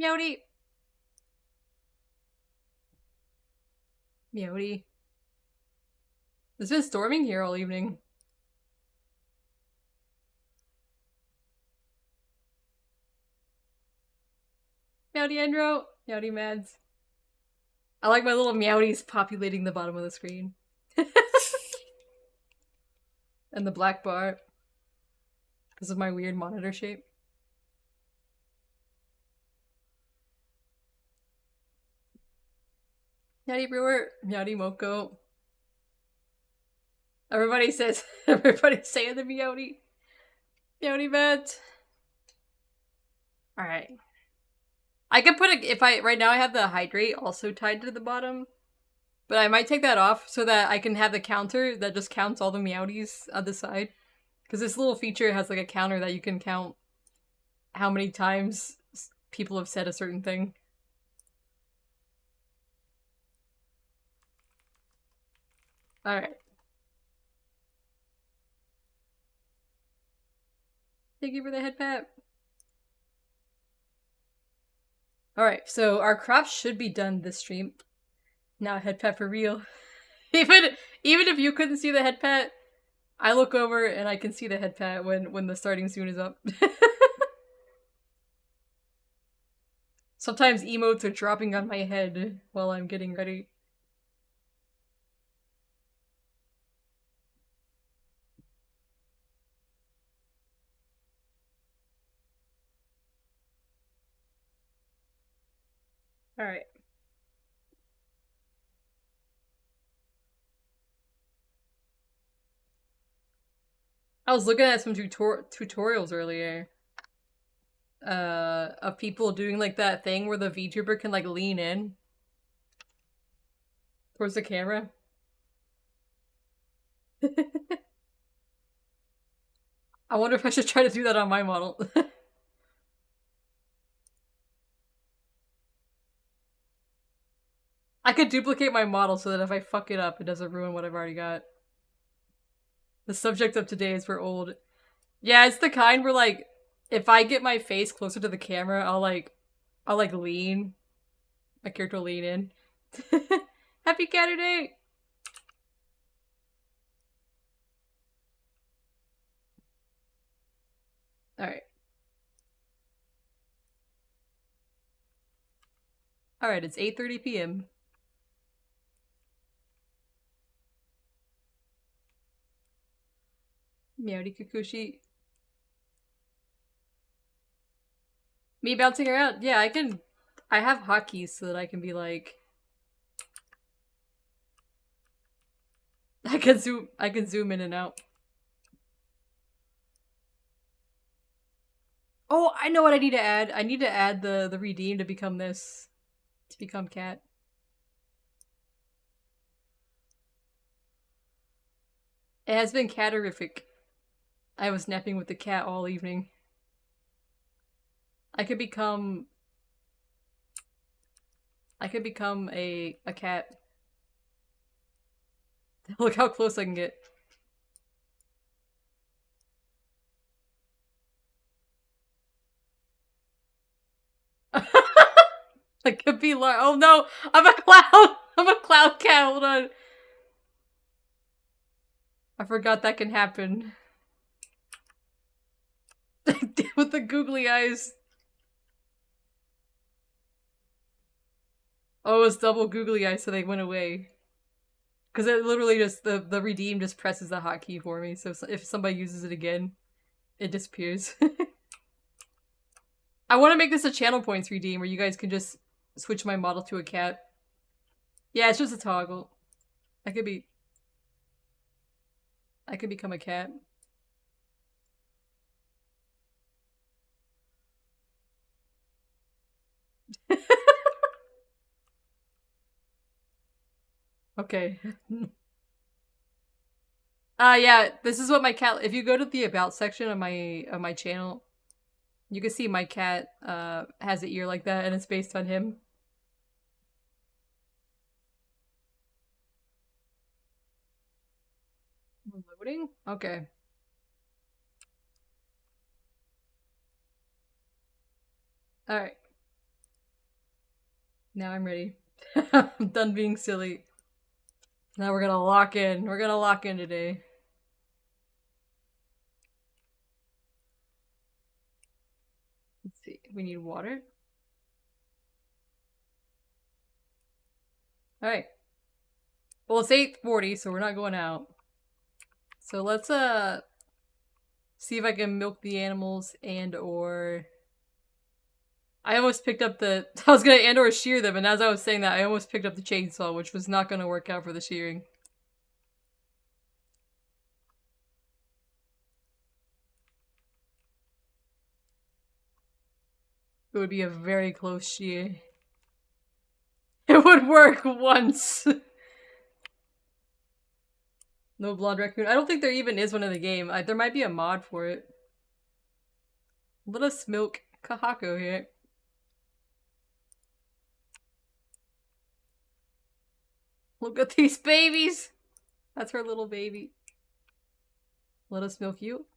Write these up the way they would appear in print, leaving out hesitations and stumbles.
Meowdy! Meowdy. It's been storming here all evening. Meowdy Andro! Meowdy Mads. I like my little meowdies populating the bottom of the screen. And the black bar. Because of my weird monitor shape. Meowdy Brewer, Meowdy Moko. Everybody says, everybody's saying the Meowdy. Meowdy Mads. Alright. I could put right now I have the hydrate also tied to the bottom. But I might take that off so that I can have the counter that just counts all the meowdies on the side. Because this little feature has like a counter that you can count how many times people have said a certain thing. Alright. Thank you for the head pat. Alright, so our crops should be done this stream. Now head pat for real. Even if you couldn't see the head pat, I look over and I can see the head pat when the starting soon is up. Sometimes emotes are dropping on my head while I'm getting ready. Alright. I was looking at some tutorials earlier. Of people doing like that thing where the VTuber can like lean in towards the camera. I wonder if I should try to do that on my model. I could duplicate my model so that if I fuck it up, it doesn't ruin what I've already got. The subject of today is for old. Yeah, it's the kind where like, if I get my face closer to the camera, I'll lean. My character will lean in. Happy Saturday! Alright. Alright, it's 8:30 p.m. Meowdy Kukushi. Me bouncing around? Yeah, I have hotkeys so that I can be like... I can zoom in and out. Oh, I know what I need to add. I need to add the redeem to become this. To become cat. It has been catterific. I was napping with the cat all evening. I could become a cat. Look how close I can get. I could be like, oh no, I'm a cloud! I'm a cloud cat, hold on. I forgot that can happen. With the googly eyes. Oh, it was double googly eyes, so they went away. Because it literally just, the redeem just presses the hotkey for me, so if somebody uses it again, it disappears. I want to make this a channel points redeem where you guys can just switch my model to a cat. Yeah, it's just a toggle. I could become a cat. Okay. Yeah, this is what my cat, if you go to the about section of my channel, you can see my cat has an ear like that and it's based on him. We're loading? Okay. Alright. Now I'm ready. I'm done being silly. Now we're gonna lock in. We're gonna lock in today. Let's see. We need water. Alright. Well, it's 8:40, so we're not going out. So let's, see if I can milk the animals and/or... I almost picked up the... I was gonna and/or shear them, and as I was saying that, I almost picked up the chainsaw, which was not gonna work out for the shearing. It would be a very close shear. It would work once! No blonde raccoon. I don't think there even is one in the game. There might be a mod for it. Let us milk Kahako here. Look at these babies! That's her little baby. Let us milk you.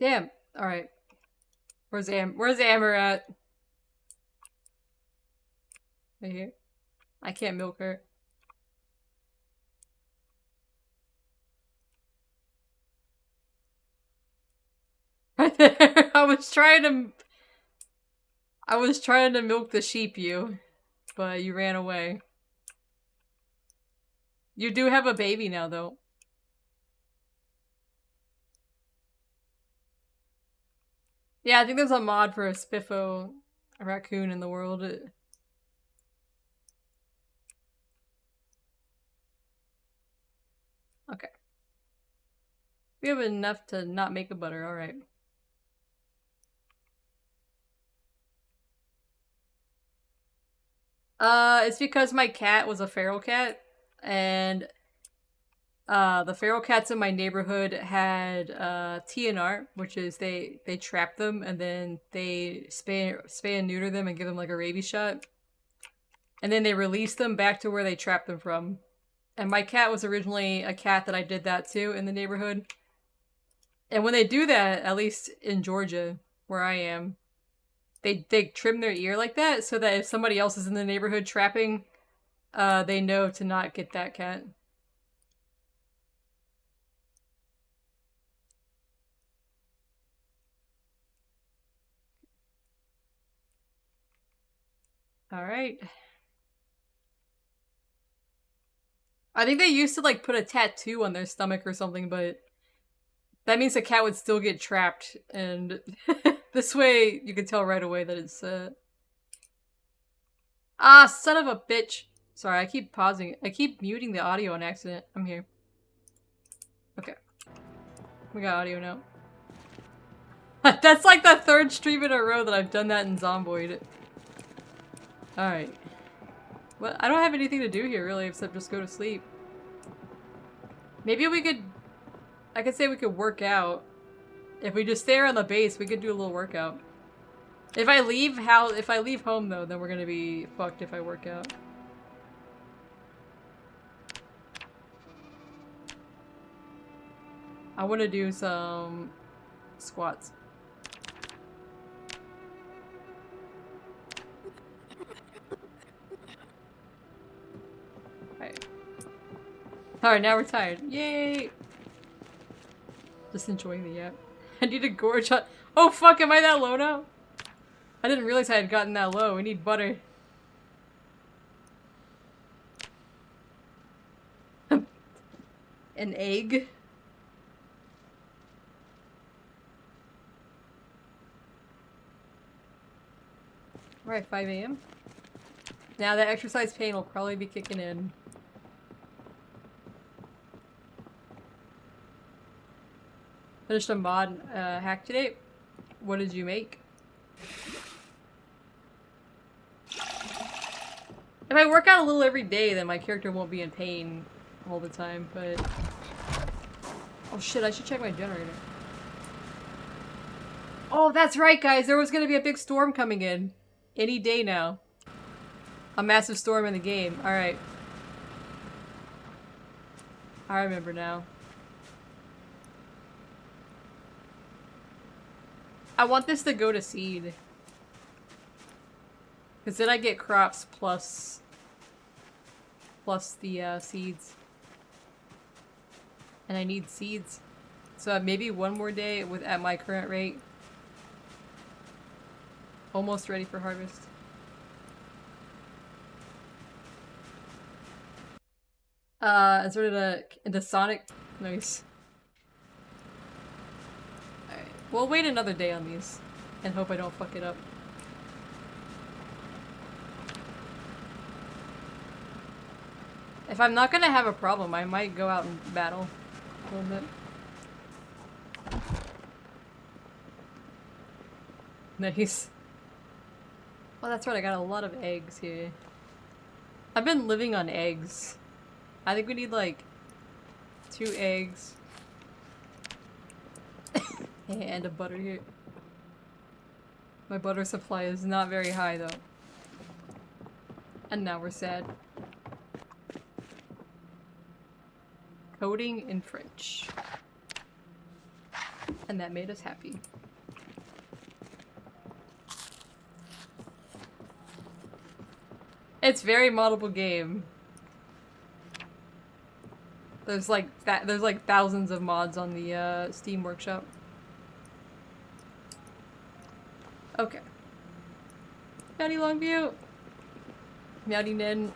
Damn. Alright. Where's Amber at? Right here. I can't milk her. Right there. I was trying to milk the sheep, but you ran away. You do have a baby now, though. Yeah, I think there's a mod for a Spiffo raccoon in the world. Okay. We have enough to not make a butter, alright. It's because my cat was a feral cat, and the feral cats in my neighborhood had TNR, which is they trap them and then they spay and neuter them and give them like a rabies shot. And then they release them back to where they trapped them from. And my cat was originally a cat that I did that to in the neighborhood. And when they do that, at least in Georgia, where I am, they trim their ear like that so that if somebody else is in the neighborhood trapping, they know to not get that cat. Alright. I think they used to like put a tattoo on their stomach or something, but that means the cat would still get trapped, and this way you can tell right away that it's Ah, son of a bitch! Sorry, I keep pausing. I keep muting the audio on accident. I'm here. Okay. We got audio now. That's like the third stream in a row that I've done that in Zomboid. Alright. Well, I don't have anything to do here, really, except just go to sleep. Maybe we could... I could say we could work out. If we just stay around the base, we could do a little workout. If I leave home, though, then we're gonna be fucked if I work out. I want to do some squats. Alright, now we're tired. Yay! Just enjoying the app. I need a gorge on- Oh fuck, am I that low now? I didn't realize I had gotten that low. We need butter. An egg? Alright, 5 AM. Now that exercise pain will probably be kicking in. Finished a mod hack today. What did you make? If I work out a little every day, then my character won't be in pain all the time, but... Oh shit, I should check my generator. Oh, that's right, guys! There was gonna be a big storm coming in. Any day now. A massive storm in the game. Alright. I remember now. I want this to go to seed. Because then I get crops plus the seeds. And I need seeds. So maybe one more day at my current rate. Almost ready for harvest. Inserted into Sonic. Nice. Alright. We'll wait another day on these. And hope I don't fuck it up. If I'm not gonna have a problem, I might go out and battle a little bit. Nice. Oh, that's right, I got a lot of eggs here. I've been living on eggs. I think we need like 2 eggs. And a butter here. My butter supply is not very high though. And now we're sad. Coding in French. And that made us happy. It's very moddable game. There's like thousands of mods on the Steam Workshop. Okay. Meowdy Longview. Meowdy Nen.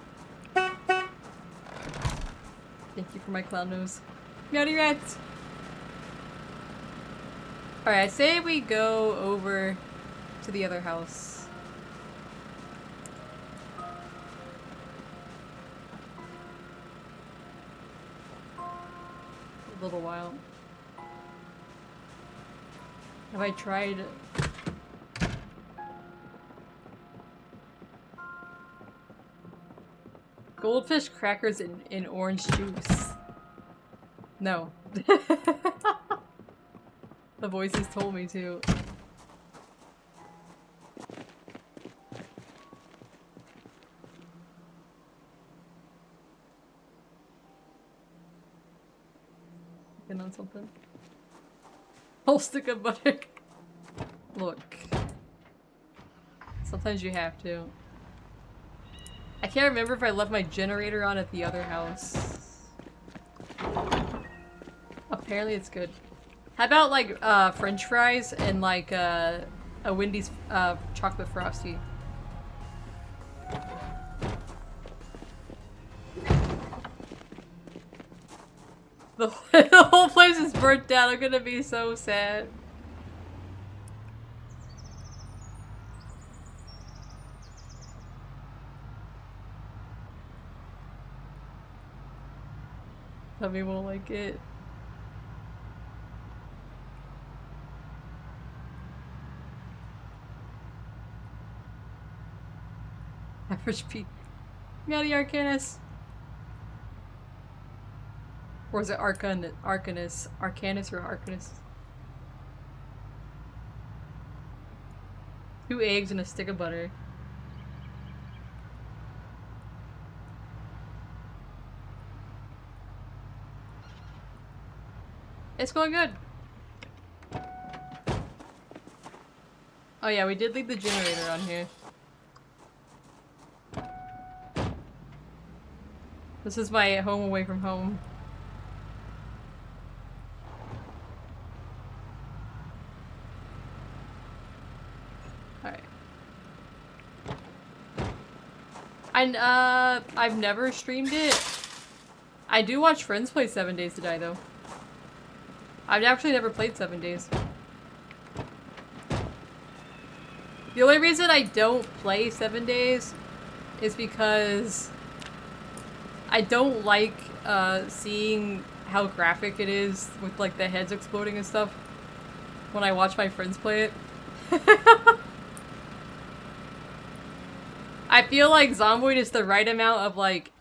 Thank you for my clown nose. Meowdy Rats. Alright, I say we go over to the other house. A little while. Have I tried... Goldfish crackers in orange juice? No. The voices told me to. Working on something. Whole stick of butter. Look. Sometimes you have to. I can't remember if I left my generator on at the other house. Apparently it's good. How about like French fries and like a Wendy's chocolate frosty? The whole place is burnt down. I'm gonna be so sad. Tommy won't like it. Average P. Meowdy Arcanus. Or is it Arcanus? Arcanus or Arcanus? 2 eggs and a stick of butter. It's going good. Oh yeah, we did leave the generator on here. This is my home away from home. Alright. And I've never streamed it. I do watch friends play 7 Days to Die though. I've actually never played 7 Days. The only reason I don't play 7 Days is because I don't like seeing how graphic it is with like the heads exploding and stuff when I watch my friends play it. I feel like Zomboid is the right amount of like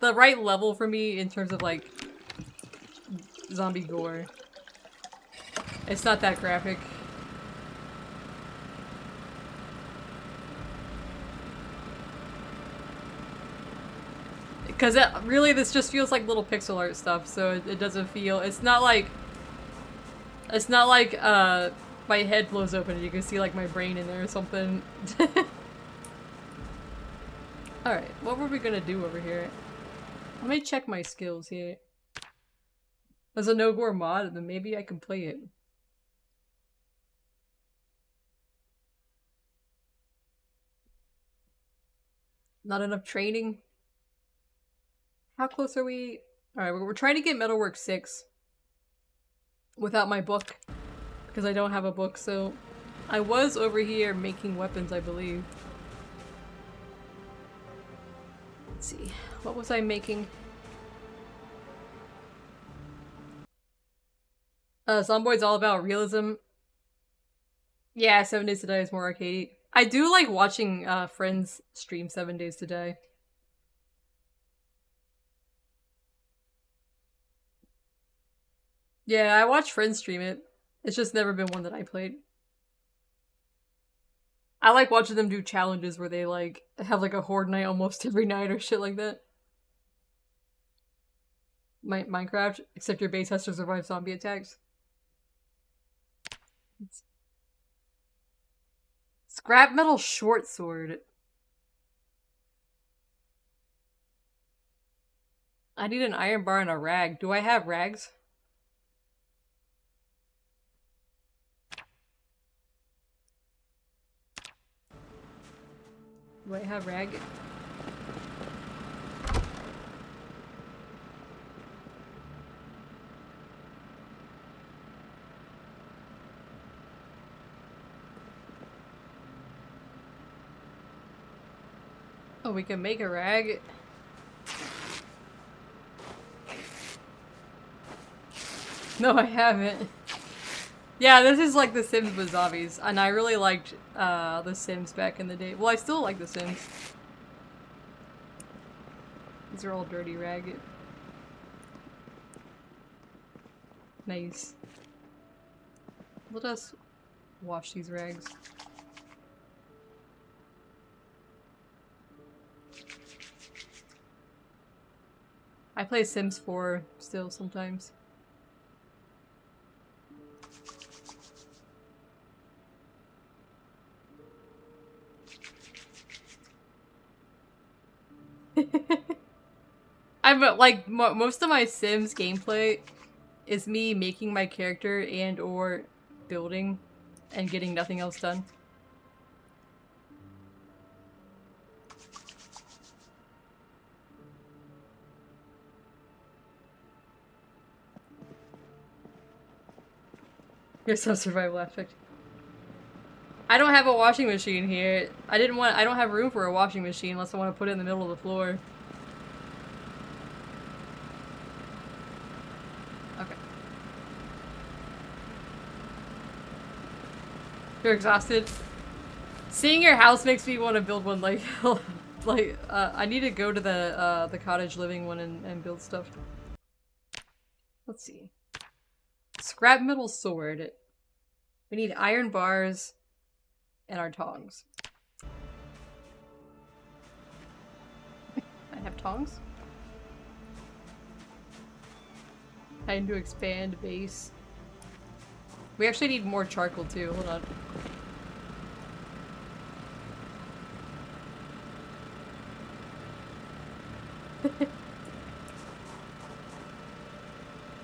the right level for me in terms of like zombie gore. It's not that graphic. Because really this just feels like little pixel art stuff, so it doesn't feel, it's not like My head blows open and you can see like my brain in there or something. Alright, what were we gonna do over here? Let me check my skills here. There's a no-gore mod, then maybe I can play it. Not enough training? How close are we? Alright, we're trying to get Metalwork 6 without my book, because I don't have a book, so I was over here making weapons, I believe. Let's see, what was I making? Zomboid's all about realism. Yeah, 7 Days to Die is more arcadey. I do like watching friends stream 7 Days to Die. Yeah, I watch friends stream it. It's just never been one that I played. I like watching them do challenges where they like have like a horde night almost every night or shit like that. Minecraft, except your base has to survive zombie attacks. Scrap metal short sword. I need an iron bar and a rag. Do I have rags? Do I have rag? Oh, we can make a rag. No, I haven't. Yeah, this is like The Sims with zombies, and I really liked The Sims back in the day. Well, I still like The Sims. These are all dirty rag. Nice. Let us wash these rags. I play Sims 4 still sometimes. I'm like most of my Sims gameplay is me making my character and or building and getting nothing else done. Here's some survival aspect. I don't have a washing machine here. I don't have room for a washing machine unless I want to put it in the middle of the floor. Okay. You're exhausted? Seeing your house makes me want to build one like I need to go to the cottage living one and build stuff. Let's see. Scrap metal sword. We need iron bars and our tongs. I have tongs. Time to expand base. We actually need more charcoal too. Hold on.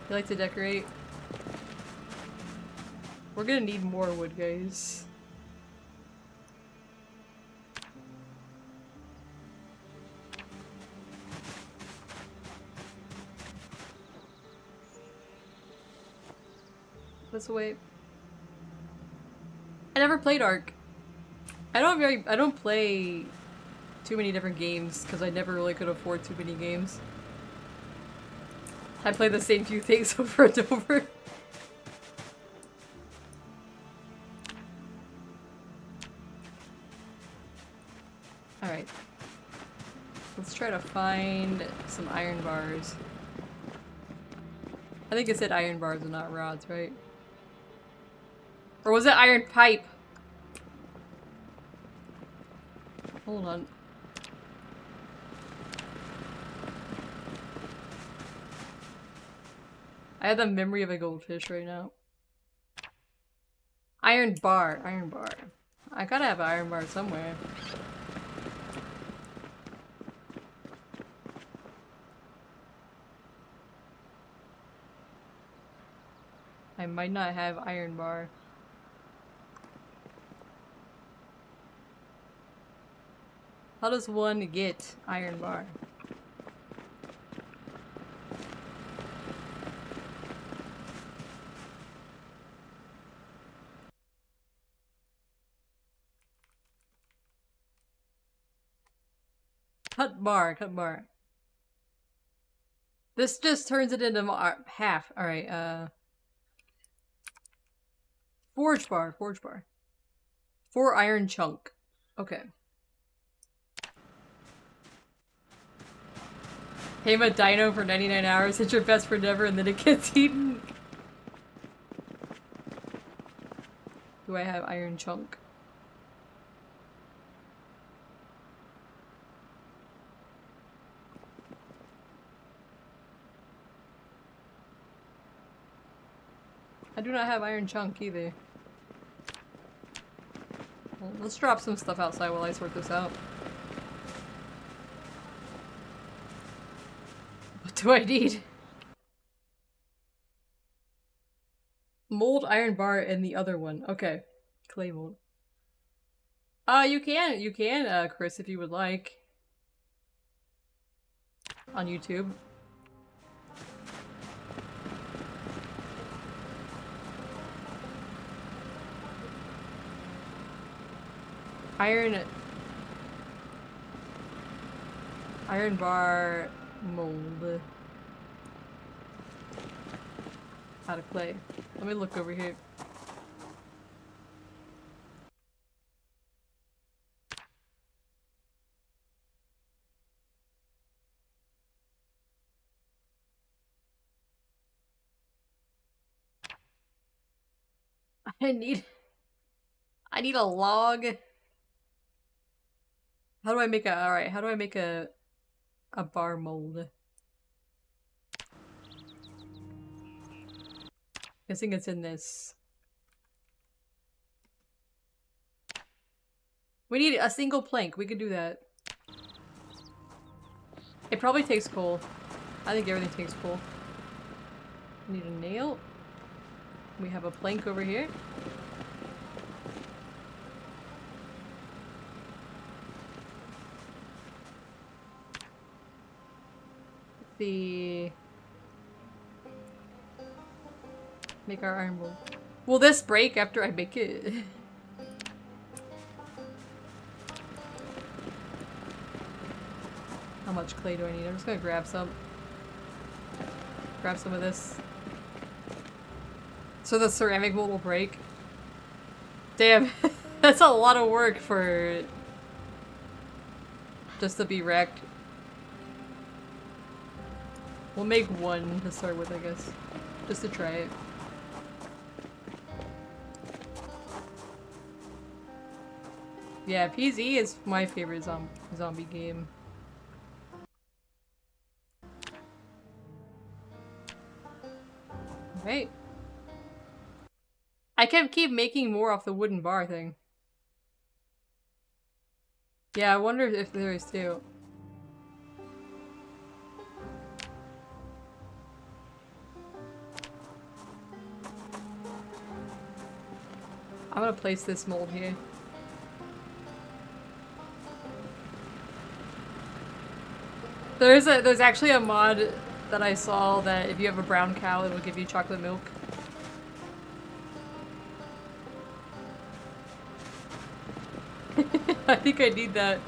You like to decorate? We're gonna need more wood, guys. This way. I never played Ark. I don't play too many different games because I never really could afford too many games. I play the same few things over and over. Alright. Let's try to find some iron bars. I think it said iron bars and not rods, right? Or was it iron pipe? Hold on. I have the memory of a goldfish right now. Iron bar, iron bar. I gotta have an iron bar somewhere. I might not have iron bar. How does one get iron bar? Cut bar, cut bar. This just turns it into half. Alright, forge bar, forge bar. 4 iron chunk. Okay. Tame a dino for 99 hours, it's your best friend ever, and then it gets eaten. Do I have iron chunk? I do not have iron chunk either. Well, let's drop some stuff outside while I sort this out. What do I need? Mold, iron bar, and the other one. Okay. Clay mold. You can, Chris, if you would like. On YouTube. Iron bar mold. Out of clay. Let me look over here. I need a log. How do I make a, alright, how do I make a bar mold? Guessing it's in this. We need a single plank, we could do that. It probably takes coal. I think everything takes coal. We need a nail. We have a plank over here. Make our iron mold. Will this break after I make it? How much clay do I need? I'm just gonna grab some. Grab some of this. So the ceramic mold will break. Damn, that's a lot of work for just to be wrecked. We'll make one to start with, I guess. Just to try it. Yeah, PZ is my favorite zombie game. Right. I keep making more off the wooden bar thing. Yeah, I wonder if there is too. I'm gonna place this mold here. There's actually a mod that I saw that if you have a brown cow, it will give you chocolate milk. I think I need that.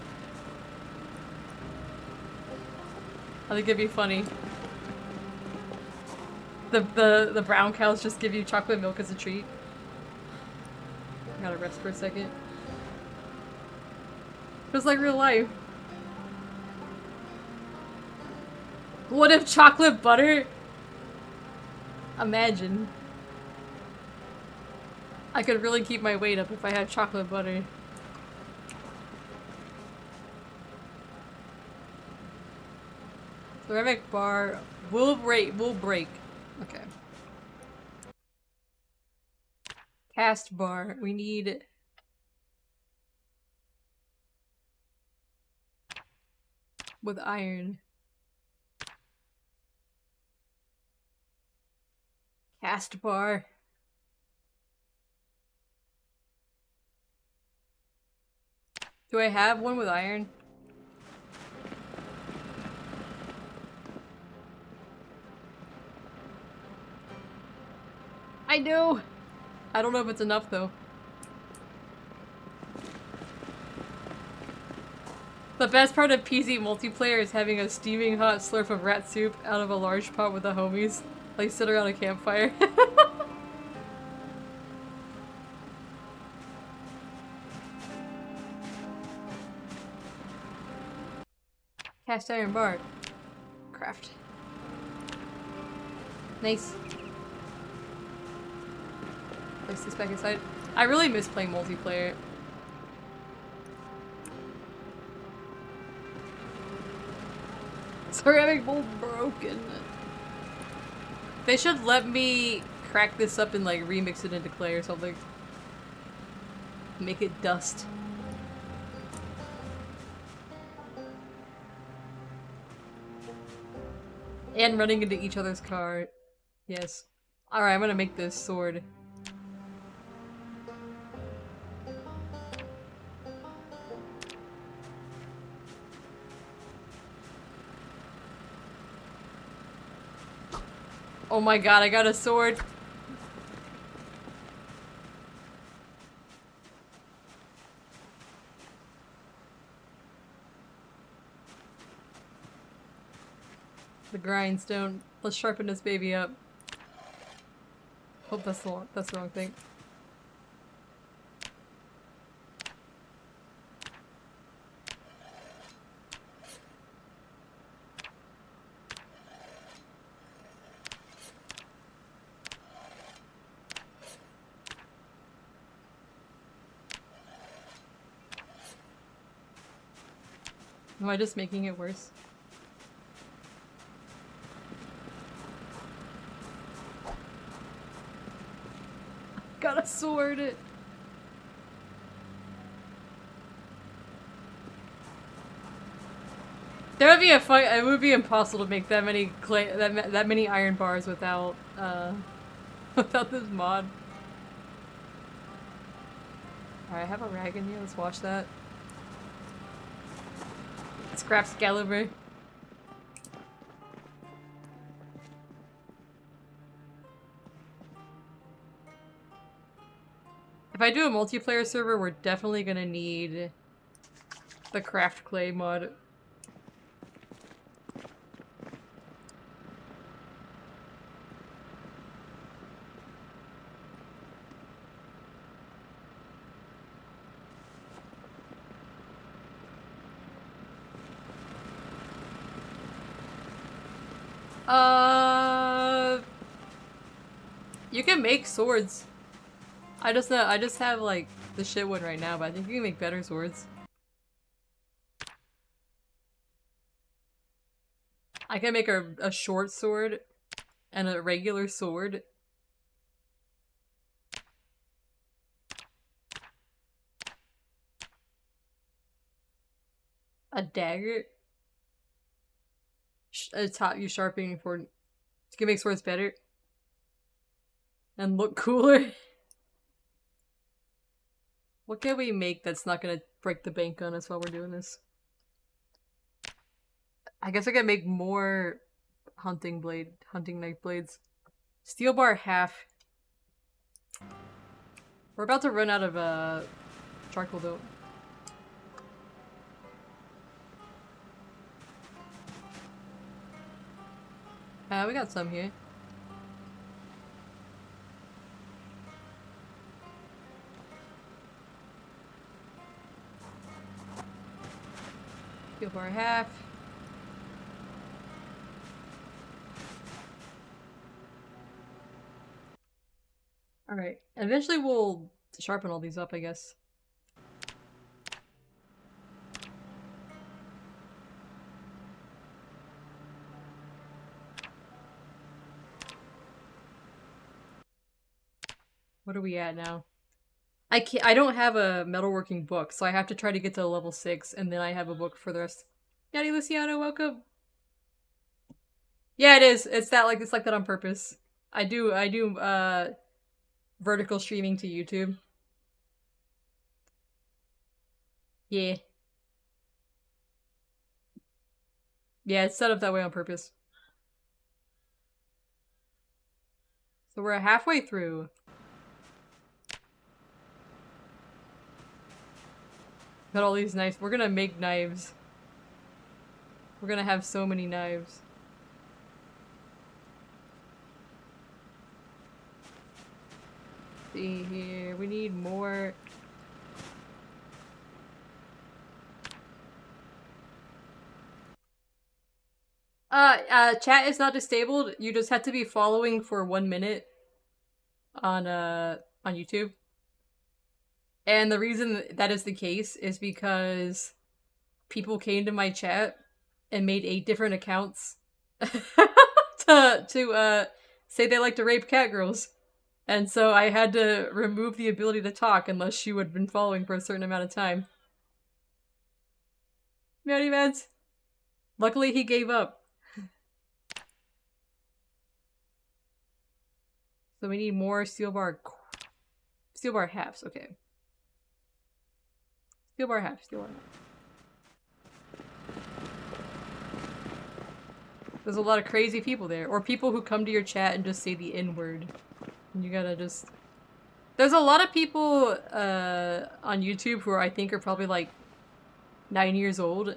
I think it'd be funny. The brown cows just give you chocolate milk as a treat. I gotta rest for a second. Feels like real life. What if chocolate butter? Imagine. I could really keep my weight up if I had chocolate butter. Ceramic bar will break. Okay. Cast bar. We need... with iron. Cast bar. Do I have one with iron? I do! I don't know if it's enough though. The best part of PC multiplayer is having a steaming hot slurp of rat soup out of a large pot with the homies. Like sit around a campfire. Cast iron bar. Craft. Nice. Place this back inside. I really miss playing multiplayer. Ceramic bowl broken. They should let me crack this up and like remix it into clay or something. Make it dust. And running into each other's car. Yes. Alright, I'm gonna make this sword. Oh my god, I got a sword. The grindstone. Let's sharpen this baby up. Hope that's the wrong thing. Am I just making it worse? Got a sword! There would be a fight. It would be impossible to make that many clay, that many iron bars without without this mod. Alright, I have a rag in here. Let's wash that. Scrap Excalibur. If I do a multiplayer server, we're definitely gonna need the craft clay mod. You can make swords. I just have like the shit one right now, but I think you can make better swords. I can make a short sword and a regular sword. A dagger. It's hot you sharpening for to make swords better. And look cooler. What can we make that's not gonna break the bank on us while we're doing this? I guess I can make more hunting knife blades. Steel bar half. We're about to run out of charcoal though. We got some here. Steel bar half. Alright, eventually we'll sharpen all these up, I guess. What are we at now? I don't have a metalworking book, so I have to try to get to level 6, and then I have a book for the rest. Yadi Luciano, welcome. Yeah, it is. It's like that on purpose. I do vertical streaming to YouTube. Yeah. Yeah, it's set up that way on purpose. So we're halfway through. Got all these knives. We're gonna make knives. We're gonna have so many knives. See here. We need more. Chat is not disabled. You just have to be following for 1 minute on YouTube. And the reason that is the case is because people came to my chat and made 8 different accounts to say they like to rape cat girls. And so I had to remove the ability to talk unless she would have been following for a certain amount of time. Meowdy Mads. Luckily he gave up. So we need more steel bar halves, okay. Steel bar half. There's a lot of crazy people there. Or people who come to your chat and just say the N-word. And you gotta just... There's a lot of people on YouTube who I think are probably like 9 years old.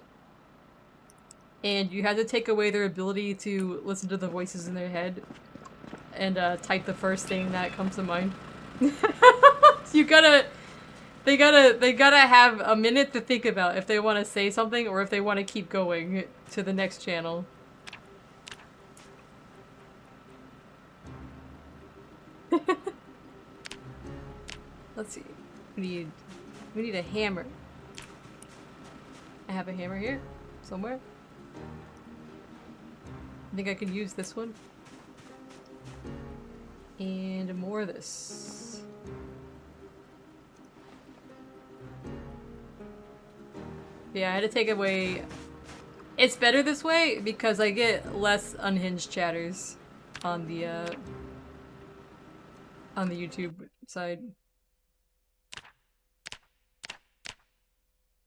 And you have to take away their ability to listen to the voices in their head. And type the first thing that comes to mind. You gotta... They gotta have a minute to think about if they want to say something or if they want to keep going to the next channel. Let's see. We need a hammer. I have a hammer here somewhere. I think I can use this one. And more of this. Yeah, I had to take away... It's better this way because I get less unhinged chatters on the YouTube side.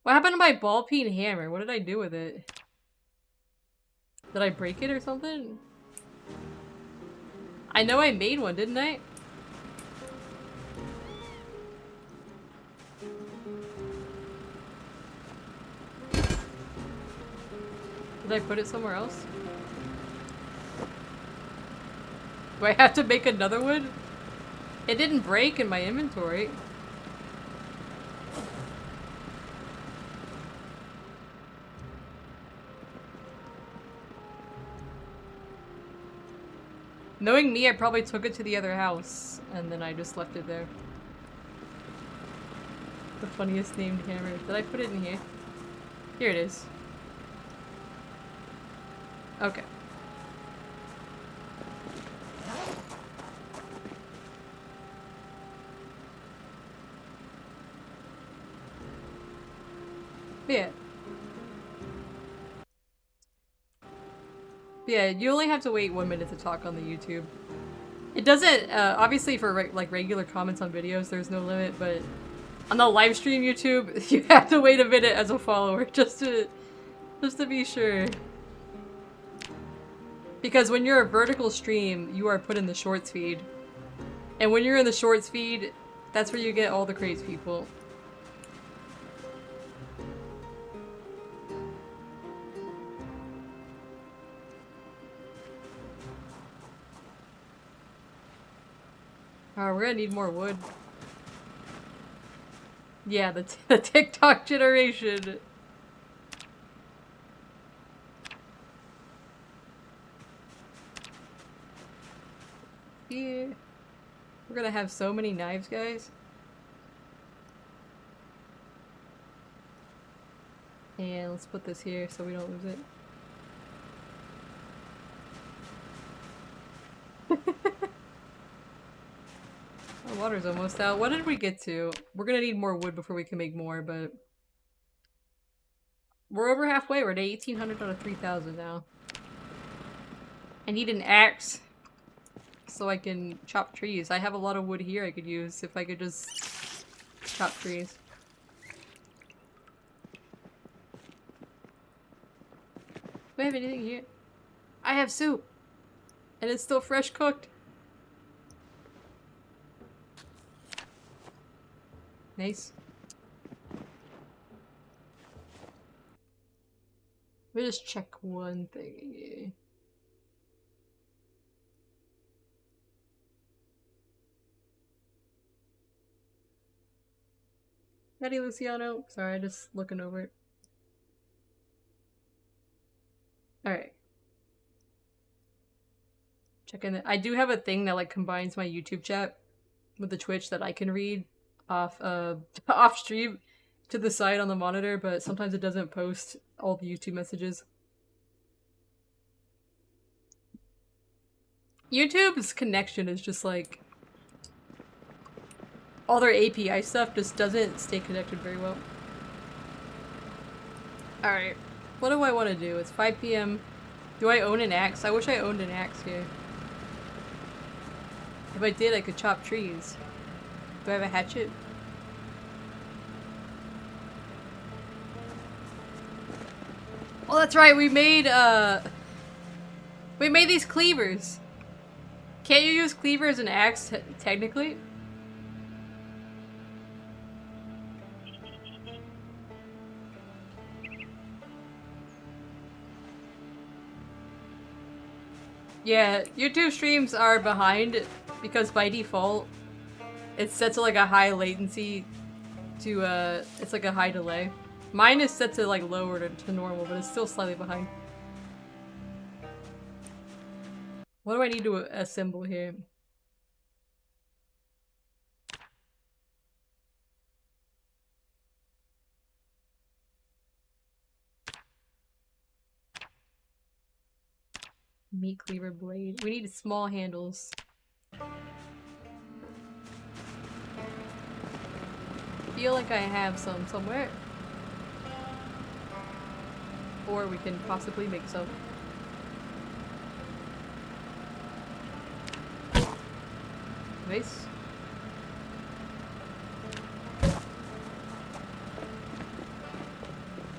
What happened to my ball peen hammer? What did I do with it? Did I break it or something? I know I made one, didn't I? Did I put it somewhere else? Do I have to make another one? It didn't break in my inventory. Knowing me, I probably took it to the other house, and then I just left it there. The funniest named hammer. Did I put it in here? Here it is. Okay. Yeah. Yeah, you only have to wait 1 minute to talk on the YouTube. It doesn't, obviously for like regular comments on videos, there's no limit, but on the live stream YouTube, you have to wait a minute as a follower just to be sure. Because when you're a vertical stream, you are put in the shorts feed. And when you're in the shorts feed, that's where you get all the crazy people. We're gonna need more wood. Yeah, the TikTok generation. Yeah. We're gonna have so many knives, guys. And let's put this here so we don't lose it. Water's almost out. What did we get to? We're gonna need more wood before we can make more, but... We're over halfway. We're at 1,800 out of 3,000 now. I need an axe so I can chop trees. I have a lot of wood here I could use if I could just chop trees. Do I have anything here? I have soup! And it's still fresh cooked. Nice. Let me just check one thing here. Betty Luciano? Sorry, just looking over it. Alright. Checking it. I do have a thing that like combines my YouTube chat with the Twitch that I can read off off stream to the side on the monitor, but sometimes it doesn't post all the YouTube messages. YouTube's connection is just like all their API stuff just doesn't stay connected very well. Alright. What do I want to do? It's 5 p.m. Do I own an axe? I wish I owned an axe here. If I did, I could chop trees. Do I have a hatchet? Oh, that's right. We made these cleavers. Can't you use cleaver as an axe, technically? Yeah, YouTube streams are behind because by default it's set to like a high latency to it's like a high delay. Mine is set to like lower to normal, but it's still slightly behind. What do I need to assemble here? Meat cleaver blade. We need small handles. Feel like I have some somewhere. Or we can possibly make some. Nice.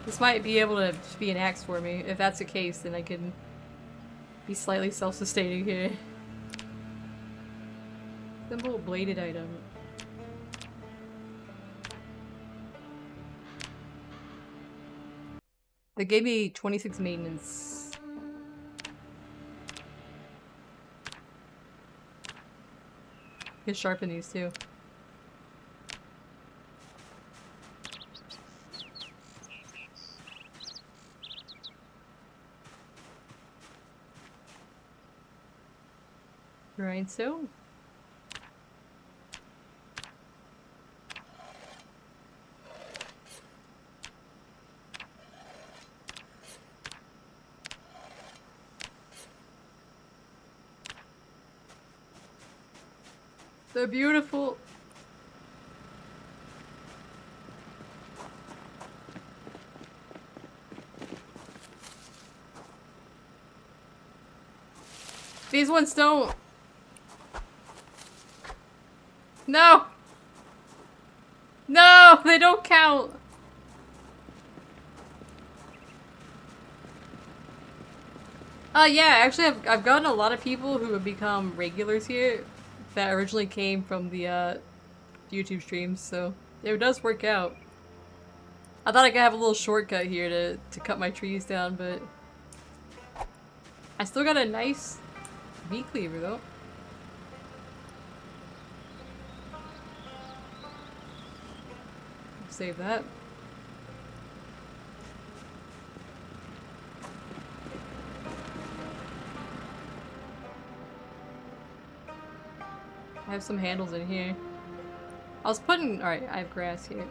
This might be able to just be an axe for me. If that's the case, then I can be slightly self-sustaining here. Simple bladed item. They gave me 26 maintenance. I can sharpen these too. Grindstone. They're beautiful. These ones don't. No! No! They don't count! Yeah, actually I've gotten a lot of people who have become regulars here that originally came from the YouTube streams, so it does work out. I thought I could have a little shortcut here to cut my trees down, but I still got a nice meat cleaver though. Save that. I have some handles in here. I was putting... Alright, I have grass here.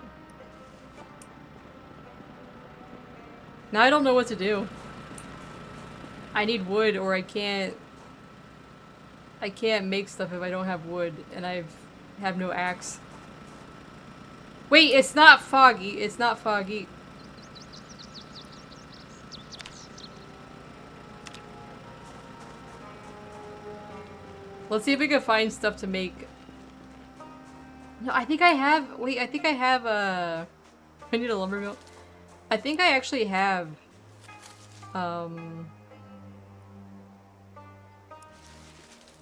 Now I don't know what to do. I need wood or I can't make stuff if I don't have wood, and I've have no axe. Wait, it's not foggy. It's not foggy. Let's see if we can find stuff to make. No, I think I have. Wait, I think I have I need a lumber mill. I think I actually have.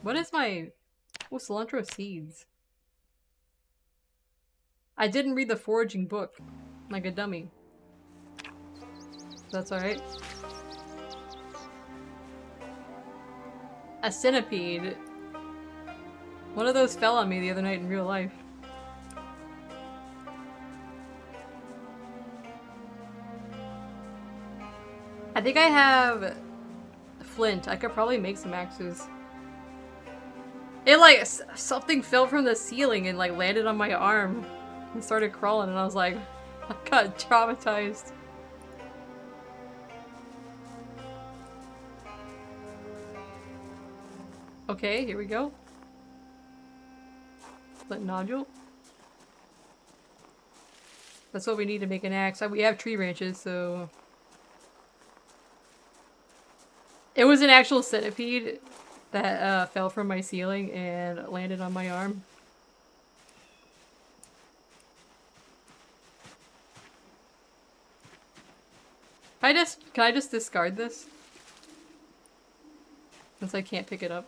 What is my. Oh, cilantro seeds. I didn't read the foraging book. Like a dummy. That's alright. A centipede. One of those fell on me the other night in real life. I think I have flint. I could probably make some axes. It like, something fell from the ceiling and like landed on my arm and started crawling and I was like, I got traumatized. Okay, here we go. Flint nodule. That's what we need to make an axe. We have tree branches, so... It was an actual centipede that fell from my ceiling and landed on my arm. Can I just discard this? Since I can't pick it up.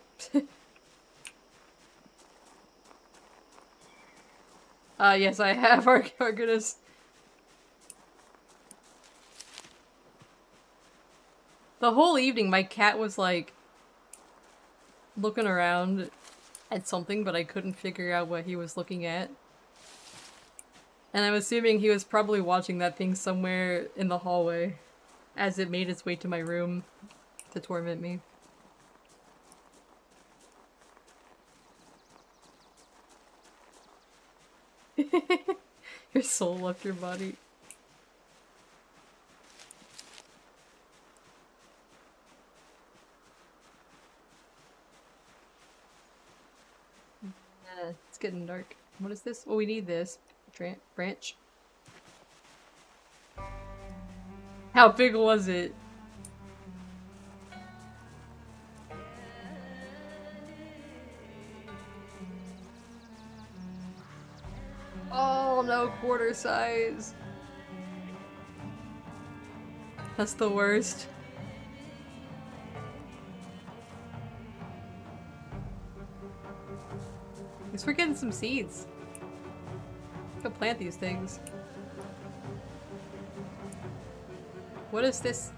Yes, I have Arcanus. The whole evening, my cat was like looking around at something, but I couldn't figure out what he was looking at. And I'm assuming he was probably watching that thing somewhere in the hallway as it made its way to my room to torment me. Your soul left your body. It's getting dark. What is this? Oh, we need this. Branch. How big was it? Oh no, quarter size. That's the worst. At least we're getting some seeds. Go plant these things. What is this?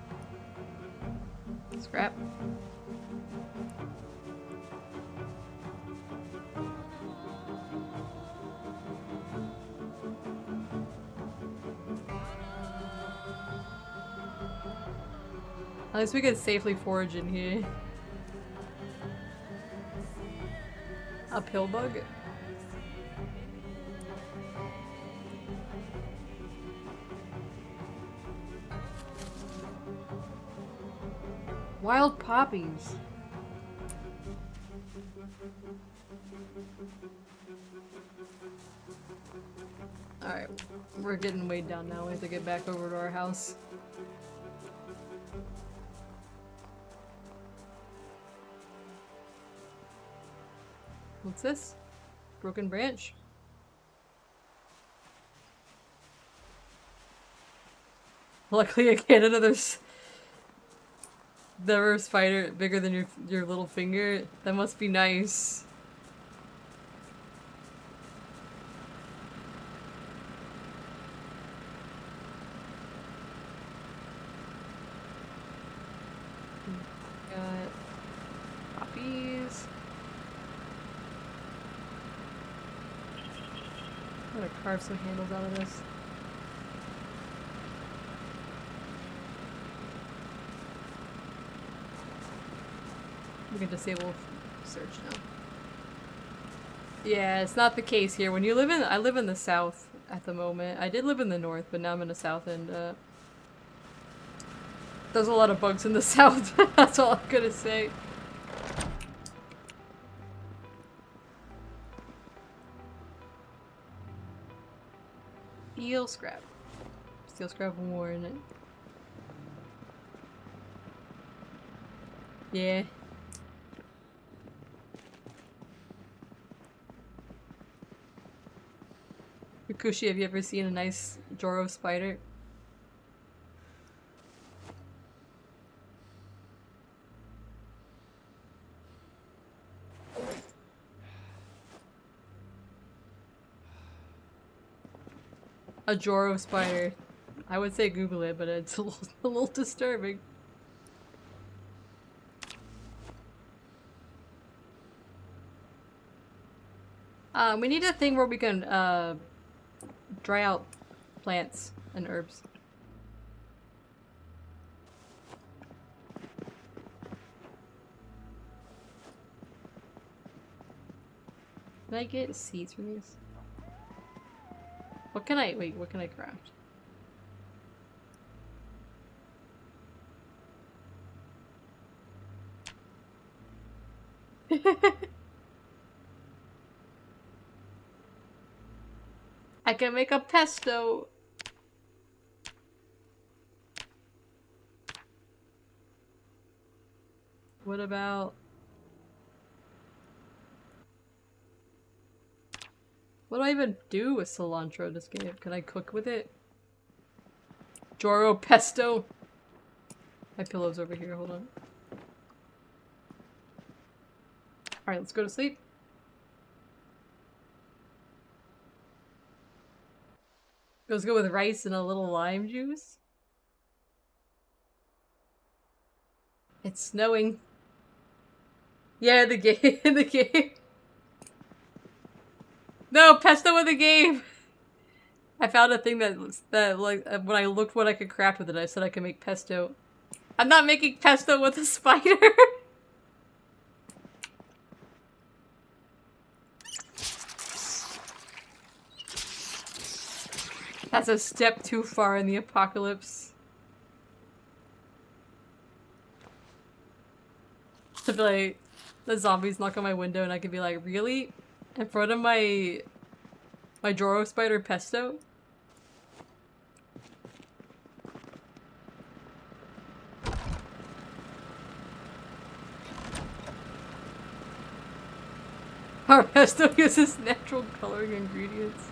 Scrap. At least we can safely forage in here. A pill bug? Wild poppies. Alright, we're getting weighed down now. We have to get back over to our house. What's this? Broken branch? Luckily in Canada there's never a spider bigger than your little finger. That must be nice. Got poppies. I'm gonna carve some handles out of this. We can disable search now. Yeah, it's not the case here. When you live in- I live in the south at the moment. I did live in the north, but now I'm in the south and there's a lot of bugs in the south. That's all I'm gonna say. Steel scrap. Steel scrap more in it. Yeah. Rikushi, have you ever seen a nice Joro spider? A Joro spider. I would say Google it, but it's a little disturbing. We need a thing where we can dry out plants and herbs. Can I get seeds from these? What can I- wait, what can I craft? I can make a pesto! What about... what do I even do with cilantro in this game? Can I cook with it? Joro pesto! My pillow's over here, hold on. Alright, let's go to sleep. Let's go with rice and a little lime juice. It's snowing. Yeah, the game. The game. No, pesto in the game! I found a thing that like, when I looked what I could craft with it, I said I could make pesto. I'm not making pesto with a spider! That's a step too far in the apocalypse. To be like, the zombies knock on my window and I can be like, really? In front of my Joro spider pesto? Our pesto uses natural coloring ingredients.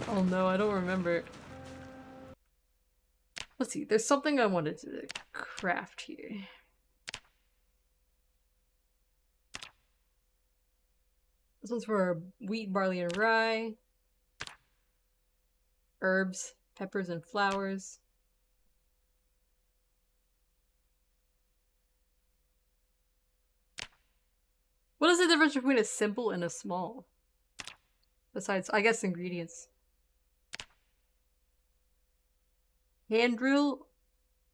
Oh no, I don't remember. Let's see, there's something I wanted to craft here. This one's for wheat, barley, and rye. Herbs, peppers, and flowers. What is the difference between a simple and a small? Besides, I guess, ingredients. Hand drill,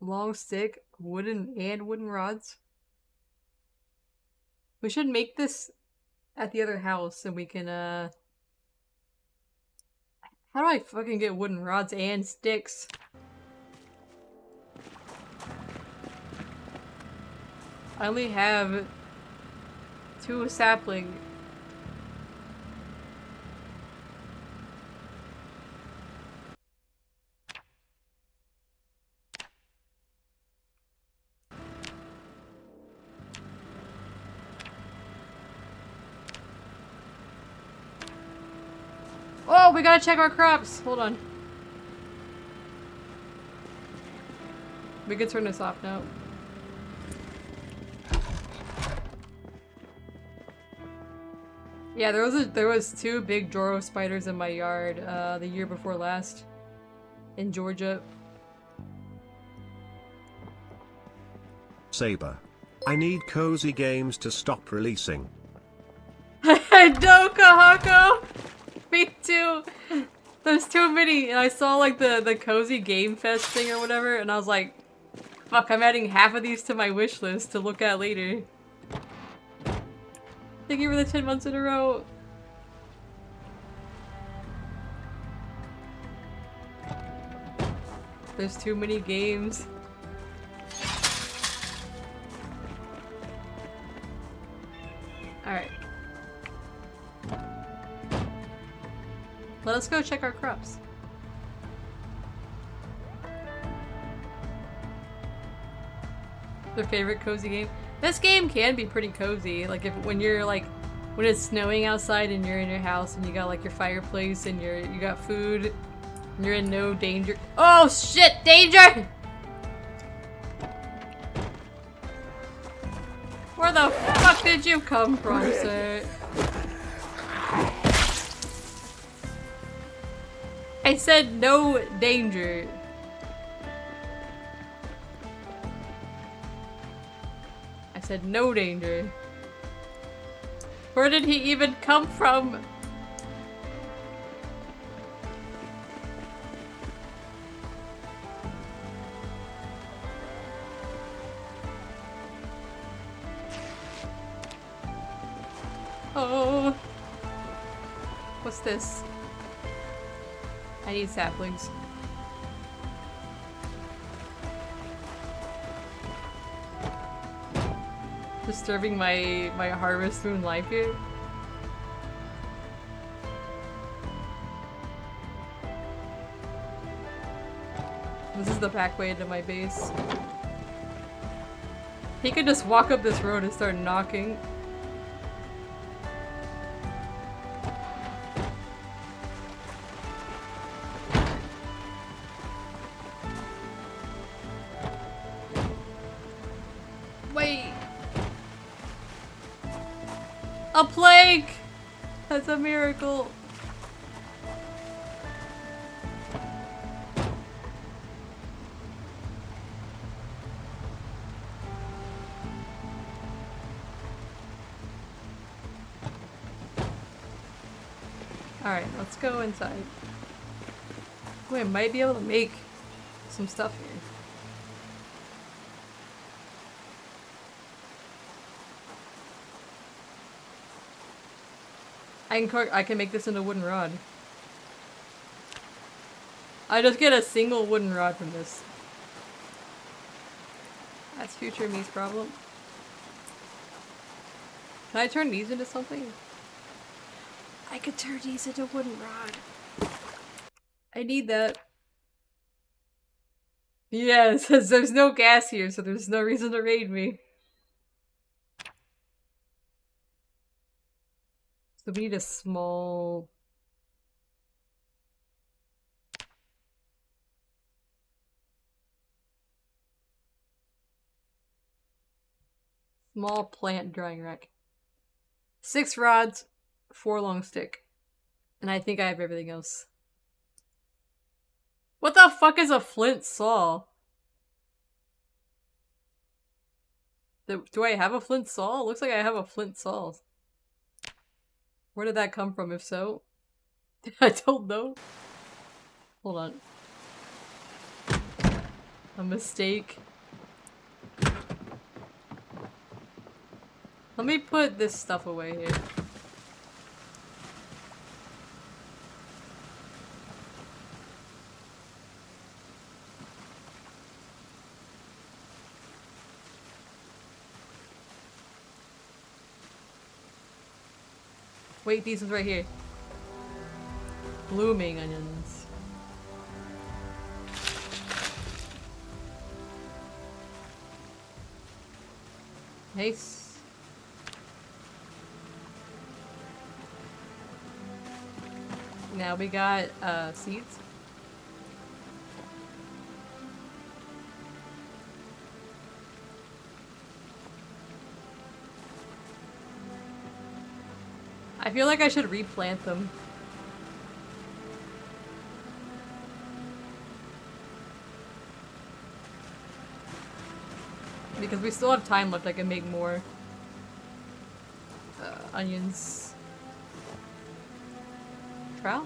long stick, wooden rods. We should make this at the other house and we can, how do I fucking get wooden rods and sticks? I only have 2 sapling. Oh, we gotta check our crops! Hold on. We can turn this off now. Yeah, there was 2 big Joro spiders in my yard the year before last in Georgia. Saber, I need cozy games to stop releasing. No, Kahako! Me too! There's too many, and I saw like the cozy game fest thing or whatever, and I was like, fuck, I'm adding half of these to my wish list to look at later. Thank you for the 10 months in a row. There's too many games. Alright. Let's go check our crops. Their favorite cozy game? This game can be pretty cozy. Like when you're like, when it's snowing outside and you're in your house and you got like your fireplace and you got food and you're in no danger. Oh shit! Danger! Where the fuck did you come from, sir? I said no danger. I said no danger. Where did he even come from? Oh. What's this? I need saplings. Disturbing my Harvest Moon life here. This is the back way into my base. He could just walk up this road and start knocking. Wait! A plague! That's a miracle. Alright, let's go inside. Wait, I might be able to make some stuff here. I can make this into a wooden rod. I just get a single wooden rod from this. That's future me's problem. Can I turn these into something? I could turn these into a wooden rod. I need that. Yeah, it says there's no gas here, so there's no reason to raid me. So we need a small... small plant drying rack. 6 rods, 4 long stick. And I think I have everything else. What the fuck is a flint saw? Do I have a flint saw? It looks like I have a flint saw. Where did that come from, if so? I don't know. Hold on. A mistake. Let me put this stuff away here. Wait, these ones right here. Blooming onions. Nice. Now we got seeds. I feel like I should replant them. Because we still have time left, I can make more onions. Trowel?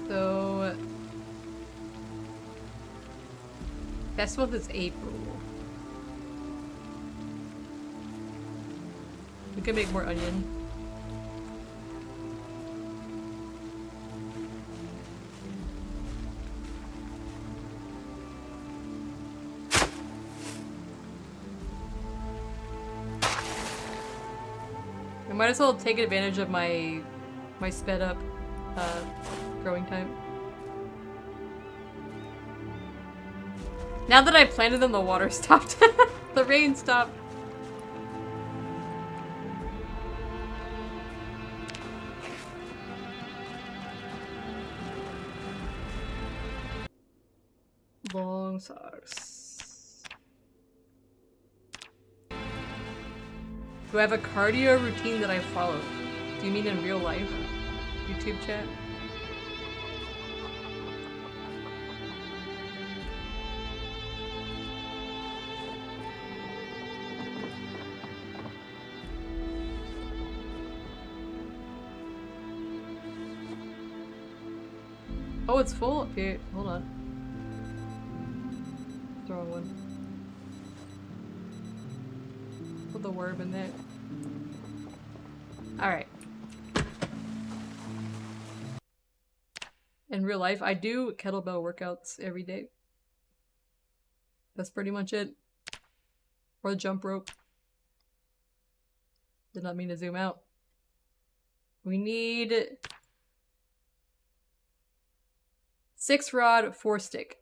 So best month is April. We can make more onion. might as well take advantage of my sped up growing time. Now that I planted them, the water stopped. The rain stopped. Long socks. Do I have a cardio routine that I follow? Do you mean in real life? YouTube chat? Oh, it's full? Okay, hold on. Wrong one. Put the worm in there. Alright. In real life, I do kettlebell workouts every day. That's pretty much it. Or the jump rope. Did not mean to zoom out. We need 6 rod, 4 stick.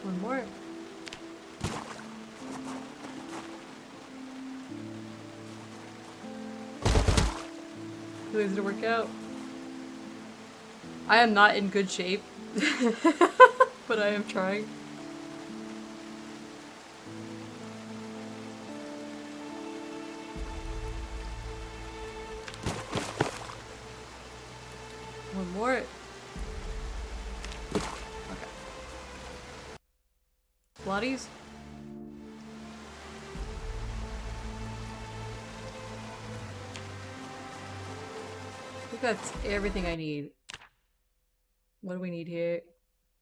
One more. Too lazy to work out. I am not in good shape, but I am trying. One more. Okay. Pilates? I think that's everything I need. What do we need here?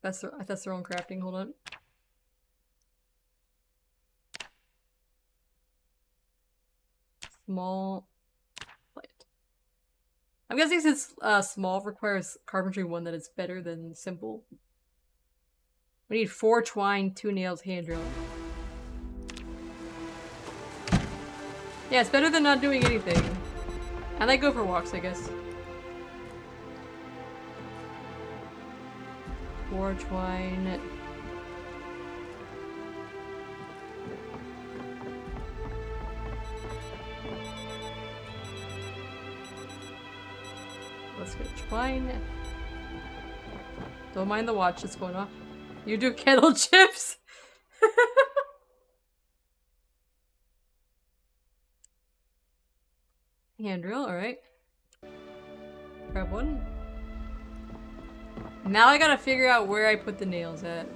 That's their own crafting. Hold on. Small plant. I'm guessing since small requires carpentry 1 that it's better than simple. We need 4 twine, 2 nails, hand drill. Yeah, it's better than not doing anything. And I go for walks, I guess. 4 twine. Let's get twine. Don't mind the watch that's going off. You do kettle chips? Hand drill, alright. Grab one. Now I gotta figure out where I put the nails at.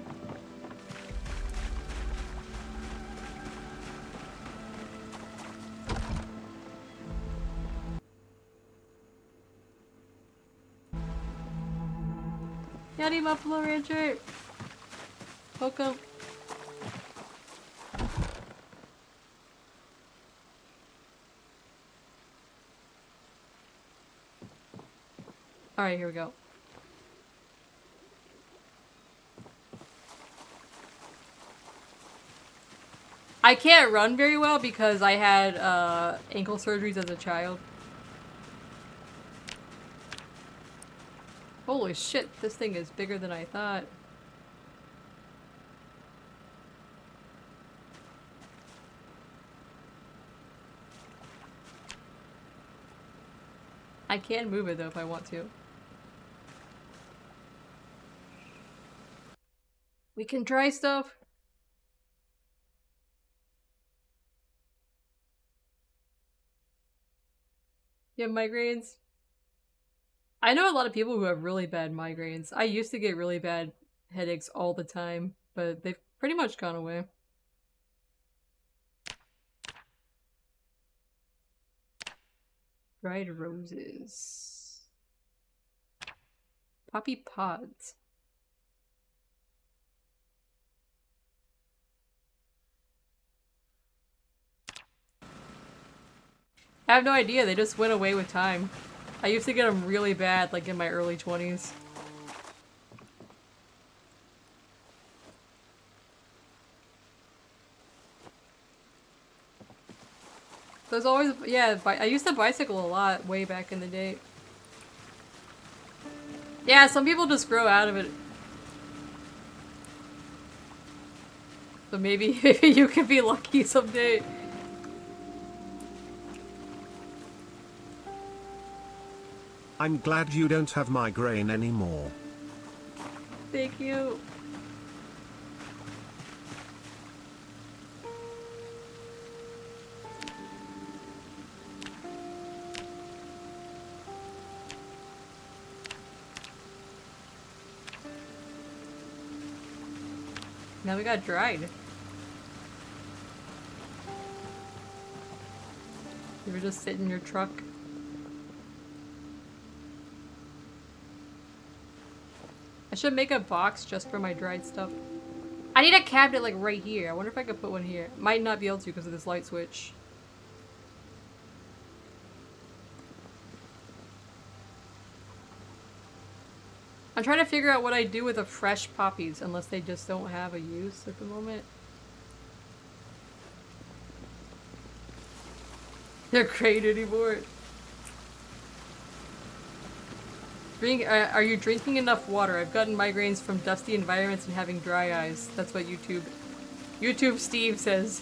Yaddy Buffalo Rancher! Welcome. Alright, here we go. I can't run very well because I had ankle surgeries as a child. Holy shit, this thing is bigger than I thought. I can move it though if I want to. We can try stuff. You have migraines? I know a lot of people who have really bad migraines. I used to get really bad headaches all the time, but they've pretty much gone away. Dried roses. Poppy pods. I have no idea, they just went away with time. I used to get them really bad, like in my early 20s. There's always, yeah, I used to bicycle a lot way back in the day. Yeah, some people just grow out of it. So maybe you could be lucky someday. I'm glad you don't have migraine anymore. Thank you. Now we got dried. You were just sitting in your truck. I should make a box just for my dried stuff. I need a cabinet like right here. I wonder if I could put one here. Might not be able to because of this light switch. I'm trying to figure out what I do with the fresh poppies, unless they just don't have a use at the moment. They're great anymore. Are you drinking enough water? I've gotten migraines from dusty environments and having dry eyes. That's what YouTube Steve says.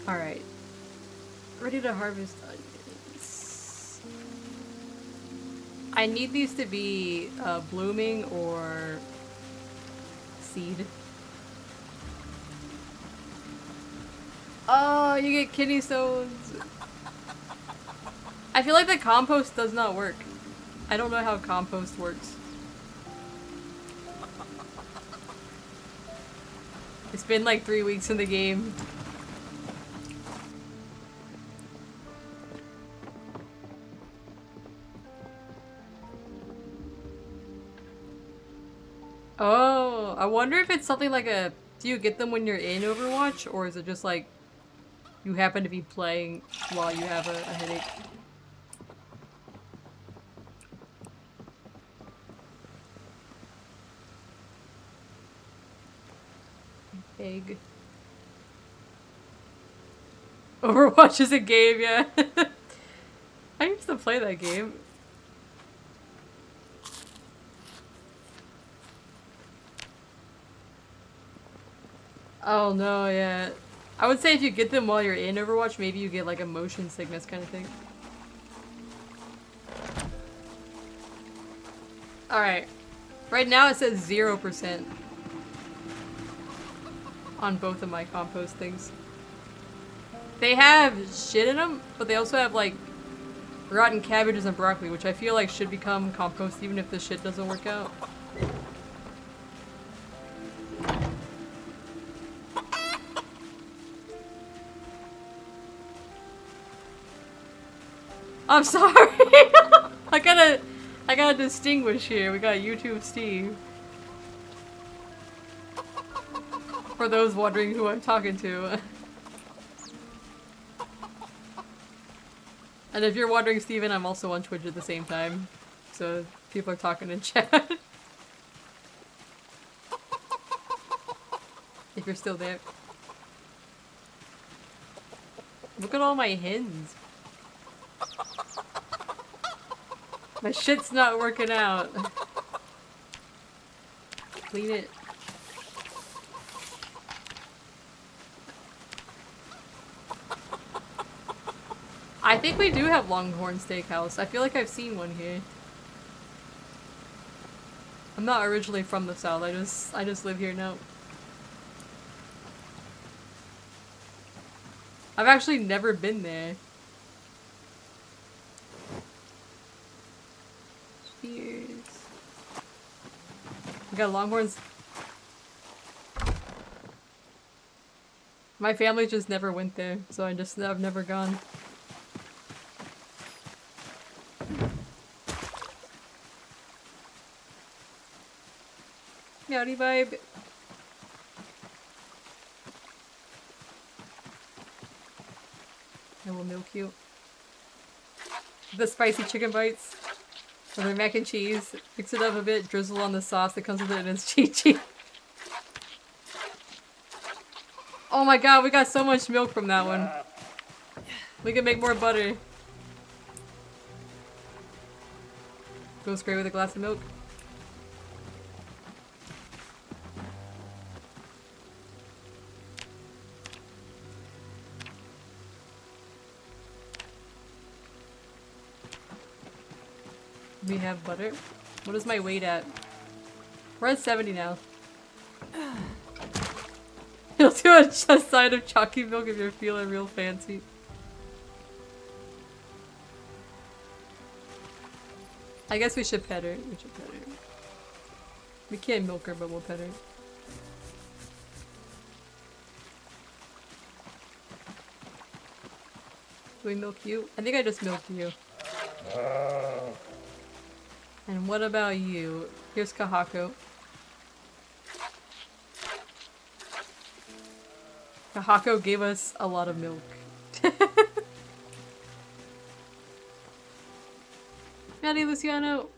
Alright. Ready to harvest onions. I need these to be blooming or seed. Oh, you get kidney stones. I feel like the compost does not work. I don't know how compost works. It's been like 3 weeks in the game. Oh, I wonder if it's something like a... Do you get them when you're in Overwatch? Or is it just like... You happen to be playing while you have a headache? Egg. Overwatch is a game, yeah. I used to play that game. Oh no, yeah. I would say if you get them while you're in Overwatch, maybe you get like a motion sickness kind of thing. Alright. Right now it says 0% on both of my compost things. They have shit in them, but they also have like rotten cabbages and broccoli, which I feel like should become compost even if the shit doesn't work out. I'm sorry. I gotta distinguish here. We got YouTube Steve. For those wondering who I'm talking to. And if you're wondering, Steven, I'm also on Twitch at the same time. So people are talking in chat. If you're still there. Look at all my hens. My shit's not working out. Clean it. I think we do have Longhorn Steakhouse. I feel like I've seen one here. I'm not originally from the South. I just live here now. I've actually never been there. Cheers. We got Longhorns. My family just never went there, so I've never gone. Howdy vibe. I will milk you. The spicy chicken bites. Or the mac and cheese. Mix it up a bit, drizzle on the sauce that comes with it, and it's Chi-Chi. Oh my god, we got so much milk from that one. We can make more butter. Goes great with a glass of milk. We have butter. What is my weight at? We're at 70 now. You'll do a side of chalky milk if you're feeling real fancy. I guess we should pet her. We should pet her. We can't milk her, but we'll pet her. Do we milk you? I think I just milked you. And what about you? Here's Kahako. Kahako gave us a lot of milk. Howdy, Luciano.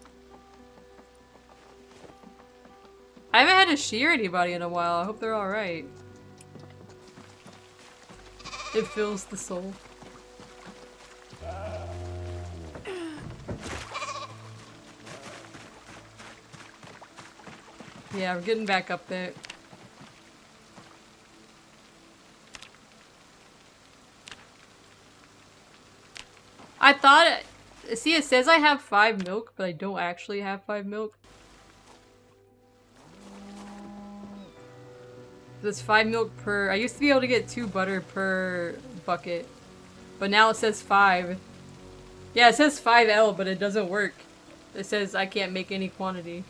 I haven't had to shear anybody in a while. I hope they're alright. It fills the soul. Yeah, we're getting back up there. I thought... See, it says I have 5 milk, but I don't actually have 5 milk. There's 5 milk per... I used to be able to get 2 butter per bucket. But now it says 5. Yeah, it says 5L, but it doesn't work. It says I can't make any quantity.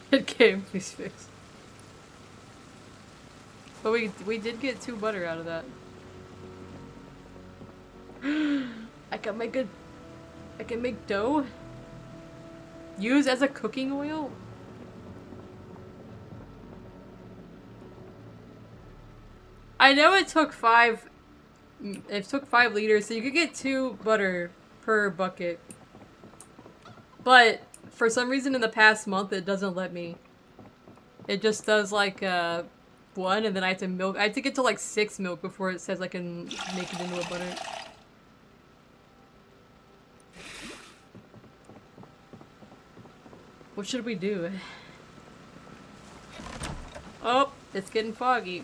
Good game, please fix. But we did get 2 butter out of that. I can make dough. Use as a cooking oil? I know it took 5 liters, so you could get 2 butter per bucket. But for some reason in the past month it doesn't let me. It just does like 1 and then I have to milk. I have to get to like 6 milk before it says I can make it into a butter. What should we do? Oh, it's getting foggy.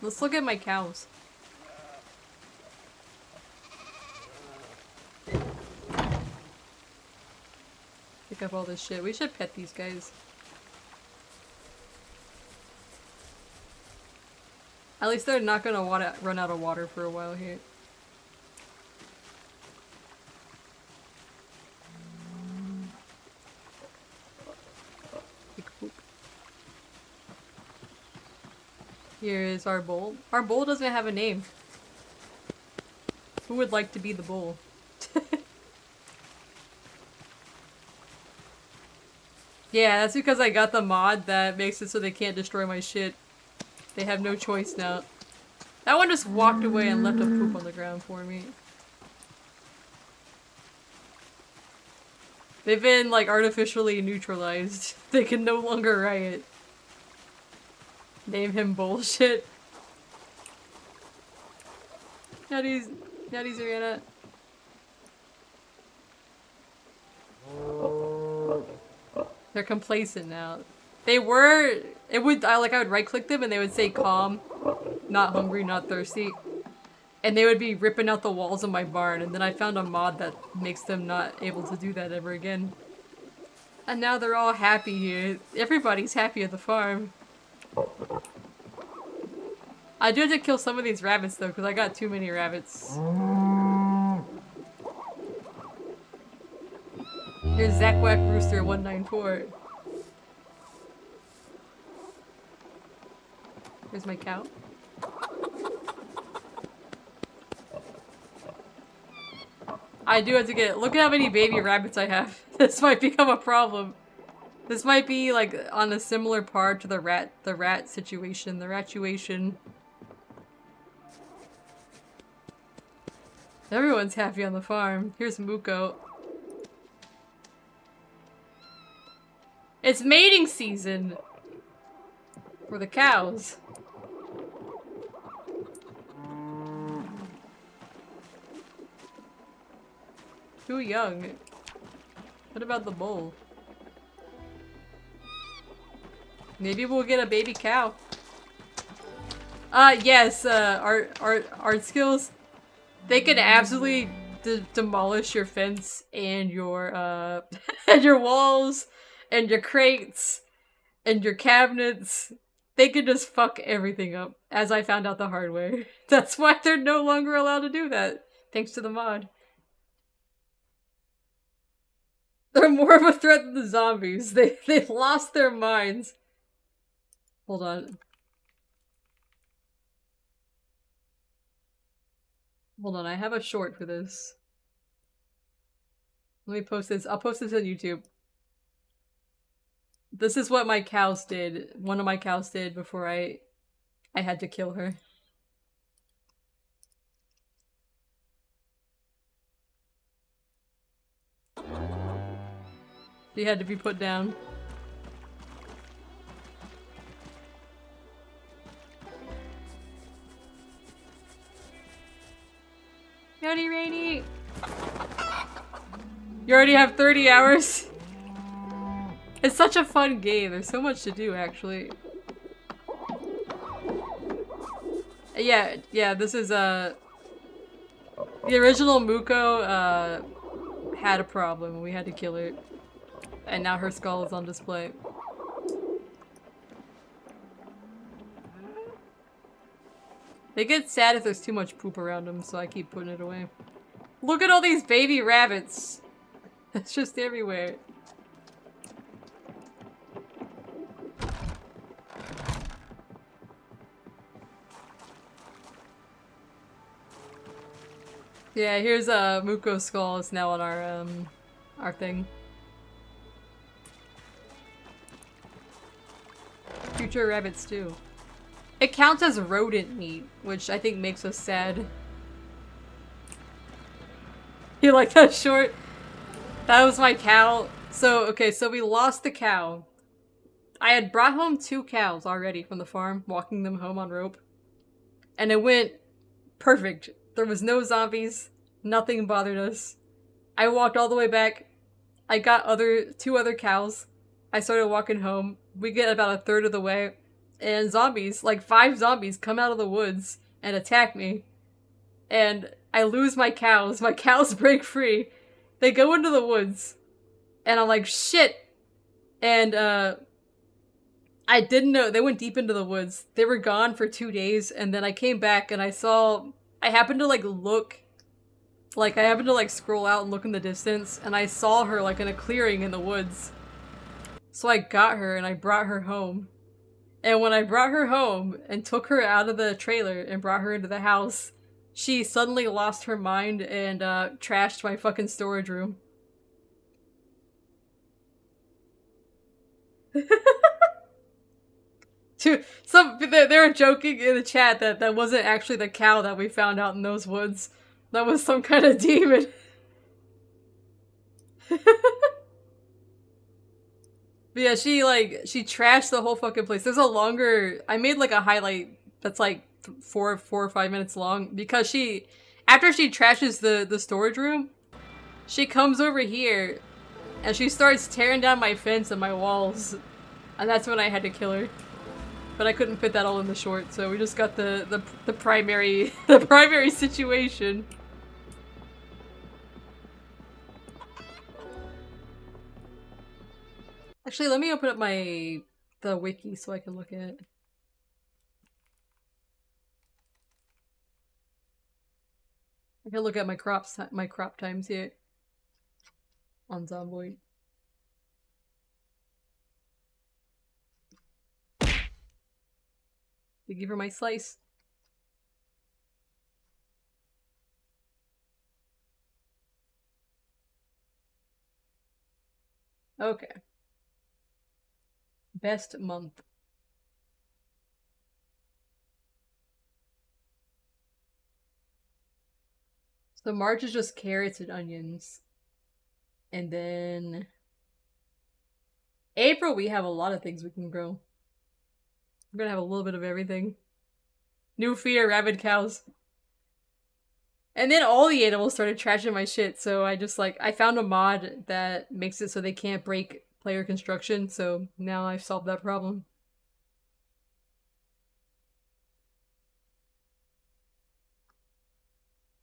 Let's look at my cows. Pick up all this shit. We should pet these guys. At least they're not gonna run out of water for a while here. Here is our bowl. Our bowl doesn't have a name. Who would like to be the bowl? Yeah, that's because I got the mod that makes it so they can't destroy my shit. They have no choice now. That one just walked away and left a poop on the ground for me. They've been, like, artificially neutralized. They can no longer riot. Name him bullshit. Nutties, Ariana. They're complacent now. They were, I would right click them and they would say calm, not hungry, not thirsty. And they would be ripping out the walls of my barn, and then I found a mod that makes them not able to do that ever again. And now they're all happy here. Everybody's happy at the farm. I do have to kill some of these rabbits though, because I got too many rabbits. Here's Zach Wack Rooster 194. Here's my cow. I do have to get- look at how many baby rabbits I have. This might become a problem. This might be like on a similar par to the rat situation, the ratuation. Everyone's happy on the farm. Here's Muko. It's mating season! For the cows. Too young. What about the bull? Maybe we'll get a baby cow. Yes, art skills. They can absolutely demolish your fence and your, and your walls and your crates and your cabinets. They can just fuck everything up, as I found out the hard way. That's why they're no longer allowed to do that, thanks to the mod. They're more of a threat than the zombies. They've lost their minds. Hold on. Hold on, I have a short for this. Let me post this. I'll post this on YouTube. This is what my cows did. One of my cows did before I had to kill her. She had to be put down. Howdy, Rainy! You already have 30 hours? It's such a fun game. There's so much to do, actually. Yeah, this is, the original Muko, had a problem and we had to kill her. And now her skull is on display. They get sad if there's too much poop around them, so I keep putting it away. Look at all these baby rabbits! It's just everywhere. Yeah, here's Muko's skull. It's now on our thing. Future rabbits too. It counts as rodent meat, which I think makes us sad. You like that short? That was my cow. So, okay, so we lost the cow. I had brought home 2 cows already from the farm, walking them home on rope. And it went perfect. There was no zombies. Nothing bothered us. I walked all the way back. I got 2 other cows. I started walking home. We get about a third of the way. And zombies, like 5 zombies, come out of the woods and attack me. And I lose my cows. My cows break free. They go into the woods. And I'm like, shit! And, I didn't know. They went deep into the woods. They were gone for 2 days, and then I came back and I saw... I happened to, like, look... Like, I happened to, like, scroll out and look in the distance, and I saw her, like, in a clearing in the woods. So I got her and I brought her home. And when I brought her home and took her out of the trailer and brought her into the house, she suddenly lost her mind and, trashed my fucking storage room. They were joking in the chat that that wasn't actually the cow that we found out in those woods. That was some kind of demon. But yeah, she trashed the whole fucking place. There's a longer, I made like a highlight that's like 4 or 5 minutes long because after she trashes the storage room, she comes over here and she starts tearing down my fence and my walls. And that's when I had to kill her. But I couldn't fit that all in the short, so we just got the primary the primary situation. Actually, let me open up the wiki so I can look at it. I can look at my crop times here on Zomboid. Thank you for my slice. Okay. Best month. So March is just carrots and onions. And then April we have a lot of things we can grow. We're gonna have a little bit of everything. New fear, rabid cows. And then all the animals started trashing my shit, so I just I found a mod that makes it so they can't break player construction, so now I've solved that problem.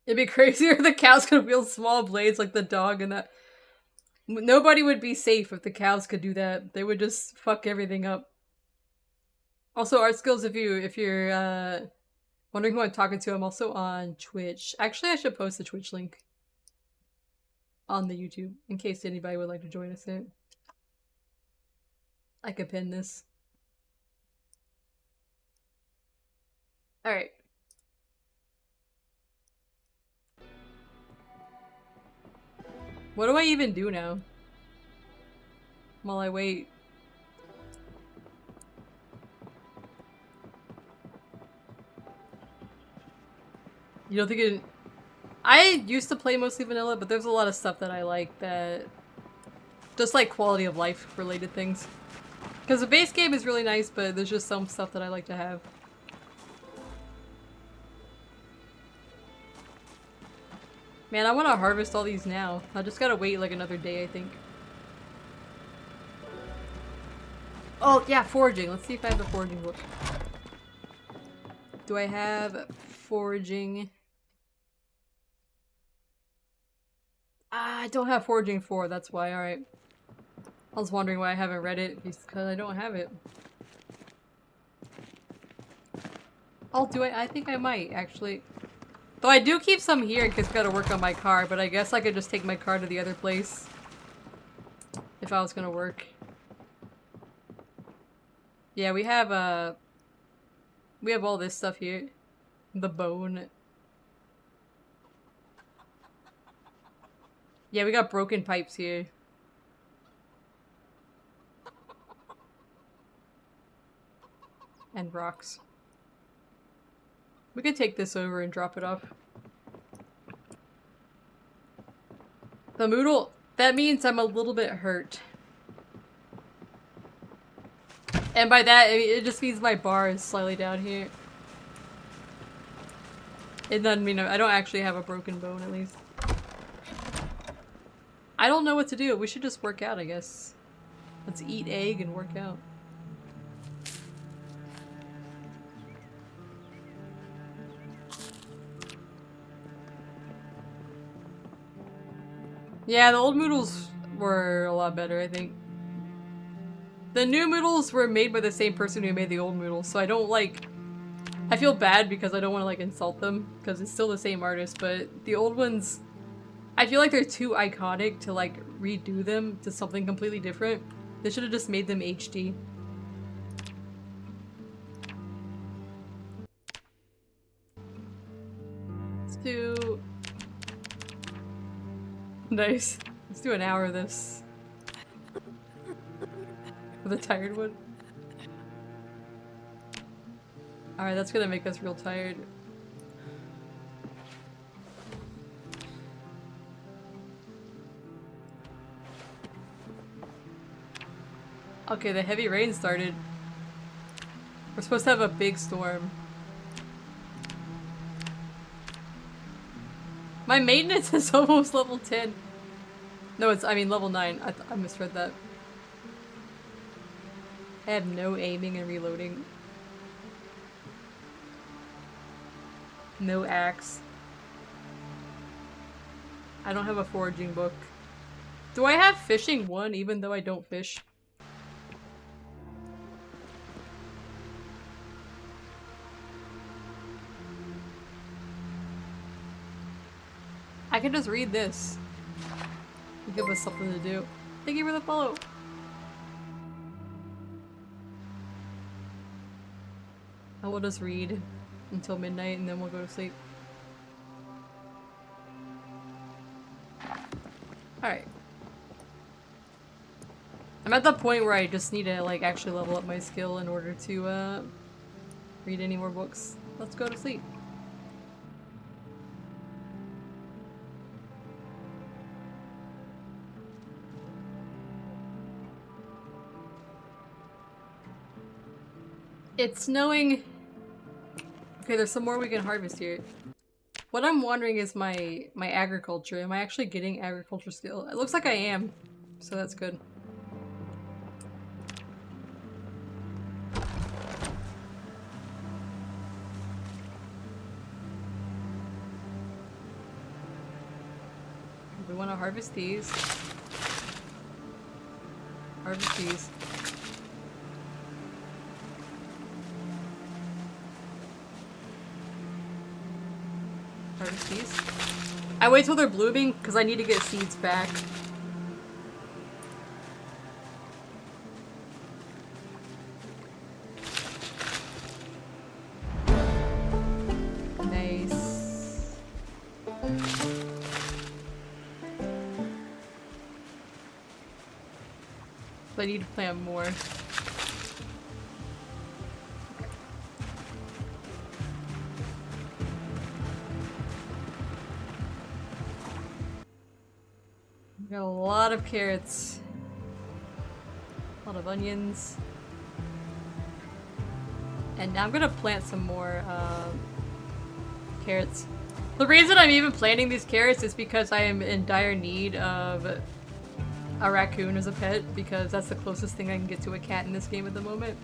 It'd be crazier if the cows could wield small blades like the dog and that. Nobody would be safe if the cows could do that. They would just fuck everything up. Also, art skills, if you're wondering who I'm talking to, I'm also on Twitch. Actually, I should post the Twitch link on the YouTube in case anybody would like to join us in. I could pin this. Alright. What do I even do now? While I wait. You don't think it... I used to play mostly vanilla, but there's a lot of stuff that I like that... Just like quality of life related things. Because the base game is really nice, but there's just some stuff that I like to have. Man, I want to harvest all these now. I just gotta wait like another day, I think. Oh, yeah, foraging. Let's see if I have the foraging book. Do I have foraging? I don't have foraging 4, that's why, alright. I was wondering why I haven't read it, because I don't have it. Oh, do I? I think I might, actually. Though I do keep some here because I've got to work on my car, but I guess I could just take my car to the other place. If I was gonna work. Yeah, we have all this stuff here. The bone. Yeah, we got broken pipes here. And rocks. We could take this over and drop it off. The Moodle, that means I'm a little bit hurt. And by that, it just means my bar is slightly down here. It doesn't mean I don't actually have a broken bone, at least. I don't know what to do. We should just work out, I guess. Let's eat egg and work out. Yeah, the old Moodles were a lot better, I think. The new Moodles were made by the same person who made the old Moodles, so I don't I feel bad because I don't want to insult them, because it's still the same artist, but the old ones, I feel like they're too iconic to redo them to something completely different. They should have just made them HD. Let's do... Nice. Let's do an hour of this. With a tired one. Alright, that's gonna make us real tired. Okay, the heavy rain started. We're supposed to have a big storm. My maintenance is almost level 10. No, I mean level 9. I misread that. I have no aiming and reloading. No axe. I don't have a foraging book. Do I have fishing 1 even though I don't fish? I can just read this. Give us something to do. Thank you for the follow. I will just read until midnight and then we'll go to sleep. Alright. I'm at the point where I just need to like actually level up my skill in order to read any more books. Let's go to sleep. It's snowing. Okay, there's some more we can harvest here. What I'm wondering is my agriculture. Am I actually getting agriculture skill? It looks like I am, so that's good. We want to harvest these. Harvest these. Harvest these. I wait till they're blooming because I need to get seeds back. Nice. So I need to plant more. Got a lot of carrots. A lot of onions. And now I'm gonna plant some more carrots. The reason I'm even planting these carrots is because I am in dire need of a raccoon as a pet, because that's the closest thing I can get to a cat in this game at the moment.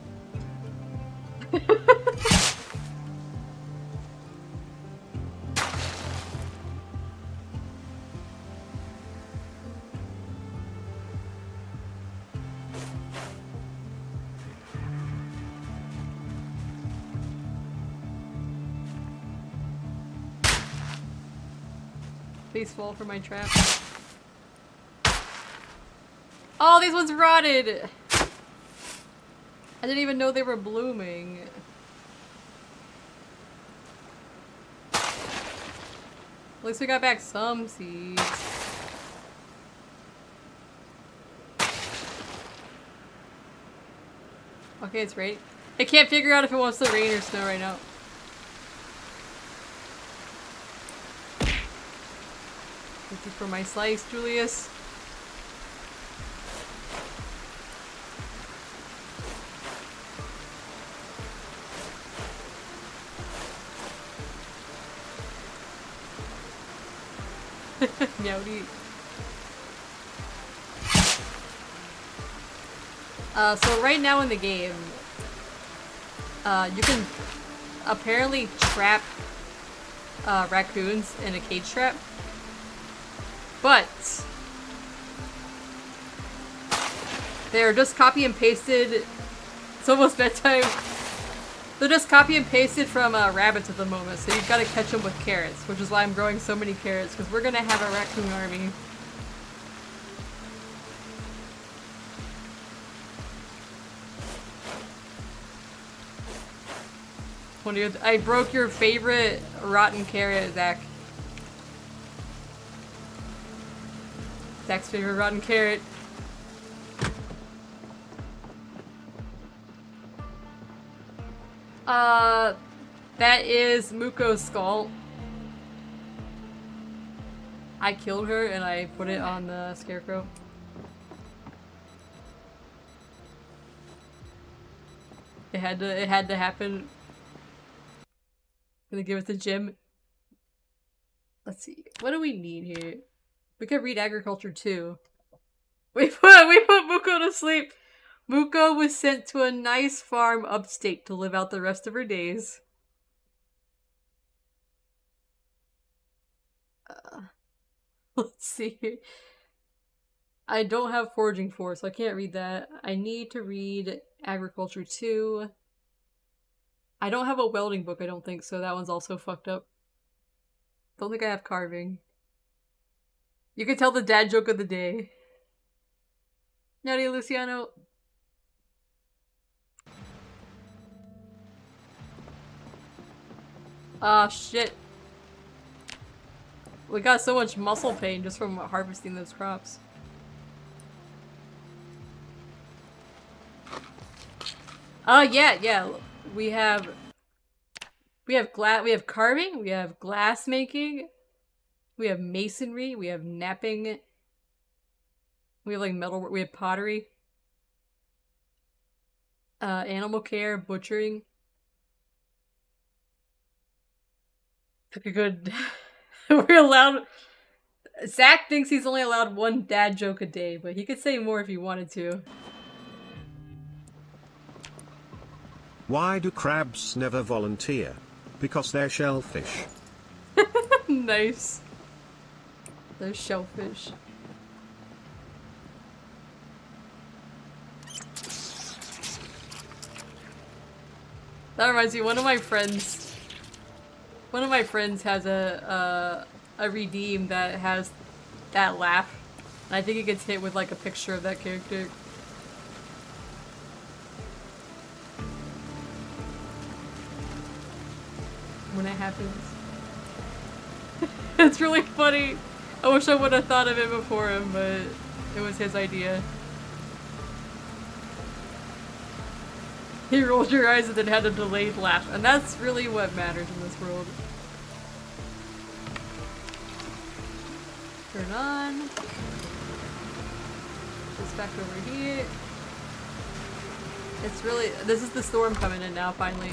Please fall for my trap. Oh, these ones rotted! I didn't even know they were blooming. At least we got back some seeds. Okay, it's right. I can't figure out if it wants to rain or snow right now. Thank you for my slice, Julius. Meowdy. So right now in the game, you can apparently trap raccoons in a cage trap, but they're just copy and pasted. It's almost bedtime. They're just copy and pasted from rabbits at the moment, so you've got to catch them with carrots, which is why I'm growing so many carrots, because we're gonna have a raccoon army. I broke your favorite rotten carrot, Zach. Zach's favorite rotten carrot. That is Muko's skull. I killed her and I put it on the scarecrow. It had to happen. Gonna give it to Jim. Let's see. What do we need here? We could read agriculture too. We put Muko to sleep. Muko was sent to a nice farm upstate to live out the rest of her days. Let's see. I don't have foraging 4, so I can't read that. I need to read agriculture 2. I don't have a welding book, I don't think, so that one's also fucked up. Don't think I have carving. You can tell the dad joke of the day. Natty Luciano. Ah, shit. We got so much muscle pain just from harvesting those crops. Yeah. We have carving, we have glass making, we have masonry, we have napping, we have like metalwork, we have pottery, animal care, butchering. Took a good. We're allowed. Zach thinks he's only allowed one dad joke a day, but he could say more if he wanted to. Why do crabs never volunteer? Because they're shellfish. Nice. They're shellfish. That reminds me, one of my friends has a redeem that has that laugh. And I think it gets hit with like a picture of that character. When it happens. It's really funny. I wish I would have thought of it before him, but it was his idea. He rolled your eyes and then had a delayed laugh, and that's really what matters in this world. Turn on. This back over here. It's really- this is the storm coming in now, finally.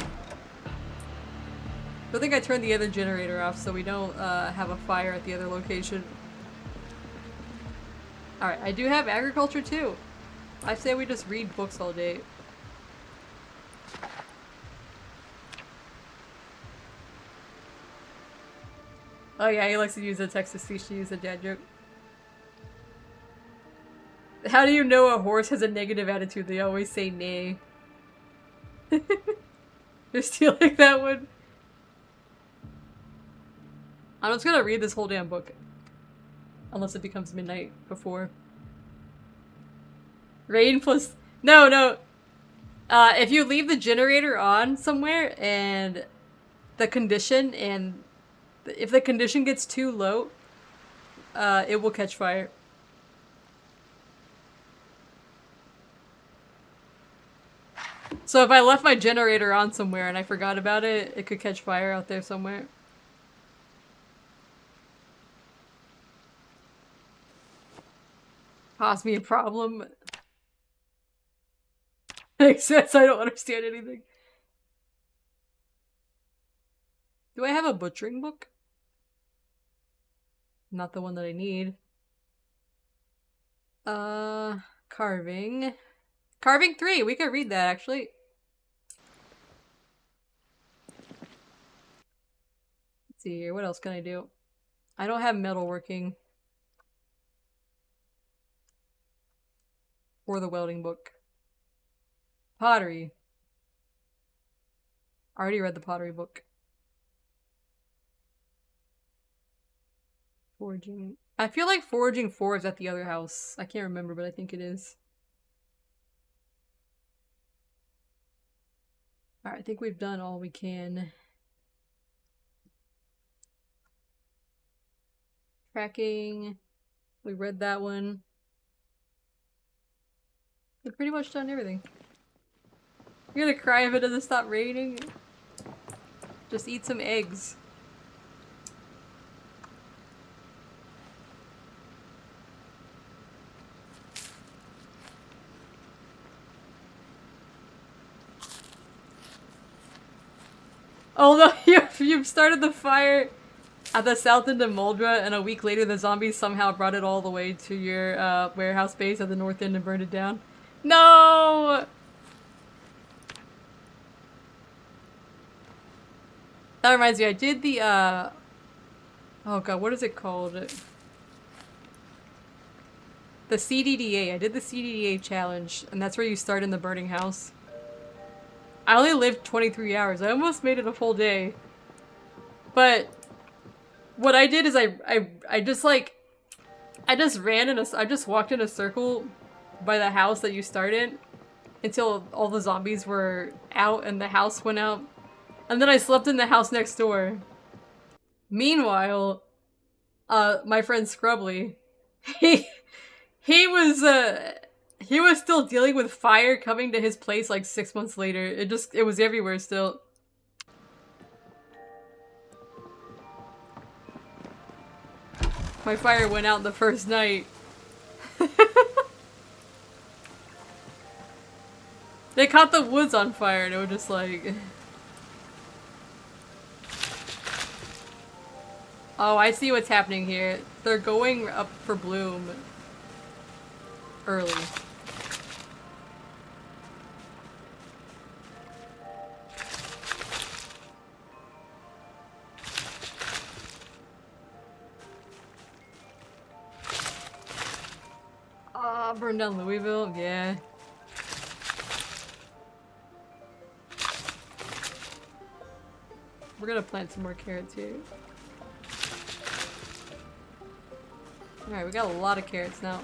I think I turned the other generator off so we don't have a fire at the other location. Alright, I do have agriculture too. I say we just read books all day. Oh yeah, he likes to use a text-to-speech to use a dad joke. How do you know a horse has a negative attitude? They always say nay. You're stealing that one? I'm just gonna read this whole damn book. Unless it becomes midnight before. Rain plus- No! If you leave the generator on somewhere and the condition and if the condition gets too low, it will catch fire. So if I left my generator on somewhere and I forgot about it, it could catch fire out there somewhere. Cause me a problem. Makes sense, I don't understand anything. Do I have a butchering book? Not the one that I need. Carving. Carving 3! We could read that, actually. Let's see here, what else can I do? I don't have metalworking. Or the welding book. Pottery. I already read the pottery book. Foraging. I feel like foraging 4 is at the other house. I can't remember, but I think it is. Alright, I think we've done all we can. Tracking. We read that one. We've pretty much done everything. You're gonna cry if it doesn't stop raining? Just eat some eggs. Although you've started the fire at the south end of Moldra, and a week later the zombies somehow brought it all the way to your warehouse base at the north end and burned it down. No! That reminds me, I did the oh god, what is it called? The CDDA. I did the CDDA challenge, and that's where you start in the burning house. I only lived 23 hours. I almost made it a full day. But what I did is I just like I just walked in a circle by the house that you started until all the zombies were out and the house went out. And then I slept in the house next door. Meanwhile, my friend Scrubbly, he he was still dealing with fire coming to his place like 6 months later. It was everywhere still. My fire went out the first night. They caught the woods on fire and it was just like... Oh, I see what's happening here. They're going up for bloom early. Ah, burn down Louisville, yeah. We're gonna plant some more carrots here. Alright, we got a lot of carrots now.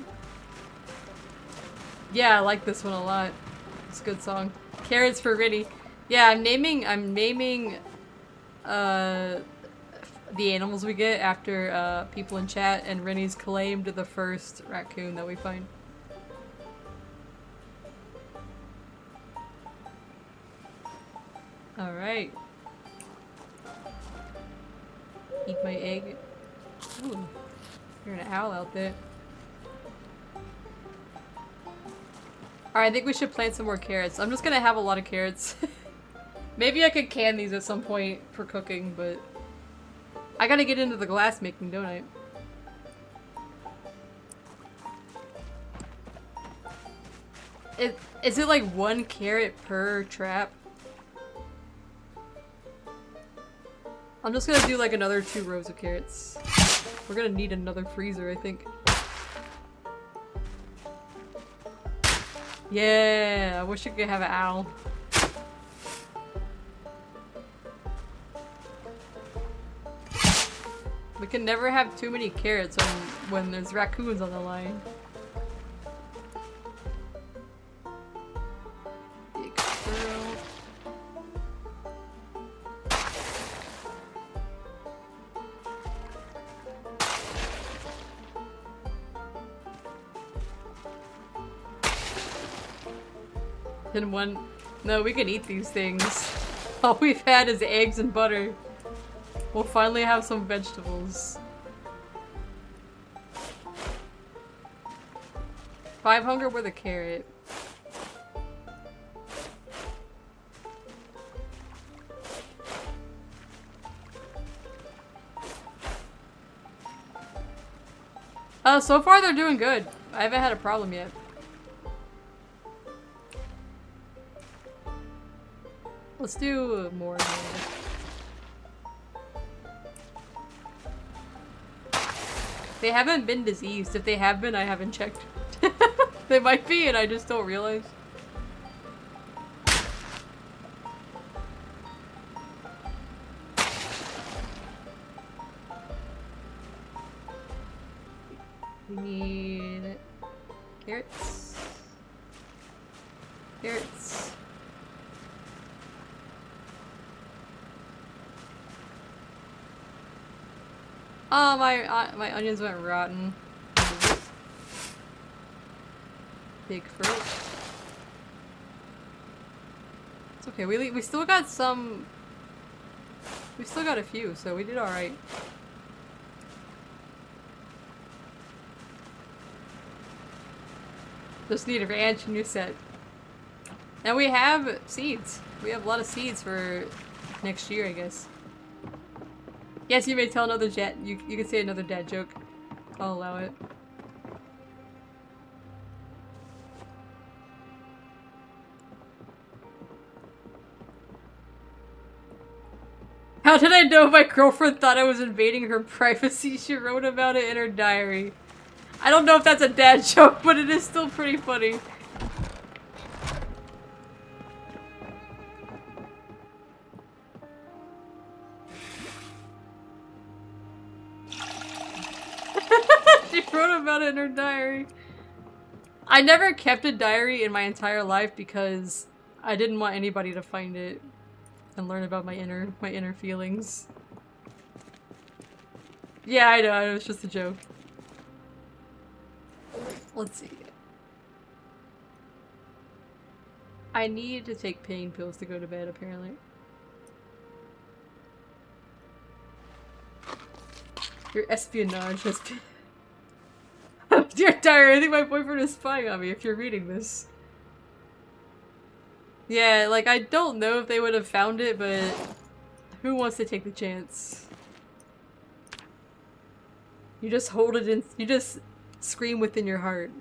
Yeah, I like this one a lot. It's a good song. Carrots for Riddy. Yeah, I'm naming the animals we get after people in chat, and Rennie's claimed the first raccoon that we find. Alright. Eat my egg. Ooh. You're an owl out there. Alright, I think we should plant some more carrots. I'm just gonna have a lot of carrots. Maybe I could can these at some point for cooking, but... I gotta get into the glass making, don't I? Is it like 1 carrot per trap? I'm just gonna do like another 2 rows of carrots. We're gonna need another freezer, I think. Yeah, I wish I could have an owl. We can never have too many carrots when there's raccoons on the line. Big girl. And one... No, we can eat these things. All we've had is eggs and butter. We'll finally have some vegetables. 5 hunger with a carrot. So far they're doing good. I haven't had a problem yet. Let's do more. They haven't been diseased. If they have been, I haven't checked. They might be and I just don't realize. We need carrots. Carrots. Oh, my onions went rotten. Big fruit. It's okay. We still got some. We still got a few, so we did all right. Just need a ranch and you're set. And we have seeds. We have a lot of seeds for next year, I guess. Yes, you may tell another jet. You can say another dad joke. I'll allow it. How did I know my girlfriend thought I was invading her privacy? She wrote about it in her diary. I don't know if that's a dad joke, but it is still pretty funny. She wrote about it in her diary. I never kept a diary in my entire life because I didn't want anybody to find it. and learn about my inner feelings. Yeah, I know, it was just a joke. Let's see. I need to take pain pills to go to bed, apparently. Your espionage has been... Dear Diary, I think my boyfriend is spying on me if you're reading this. Yeah, like, I don't know if they would have found it, but who wants to take the chance? You just hold it in- you just scream within your heart,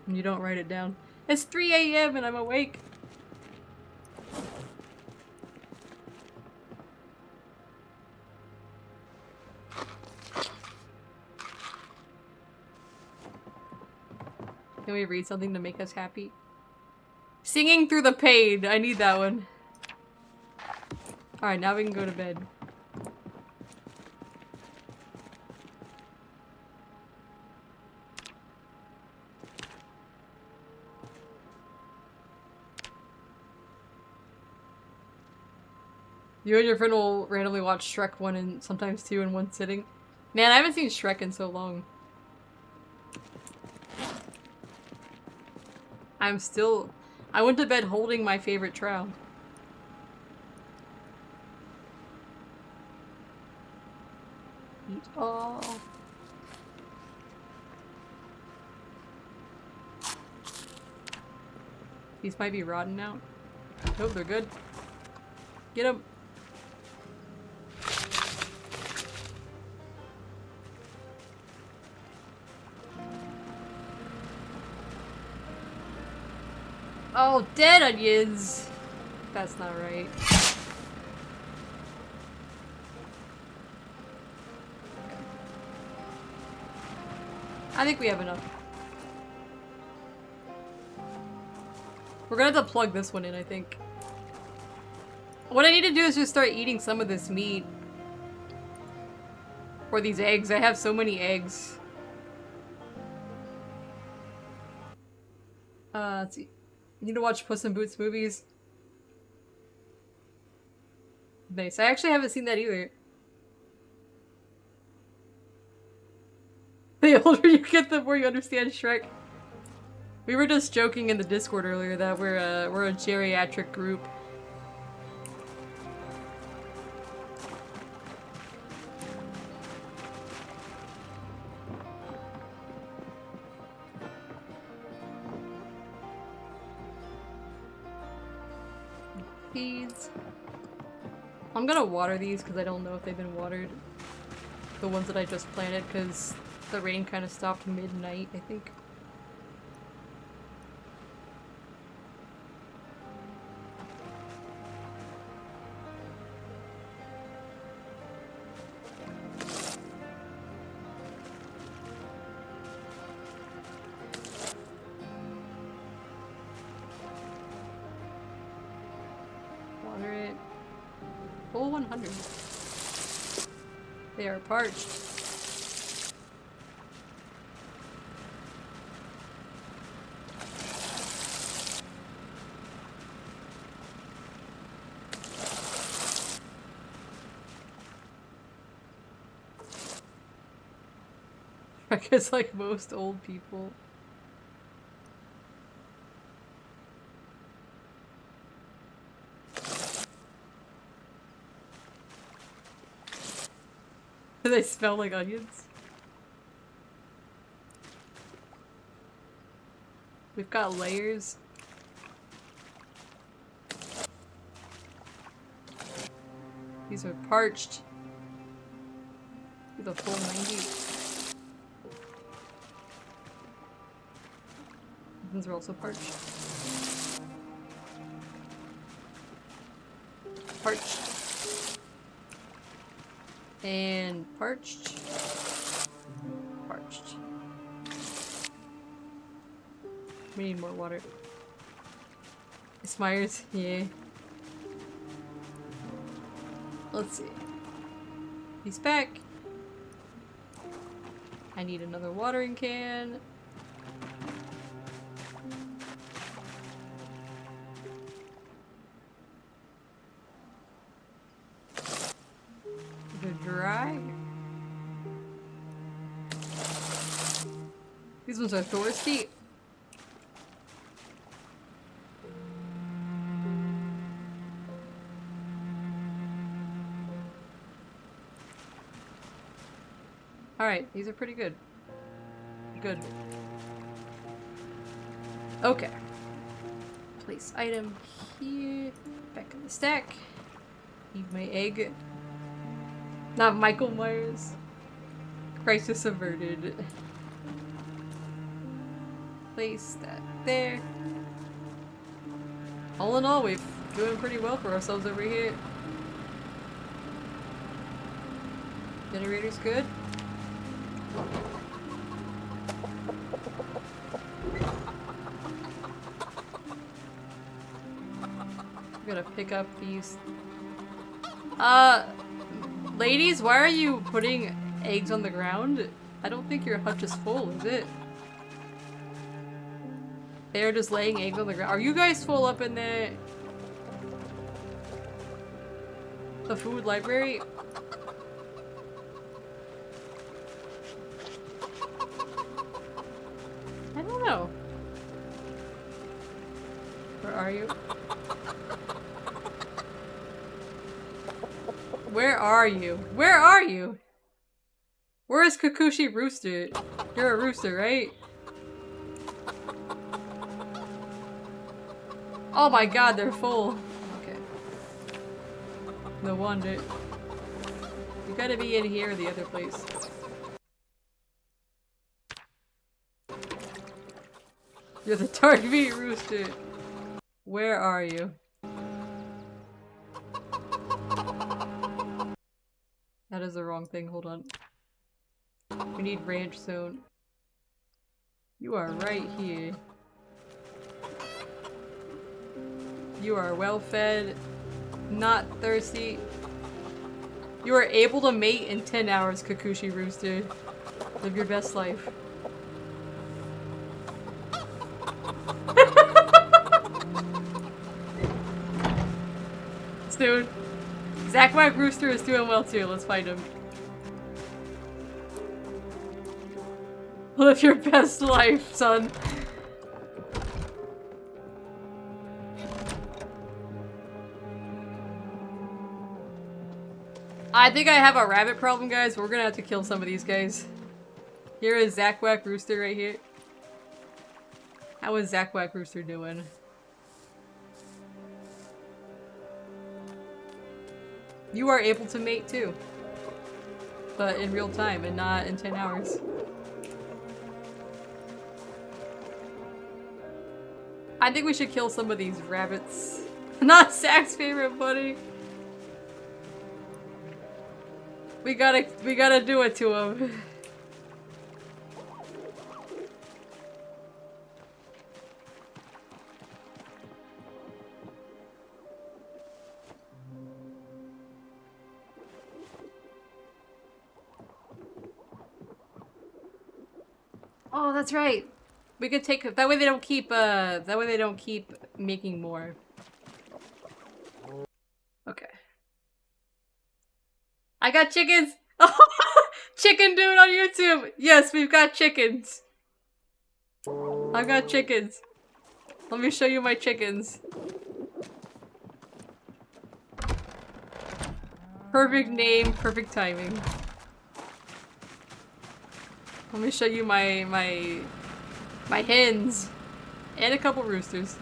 and you don't write it down. It's 3 AM and I'm awake! Can we read something to make us happy? Singing Through the Pain! I need that one. Alright, now we can go to bed. You and your friend will randomly watch Shrek 1 and sometimes 2 in one sitting. Man, I haven't seen Shrek in so long. I went to bed holding my favorite trowel. Eat all. These might be rotten now. Nope, they're good. Get them. Oh, dead onions! That's not right. I think we have enough. We're gonna have to plug this one in, I think. What I need to do is just start eating some of this meat. Or these eggs. I have so many eggs. Let's see. You need to watch Puss in Boots movies. Nice. I actually haven't seen that either. The older you get, the more you understand Shrek. We were just joking in the Discord earlier that we're a geriatric group. Seeds. I'm gonna water these because I don't know if they've been watered. The ones that I just planted because the rain kind of stopped midnight, I think. Water it. Full 100. They are parched. I guess like most old people. Do they smell like onions? We've got layers. These are parched. The full 90. These are also parched. Parched. And parched. Parched. We need more water. Myers, yeah. Let's see. He's back. I need another watering can. These ones are thirsty. Alright, these are pretty good. Good. Okay. Place item here. Back in the stack. Eat my egg. Not Michael Myers. Crisis averted. Place that there. All in all, we're doing pretty well for ourselves over here. Generator's good. I'm gonna pick up these. Ladies, why are you putting eggs on the ground? I don't think your hutch is full, is it? They're just laying eggs on the ground. Are you guys full up in the food library? I don't know. Where are you? Where are you? Where are you? Where is Kikuchi Rooster? You're a rooster, right? Oh my god, they're full. Okay. No wonder. You gotta be in here or the other place. You're the dark meat rooster. Where are you? That is the wrong thing, hold on. We need ranch zone. You are right here. You are well fed, not thirsty. You are able to mate in 10 hours, Kikuchi Rooster. Live your best life. Dude. Zach Wack Rooster is doing well too. Let's find him. Live your best life, son. I think I have a rabbit problem, guys. We're gonna have to kill some of these guys. Here is Zach Wack Rooster right here. How is Zach Wack Rooster doing? You are able to mate too. But in real time and not in 10 hours. I think we should kill some of these rabbits. Not Zach's favorite buddy. We gotta do it to him. Oh, that's right. We could take that way they don't keep making more. Okay. I got chickens! Chicken dude on YouTube! Yes, we've got chickens. I've got chickens. Let me show you my chickens. Perfect name, perfect timing. Let me show you my hens. And a couple roosters.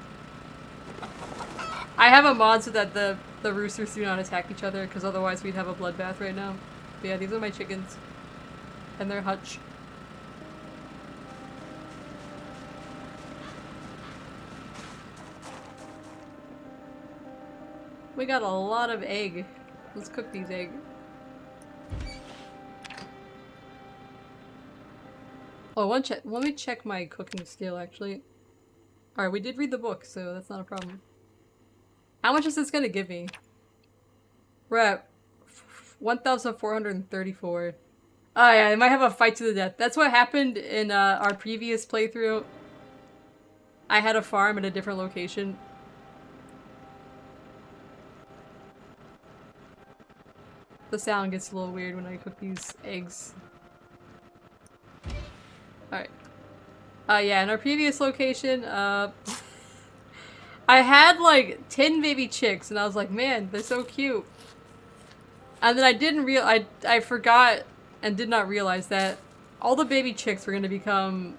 I have a mod so that the roosters do not attack each other, because otherwise we'd have a bloodbath right now. But yeah, these are my chickens. And their hutch. We got a lot of egg. Let's cook these eggs. Oh, let me check my cooking skill, actually. Alright, we did read the book, so that's not a problem. How much is this gonna give me? We're at 1,434. Oh yeah, I might have a fight to the death. That's what happened in our previous playthrough. I had a farm at a different location. The sound gets a little weird when I cook these eggs. Alright. Yeah, in our previous location, I had like 10 baby chicks, and I was like, man, they're so cute. And then I forgot and did not realize that all the baby chicks were going to become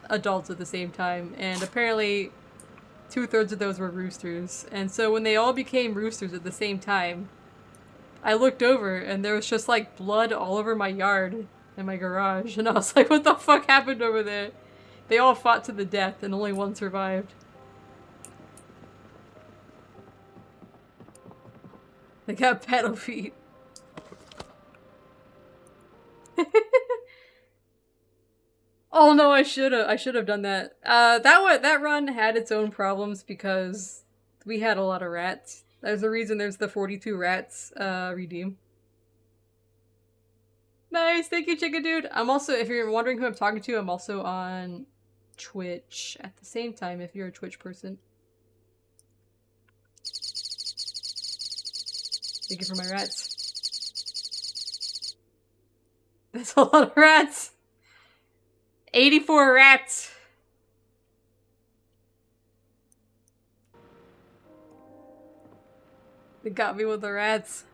adults at the same time, and apparently 2/3 of those were roosters. And so when they all became roosters at the same time, I looked over and there was just like blood all over my yard and my garage, and I was like, what the fuck happened over there? They all fought to the death and only one survived. They got pedal feet. Oh no, I should have done that. That run had its own problems because we had a lot of rats. There's a reason there's the 42 rats redeem. Nice, thank you, Chicken Dude. I'm also, if you're wondering who I'm talking to, I'm also on Twitch at the same time if you're a Twitch person. Thank you for my rats. That's a lot of rats. 84 rats. They got me with the rats.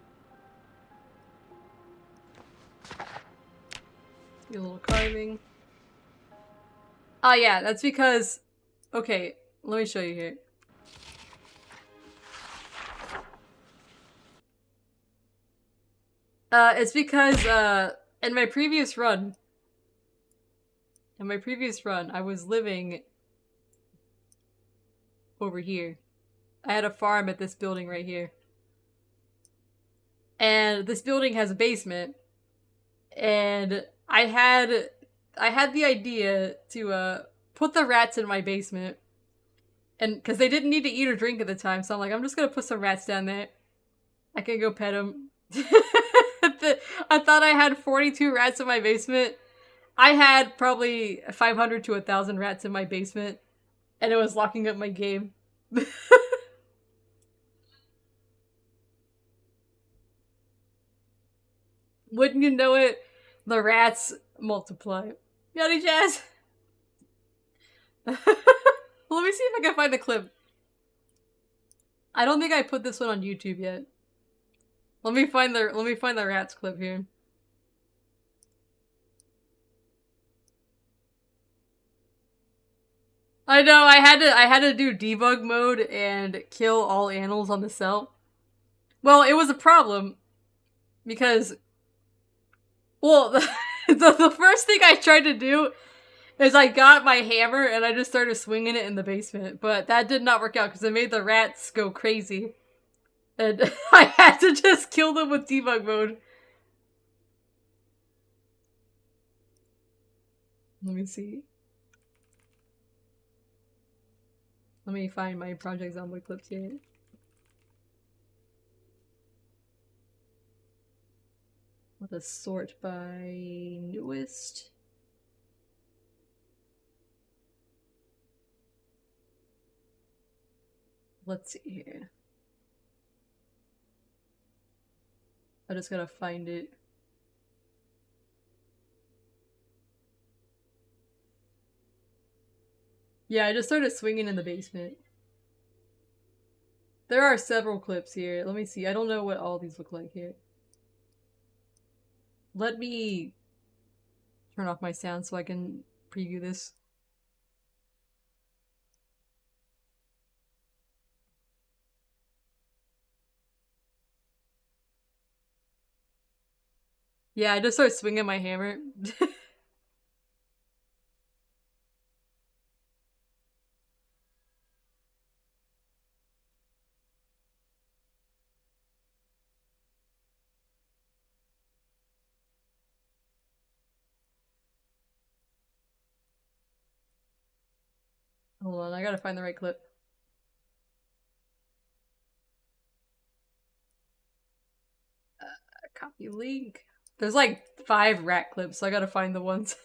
A little carving. Oh yeah, that's because... Okay, let me show you here. It's because, in my previous run, I was living over here. I had a farm at this building right here. And this building has a basement. And I had the idea to, put the rats in my basement. And, because they didn't need to eat or drink at the time, so I'm like, I'm just gonna put some rats down there. I can go pet them. I thought I had 42 rats in my basement. I had probably 500 to 1,000 rats in my basement, and it was locking up my game. Wouldn't you know it, the rats multiply. Yachty Jazz! Let me see if I can find the clip. I don't think I put this one on YouTube yet. Let me find the rats clip here. I know, I had to do debug mode and kill all animals on the cell. Well, it was a problem because, well, the first thing I tried to do is I got my hammer and I just started swinging it in the basement, but that did not work out because it made the rats go crazy. And I had to just kill them with debug mode. Let me see. Let me find my Project Zomboid clips here. Let us sort by newest. Let's see here. I just gotta find it. Yeah, I just started swinging in the basement. There are several clips here. Let me see. I don't know what all these look like here. Let me turn off my sound so I can preview this. Yeah, I just started swinging my hammer. Hold on, I gotta find the right clip. Copy link. There's like 5 rat clips, so I gotta find the ones.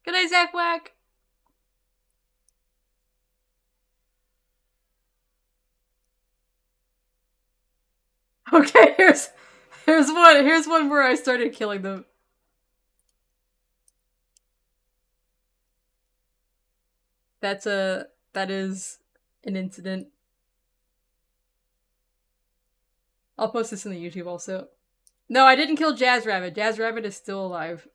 Good night, Zach Whack! Okay, here's one where I started killing them. that is an incident. I'll post this in the YouTube also. No, I didn't kill Jazz Rabbit. Jazz Rabbit is still alive.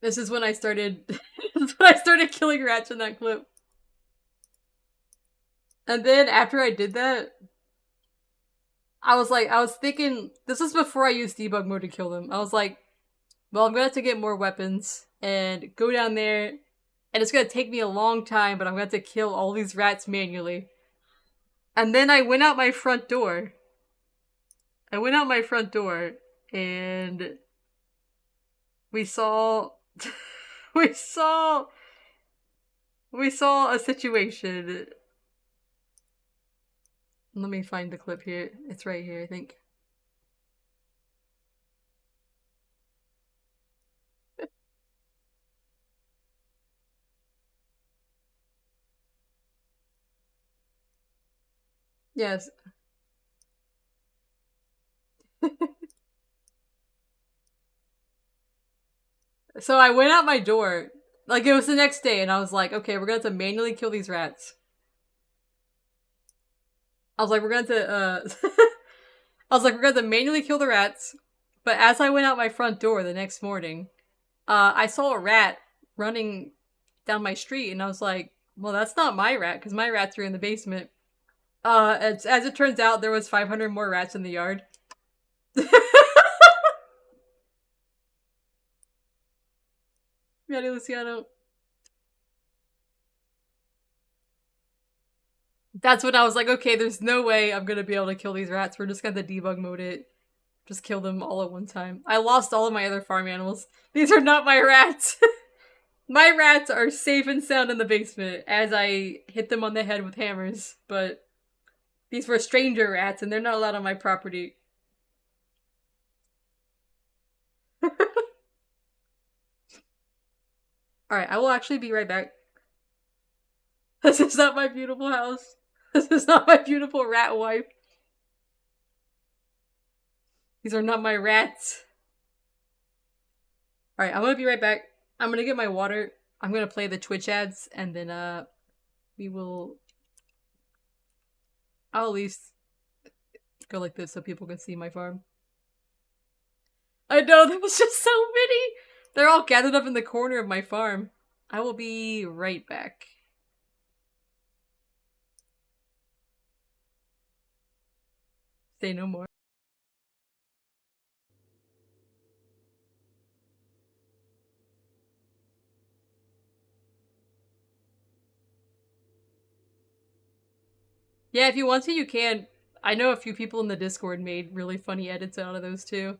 This is when I started this is when I started killing rats in that clip. And then after I did that, I was thinking, this was before I used debug mode to kill them. I was like, well, I'm gonna have to get more weapons and go down there, and it's gonna take me a long time, but I'm gonna have to kill all these rats manually. And then I went out my front door. And we saw we saw a situation. Let me find the clip here. It's right here, I think. Yes. So I went out my door. Like, it was the next day, and I was like, okay, we're gonna have to manually kill these rats. I was like, we're gonna have to, I was like, we're gonna have to manually kill the rats. But as I went out my front door the next morning, I saw a rat running down my street, and I was like, well, that's not my rat, because my rats are in the basement. As it turns out, there was 500 more rats in the yard. Ready, Luciano? That's when I was like, okay, there's no way I'm gonna be able to kill these rats. We're just gonna debug mode it. Just kill them all at one time. I lost all of my other farm animals. These are not my rats. My rats are safe and sound in the basement as I hit them on the head with hammers, but these were stranger rats and they're not allowed on my property. Alright, I will actually be right back. This is not my beautiful house. This is not my beautiful rat wife. These are not my rats. Alright, I'm gonna be right back. I'm gonna get my water. I'm gonna play the Twitch ads, and then, we will... I'll at least go like this so people can see my farm. I know, there was just so many! They're all gathered up in the corner of my farm. I will be right back. Say no more. Yeah, if you want to, you can. I know a few people in the Discord made really funny edits out of those too.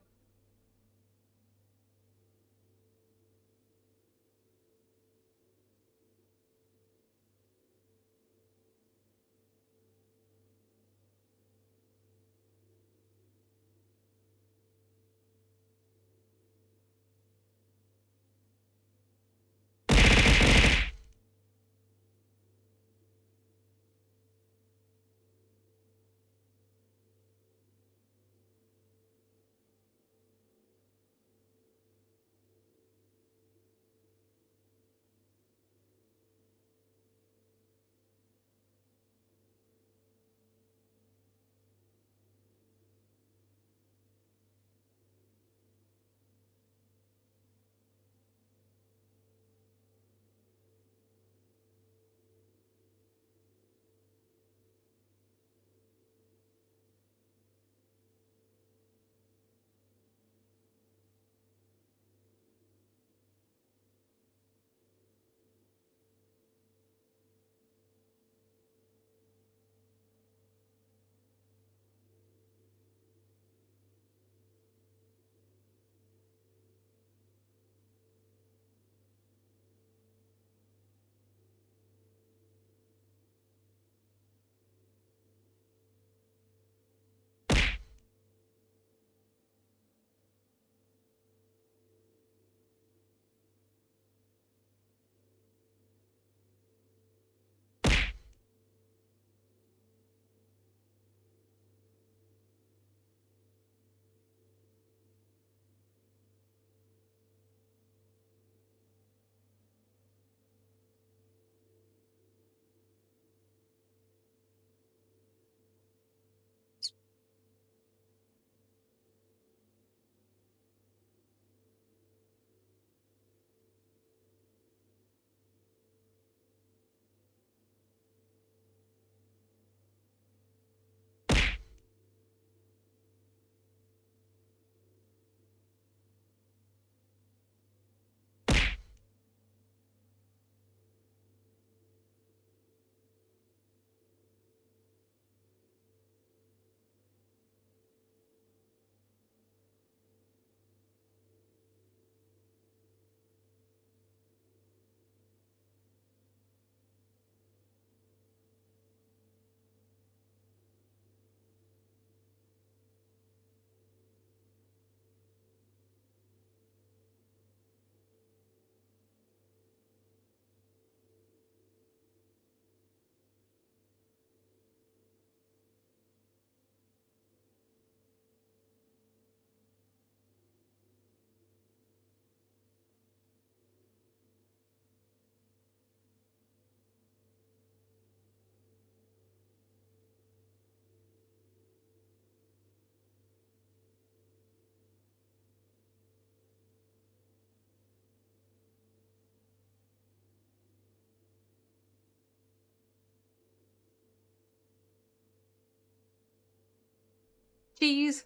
Cheese.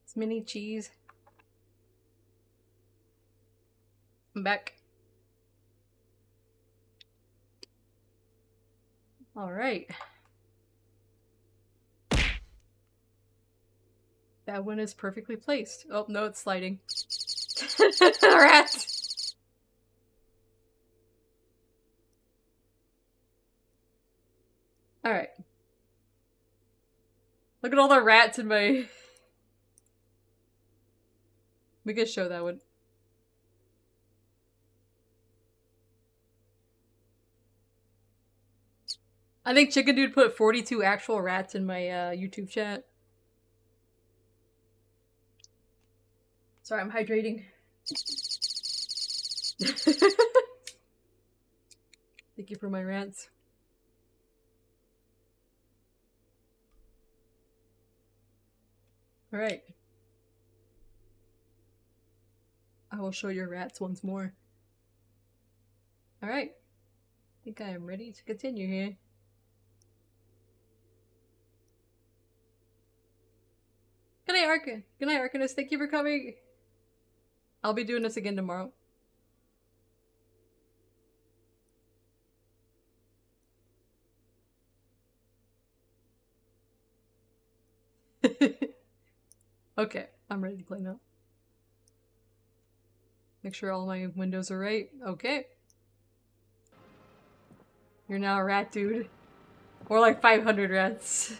It's mini cheese. I'm back. Alright. That one is perfectly placed. Oh, no, it's sliding. Rats! Alright. Look at all the rats in my... We can show that one. I think Chicken Dude put 42 actual rats in my YouTube chat. Sorry, I'm hydrating. Thank you for my rants. Alright. I will show your rats once more. Alright. I think I am ready to continue here. Good night, Arca. Good night, Arcanist. Thank you for coming. I'll be doing this again tomorrow. Okay, I'm ready to play now. Make sure all my windows are right. Okay. You're now a rat dude. Or like 500 rats.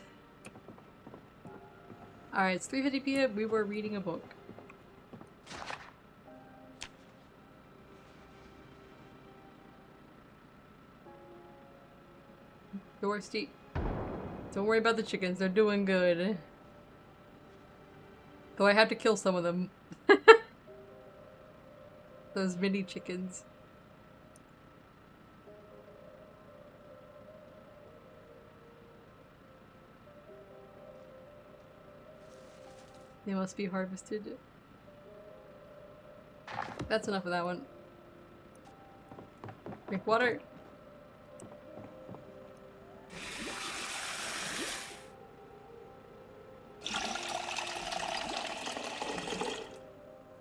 Alright, it's 3:50 p.m. We were reading a book. Dorsey. Don't worry about the chickens, they're doing good. Though I have to kill some of them. Those mini chickens. They must be harvested. That's enough of that one. Drink water.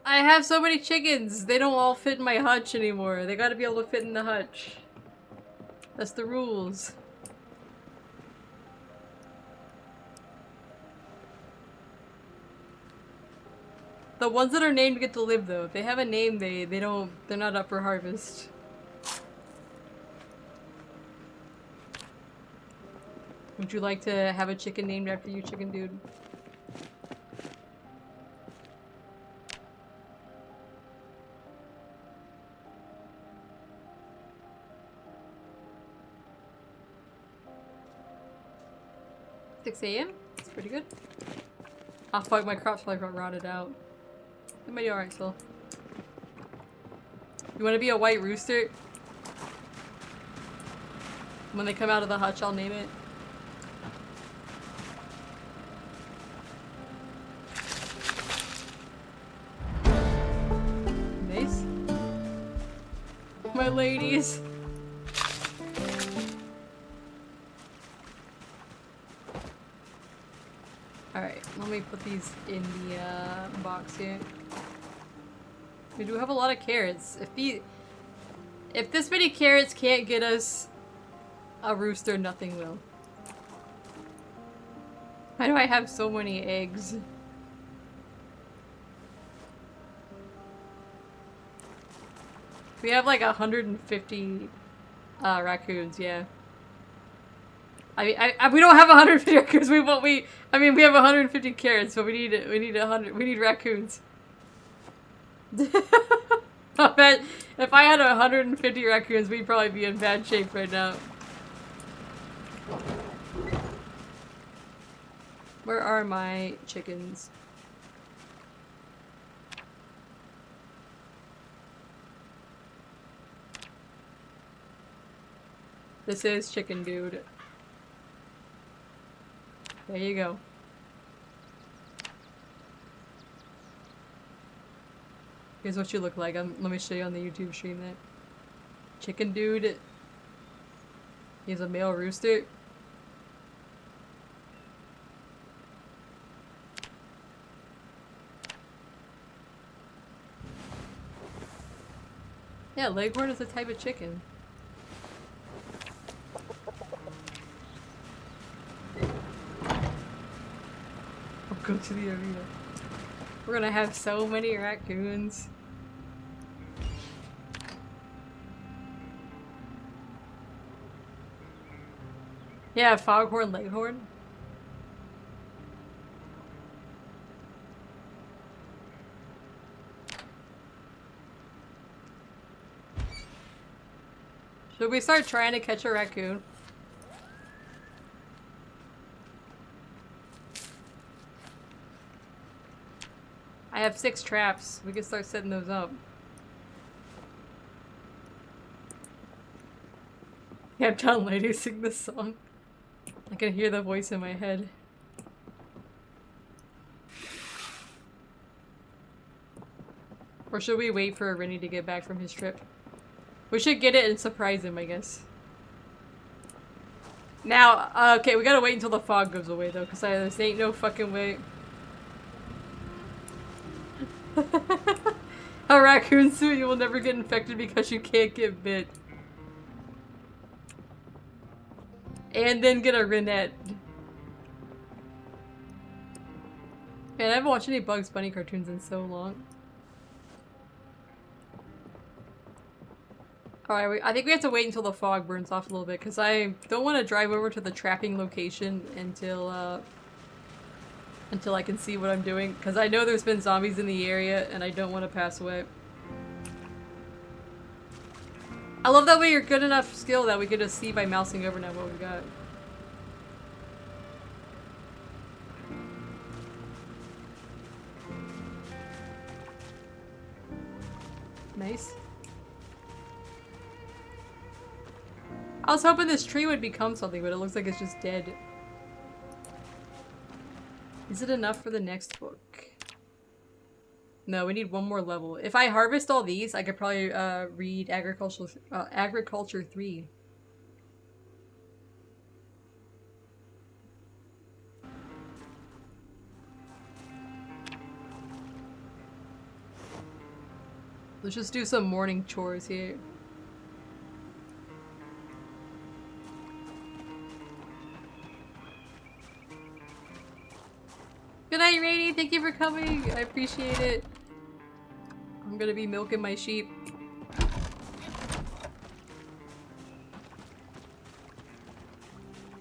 I have so many chickens! They don't all fit in my hutch anymore. They gotta be able to fit in the hutch. That's the rules. The ones that are named get to live though. If they have a name, they're not up for harvest. Would you like to have a chicken named after you, Chicken Dude? 6 a.m? That's pretty good. Ah, fuck, my crops probably got rotted out. It might be alright still. You want to be a white rooster? When they come out of the hutch, I'll name it. Nice. My ladies. Alright, let me put these in the box here. We do have a lot of carrots. If this many carrots can't get us a rooster, nothing will. Why do I have so many eggs? We have like 150 raccoons, yeah. We don't have 150 raccoons. We have 150 carrots, but we need raccoons. I bet if I had 150 raccoons, we'd probably be in bad shape right now. Where are my chickens? This is Chicken Dude. There you go. Here's what you look like. Let me show you on the YouTube stream that. Chicken Dude. He's a male rooster. Yeah, leghorn is a type of chicken. I'll go to the arena. We're gonna have so many raccoons. Yeah, foghorn leghorn. Should we start trying to catch a raccoon? I have 6 traps. We can start setting those up. Yeah, I'm done lady sing this song. I can hear the voice in my head. Or should we wait for Rennie to get back from his trip? We should get it and surprise him, I guess. Now, okay, we gotta wait until the fog goes away though, because there ain't no fucking way. A raccoon suit, you will never get infected because you can't get bit. And then get a Renette. Man, I haven't watched any Bugs Bunny cartoons in so long. Alright, I think we have to wait until the fog burns off a little bit, because I don't want to drive over to the trapping location until I can see what I'm doing, because I know there's been zombies in the area, and I don't want to pass away. I love that way you're good enough skill that we can just see by mousing over now what we got. Nice. I was hoping this tree would become something, but it looks like it's just dead. Is it enough for the next book? No, we need one more level. If I harvest all these, I could probably read Agriculture 3. Let's just do some morning chores here. Good night, Rainy. Thank you for coming. I appreciate it. I'm gonna be milking my sheep.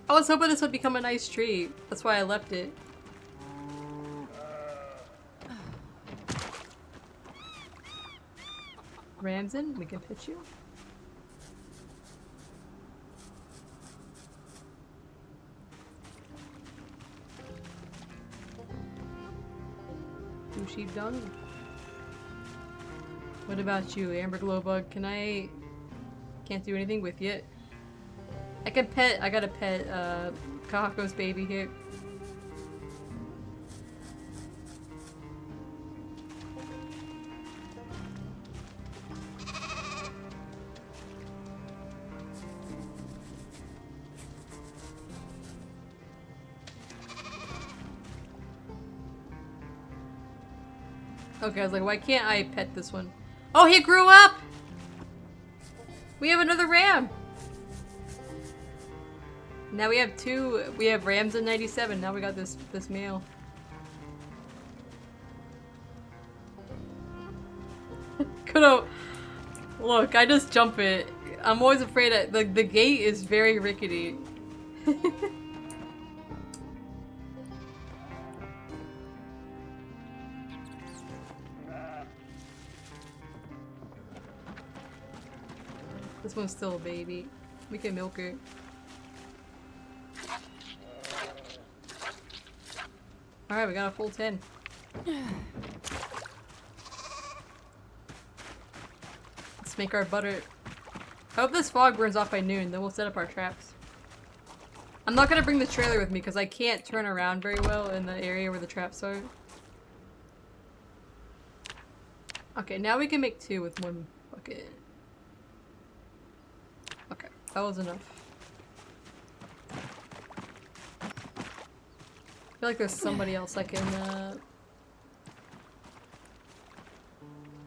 I was hoping this would become a nice tree. That's why I left it. Ramson, we can pitch you. Two sheep dung. What about you, Amber Glowbug? Can't do anything with you. I can pet, I gotta pet, Kahako's baby here. Okay, I was like, why can't I pet this one? Oh, he grew up! We have another ram! Now we have two. We have rams in 97. Now we got this male. Could've. Look, I just jump it. I'm always afraid that the gate is very rickety. This one's still a baby. We can milk her. Alright, we got a full 10. Let's make our butter. I hope this fog burns off by noon, then we'll set up our traps. I'm not gonna bring the trailer with me because I can't turn around very well in the area where the traps are. Okay, now we can make 2 with 1 bucket. Okay, that was enough. I feel like there's somebody else I can,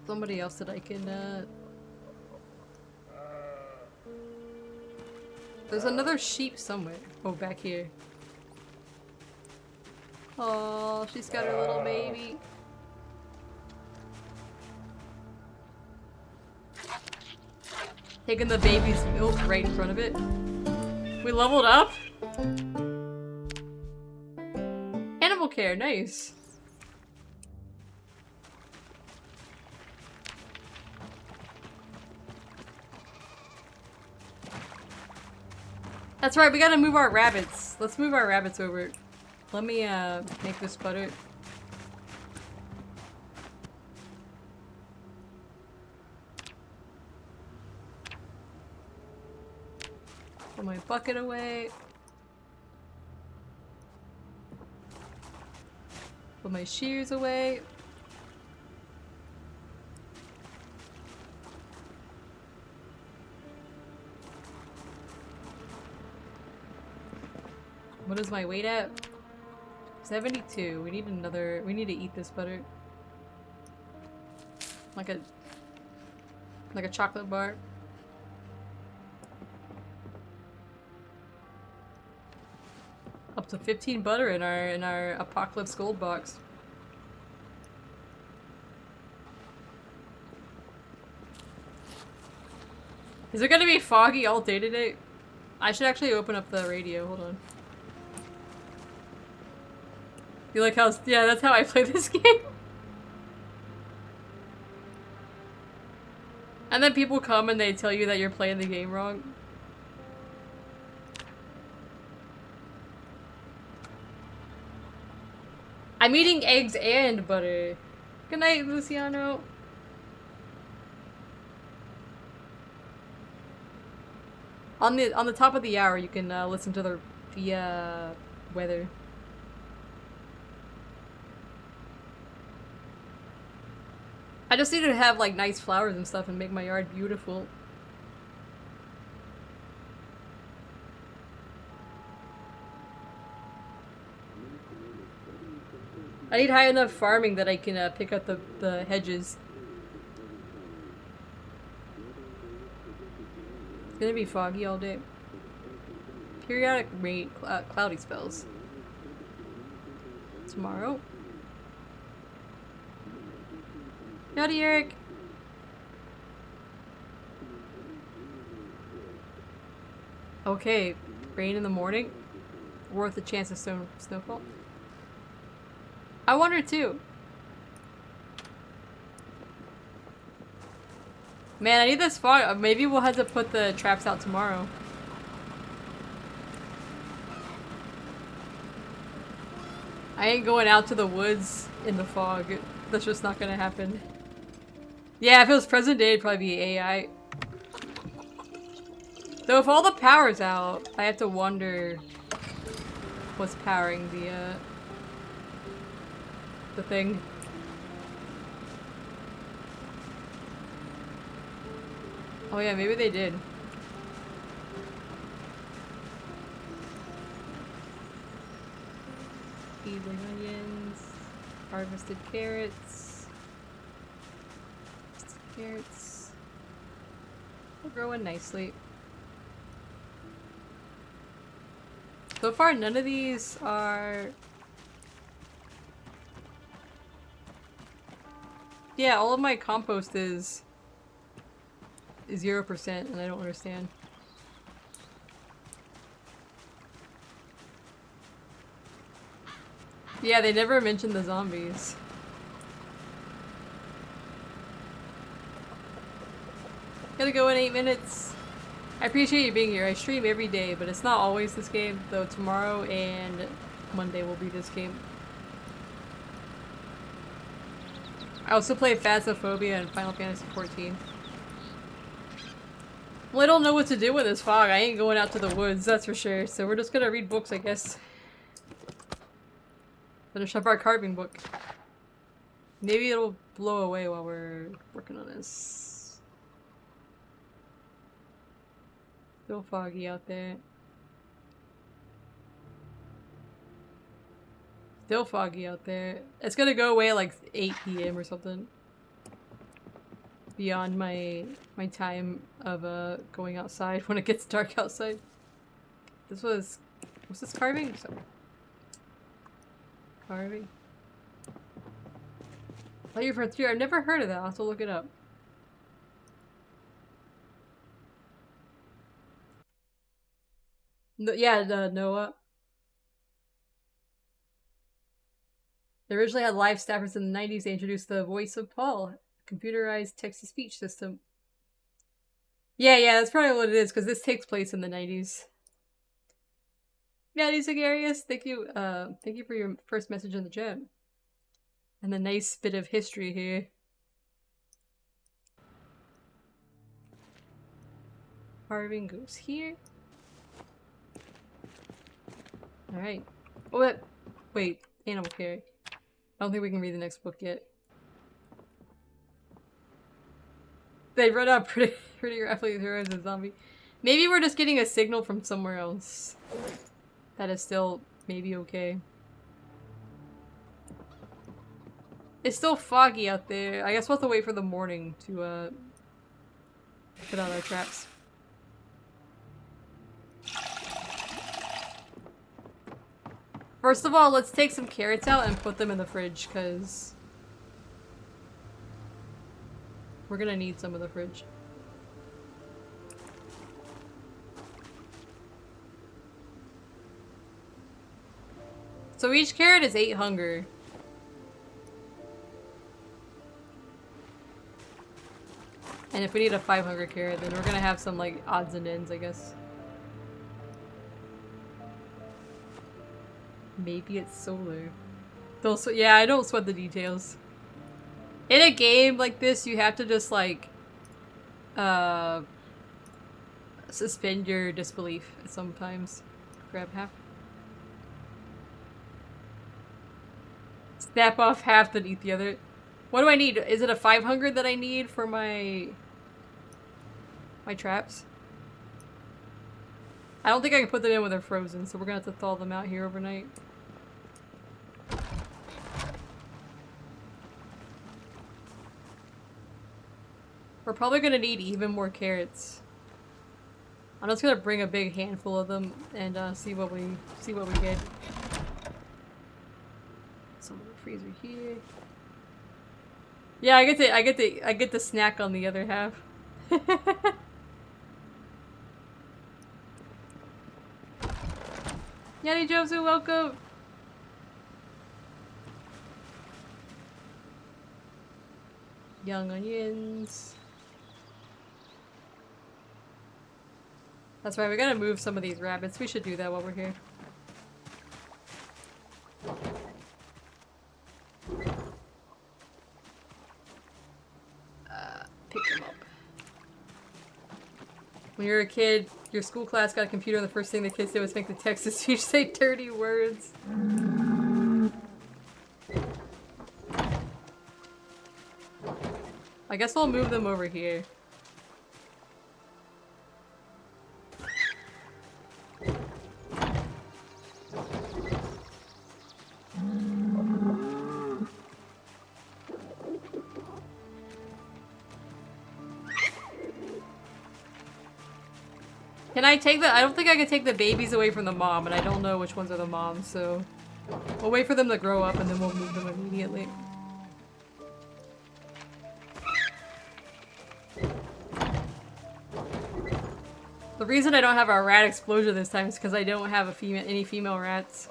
somebody else that I can, There's another sheep somewhere. Oh, back here. Oh, she's got her little baby. Taking the baby's milk right in front of it. We leveled up? Animal care, nice. That's right, we gotta move our rabbits. Let's move our rabbits over. Let me make this butter. Put my bucket away. Put my shears away. What is my weight at? 72. We need another. We need to eat this butter. Like a chocolate bar. Up to 15 butter in our Apocalypse Gold box. Is it gonna be foggy all day today? I should actually open up the radio. Hold on. You like how? Yeah, that's how I play this game. And then people come and they tell you that you're playing the game wrong. I'm eating eggs and butter. Good night, Luciano. On the top of the hour, you can listen to the weather. I just need to have like nice flowers and stuff and make my yard beautiful. I need high enough farming that I can pick up the hedges. It's gonna be foggy all day. Periodic rain, cloudy spells. Tomorrow. Howdy, Eric. Okay, rain in the morning. Worth a chance of snowfall. I wonder too. Man, I need this fog. Maybe we'll have to put the traps out tomorrow. I ain't going out to the woods in the fog. That's just not gonna happen. Yeah, if it was present day, it'd probably be AI. Though if all the power's out, I have to wonder what's powering the thing. Oh yeah, maybe they did. Peeling onions, harvested carrots. Carrots. They're growing nicely. So far, none of these are... Yeah, all of my compost is 0%, and I don't understand. Yeah, they never mentioned the zombies. Gotta go in 8 minutes. I appreciate you being here. I stream every day, but it's not always this game, though tomorrow and Monday will be this game. I also play Phasmophobia and Final Fantasy XIV. Well, I don't know what to do with this fog. I ain't going out to the woods, that's for sure. So we're just gonna read books, I guess. Finish up our carving book. Maybe it'll blow away while we're working on this. Still foggy out there. Still foggy out there. It's gonna go away at like 8 PM or something. Beyond my time of going outside when it gets dark outside. This was... What's this carving? So, carving. Oh, you're Frontier. I've never heard of that. I'll have to look it up. No, yeah, Noah. They originally had live staffers in the 90s. They introduced the voice of Paul, a computerized text-to-speech system. Yeah, that's probably what it is, because this takes place in the 90s. Yeah, Zagarius, thank you for your first message in the chat. And the nice bit of history here. Carving goes here. Alright. Oh, wait, animal care. I don't think we can read the next book yet. They run out pretty rapidly through as a zombie. Maybe we're just getting a signal from somewhere else. That is still maybe okay. It's still foggy out there. I guess we'll have to wait for the morning to put out our traps. First of all, let's take some carrots out and put them in the fridge, because we're gonna need some of the fridge. So each carrot is 8 hunger. And if we need a 5 hunger carrot, then we're gonna have some like odds and ends, I guess. Maybe it's solar. Yeah, I don't sweat the details. In a game like this, you have to just like suspend your disbelief sometimes. Grab half. Snap off half, then eat the other. What do I need? Is it a 500 that I need for my traps? I don't think I can put them in when they're frozen, so we're gonna have to thaw them out here overnight. We're probably gonna need even more carrots. I'm just gonna bring a big handful of them and see what we get. Some of the freezer here. Yeah, I get to snack on the other half. Yanni Josu, welcome. Young onions. That's right, we gotta move some of these rabbits. We should do that while we're here. Pick them up. When you were a kid, your school class got a computer and the first thing the kids did was make the text-to-speech say dirty words. I guess I'll move them over here. Can I take I don't think I can take the babies away from the mom, and I don't know which ones are the moms, so we'll wait for them to grow up and then we'll move them immediately. The reason I don't have a rat explosion this time is because I don't have any female rats.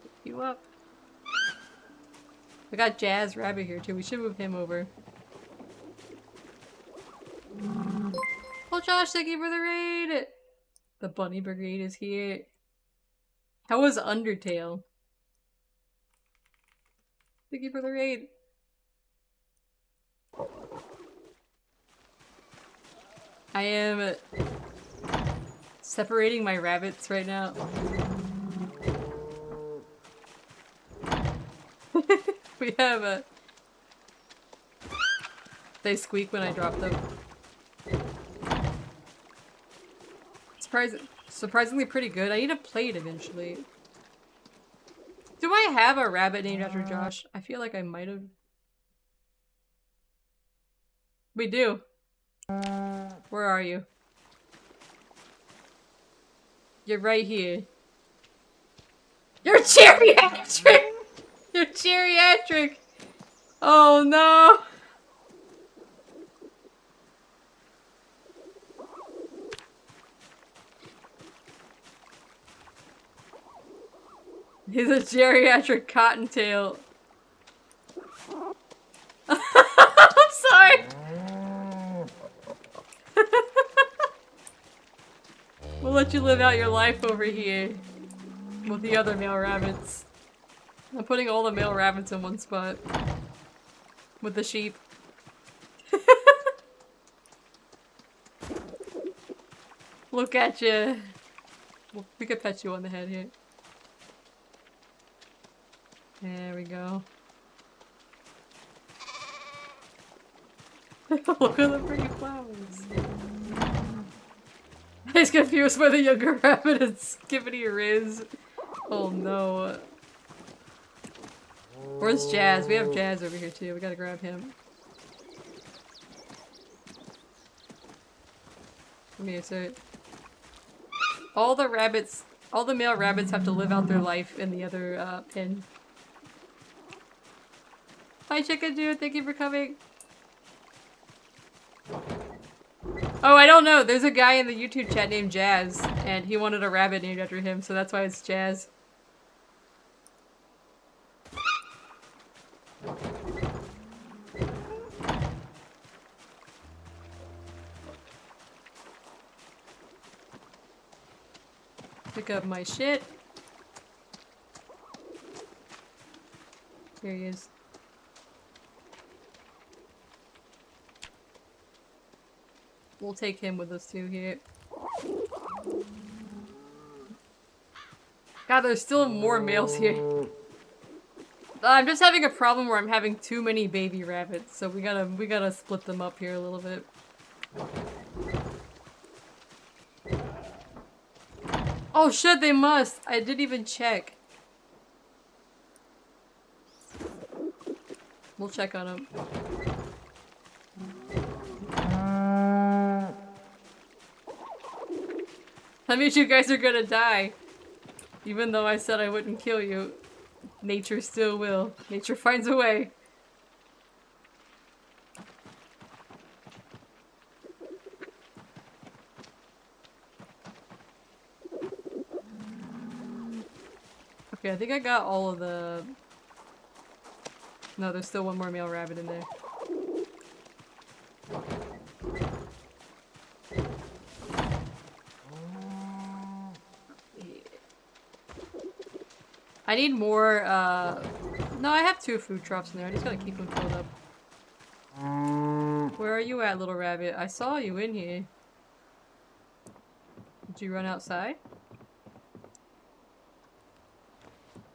Pick you up. We got Jazz Rabbit here too. We should move him over. Oh, Josh, thank you for the raid! The Bunny Brigade is here. How was Undertale? Thank you for the raid. I am separating my rabbits right now. We have they squeak when I drop them. Surprisingly pretty good. I need a plate eventually. Do I have a rabbit named after Josh? I feel like I might have. We do. Where are you? You're right here. You're geriatric! You're geriatric! Oh no! He's a geriatric cottontail. I'm sorry! We'll let you live out your life over here with the other male rabbits. I'm putting all the male rabbits in one spot. With the sheep. Look at you. Well, we could pet you on the head here. There we go. Look at the pretty flowers. He's confused by the younger rabbit and Skippity Riz. Oh no. Where's Jazz? We have Jazz over here too. We gotta grab him. Come here, sir. All the rabbits, all the male rabbits have to live out their life in the other pen. Hi Chicken Dude, thank you for coming. Oh, I don't know. There's a guy in the YouTube chat named Jazz, and he wanted a rabbit named after him, so that's why it's Jazz. Pick up my shit. Here he is. We'll take him with us too here. God, there's still more males here. I'm just having a problem where I'm having too many baby rabbits, so we gotta split them up here a little bit. Oh shit, they must! I didn't even check. We'll check on them. That means you guys are gonna die. Even though I said I wouldn't kill you. Nature still will. Nature finds a way. Okay, I think I got all of the... No, there's still one more male rabbit in there. I need more, no, I have 2 food troughs in there. I just gotta keep them filled up. Where are you at, little rabbit? I saw you in here. Did you run outside?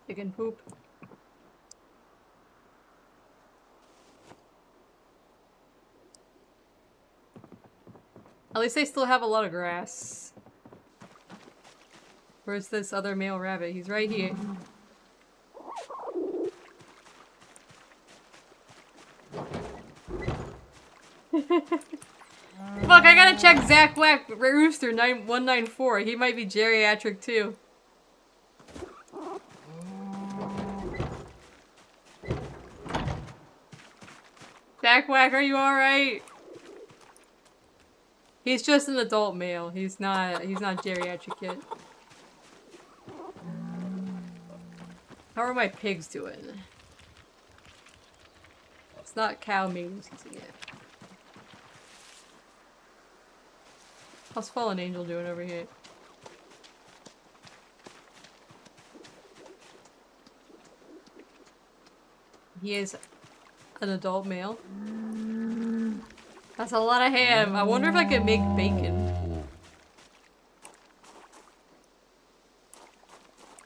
Chicken poop. At least they still have a lot of grass. Where's this other male rabbit? He's right here. Fuck, I gotta check Zach Whack Rooster 9194. He might be geriatric too. Zach Whack, are you alright? He's just an adult male. He's not geriatric yet. How are my pigs doing? It's not cow mating season yet. How's Fallen Angel doing over here? He is an adult male. That's a lot of ham. I wonder if I could make bacon.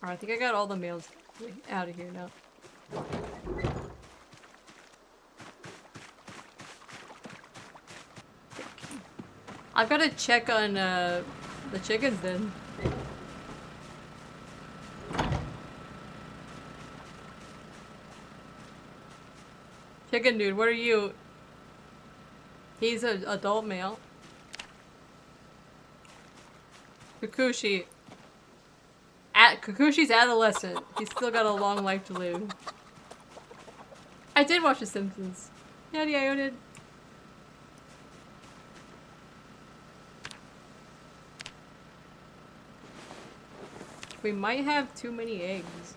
Alright, I think I got all the males out of here now. I've got to check on the chickens then. Chicken dude, what are you? He's an adult male. Kakushi. Kakushi's adolescent. He's still got a long life to live. I did watch The Simpsons. Yeah, I did. We might have too many eggs.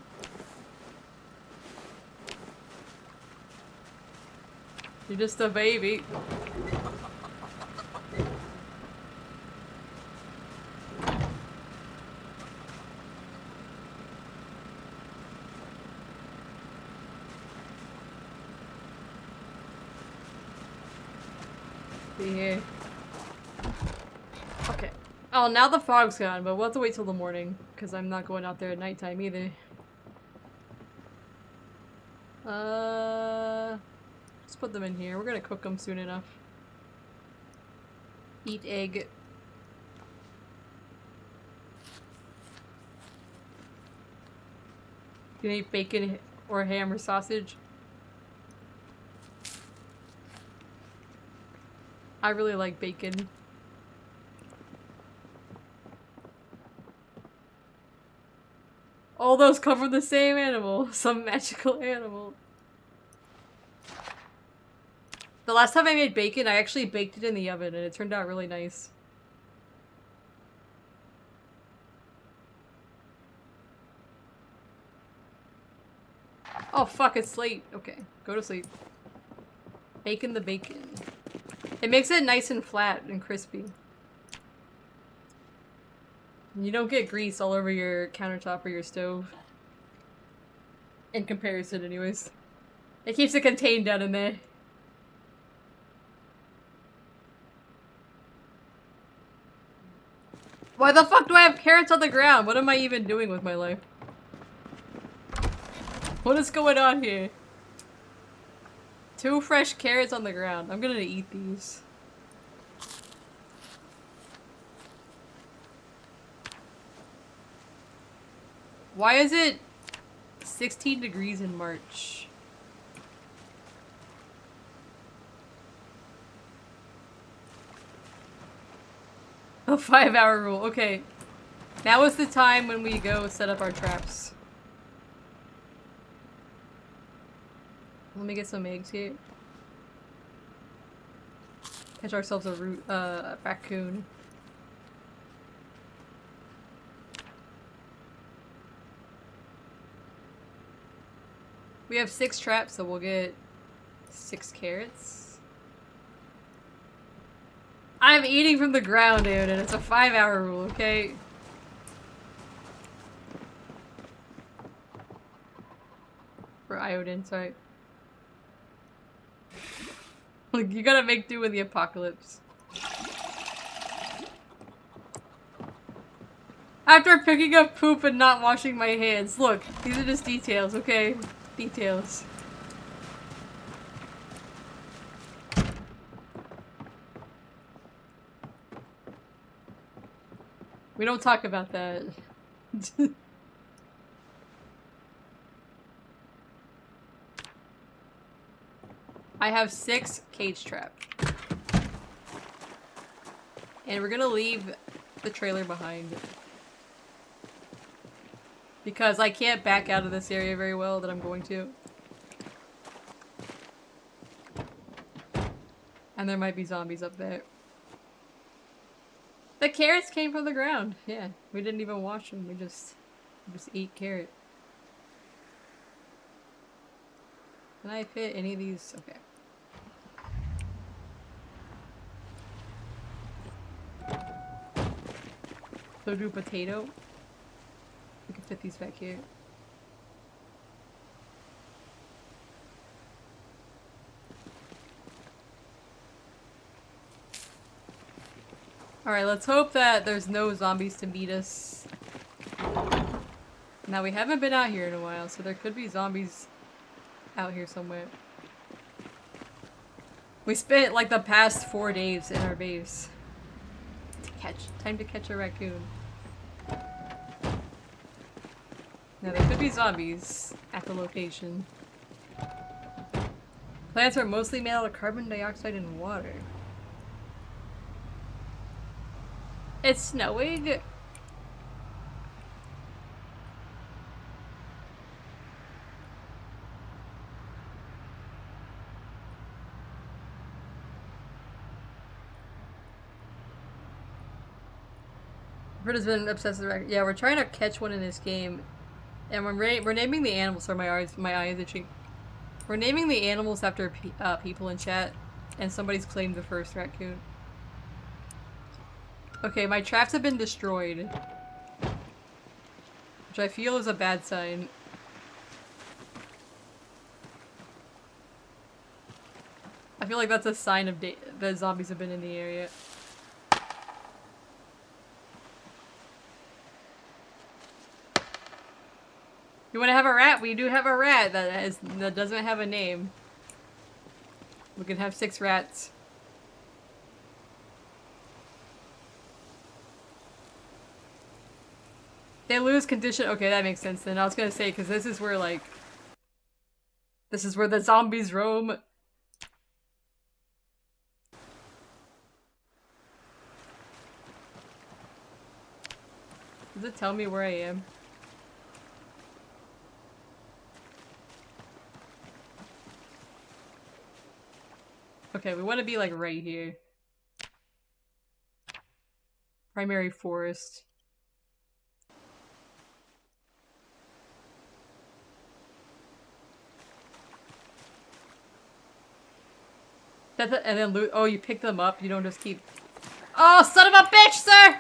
You're just a baby. Here. Okay. Oh, now the fog's gone, but we'll have to wait till the morning, because I'm not going out there at nighttime either. Let's put them in here. We're gonna cook them soon enough. Eat egg. You can eat bacon or ham or sausage. I really like bacon. All those come from the same animal. Some magical animal. The last time I made bacon, I actually baked it in the oven and it turned out really nice. Oh fuck, it's late. Okay, go to sleep. Bacon the bacon. It makes it nice and flat and crispy. You don't get grease all over your countertop or your stove. In comparison, anyways. It keeps it contained down in there. Why the fuck do I have carrots on the ground? What am I even doing with my life? What is going on here? 2 fresh carrots on the ground. I'm gonna eat these. Why is it 16 degrees in March? A 5-hour rule. Okay. Now is the time when we go set up our traps. Let me get some eggs here. Catch ourselves a raccoon. We have 6 traps, so we'll get 6 carrots. I'm eating from the ground, dude, and it's a 5-hour rule, okay? For iodine, sorry. Like, you gotta make do with the apocalypse. After picking up poop and not washing my hands. Look, these are just details, okay? Details. We don't talk about that. I have 6 cage traps. And we're gonna leave the trailer behind. Because I can't back out of this area very well that I'm going to. And there might be zombies up there. The carrots came from the ground. Yeah, we didn't even wash them. We just ate carrot. Can I fit any of these? Okay. So do potato. We can fit these back here. Alright, let's hope that there's no zombies to meet us. Now, we haven't been out here in a while, so there could be zombies out here somewhere. We spent like the past 4 days in our base. Time to catch a raccoon. Now, there could be zombies at the location. Plants are mostly made out of carbon dioxide and water. It's snowing. Britta's been obsessed with record. Yeah, we're trying to catch one in this game, and we're naming the animals. Sorry, my eyes itchy. We're naming the animals after people in chat, and somebody's claimed the first raccoon. Okay, my traps have been destroyed, which I feel is a bad sign. I feel like that's a sign of that zombies have been in the area. You want to have a rat? We do have a rat that doesn't have a name. We can have 6 rats. They lose condition. Okay, that makes sense then. I was gonna say, because this is where, like, this is where the zombies roam. Does it tell me where I am? Okay, we want to be, like, right here. Primary forest. And then loot. Oh, you pick them up. You don't just keep. Oh, son of a bitch, sir!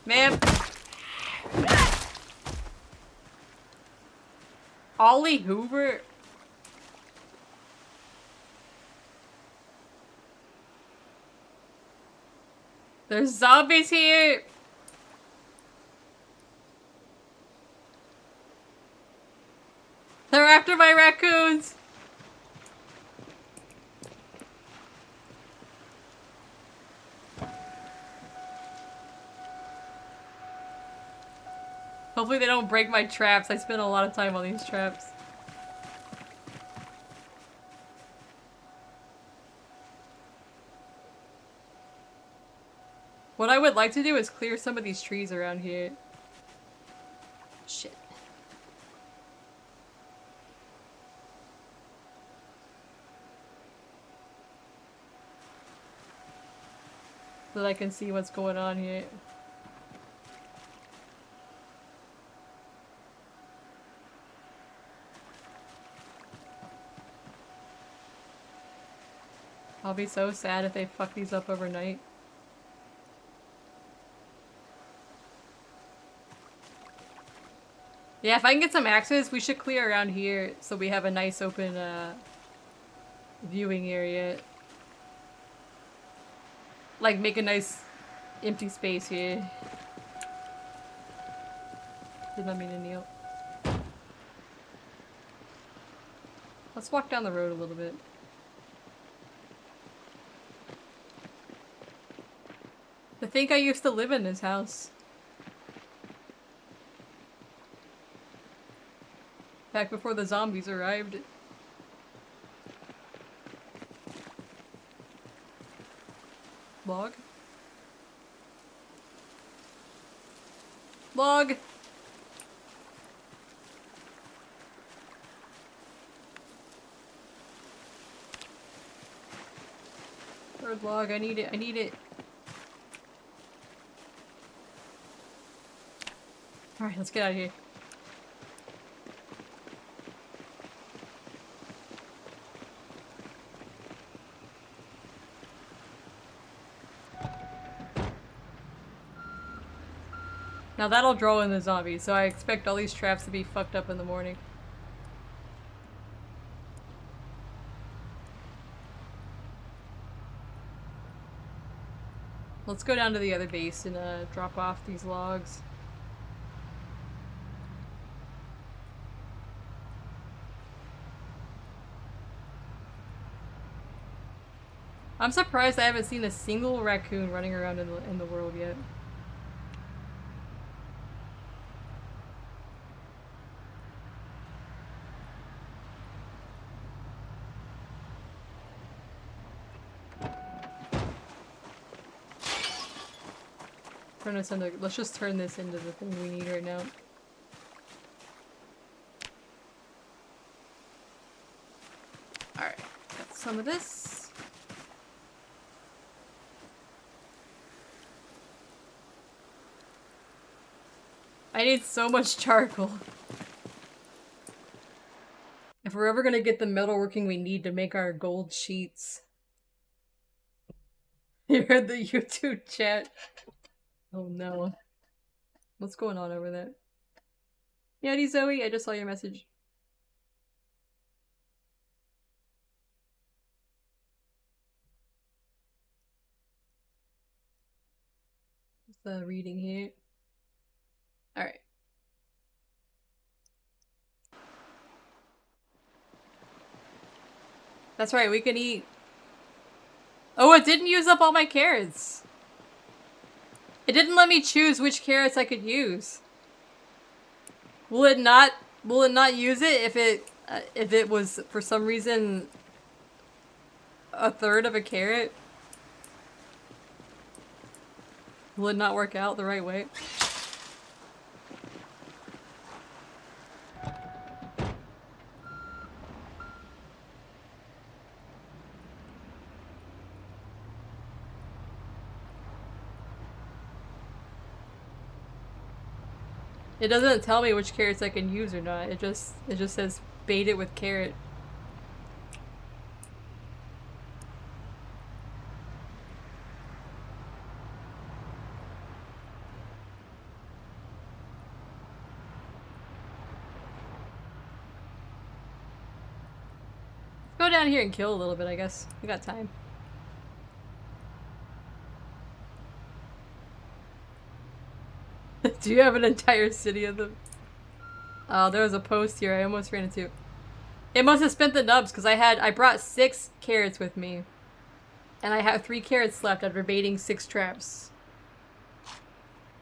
Ma'am. Ollie Hoover. There's zombies here. They're after my raccoons! Hopefully they don't break my traps. I spent a lot of time on these traps. What I would like to do is clear some of these trees around here. Shit. So that I can see what's going on here. I'll be so sad if they fuck these up overnight. Yeah, if I can get some axes, we should clear around here so we have a nice open viewing area. Like, make a nice empty space here. Did not mean to kneel. Let's walk down the road a little bit. I think I used to live in this house. Back before the zombies arrived. Log? Log! Third log, I need it, I need it. Alright, let's get out of here. Now that'll draw in the zombies, so I expect all these traps to be fucked up in the morning. Let's go down to the other base and drop off these logs. I'm surprised I haven't seen a single raccoon running around in the world yet. Turn this into- let's just turn this into the thing we need right now. Alright, got some of this. I need so much charcoal. If we're ever gonna get the metalworking we need to make our gold sheets. You heard the YouTube chat. Oh no. What's going on over there? Yeti Zoe, I just saw your message. Just reading here. Alright. That's right, we can eat. Oh, it didn't use up all my carrots. It didn't let me choose which carrots I could use. Will it not use it if it was for some reason a third of a carrot? Will it not work out the right way? It doesn't tell me which carrots I can use or not. It just says bait it with carrot. Go down here and kill a little bit, I guess. We got time. Do you have an entire city of them? Oh, there was a post here. I almost ran into. It must have spent the nubs because I brought 6 carrots with me. And I have 3 carrots left after baiting 6 traps.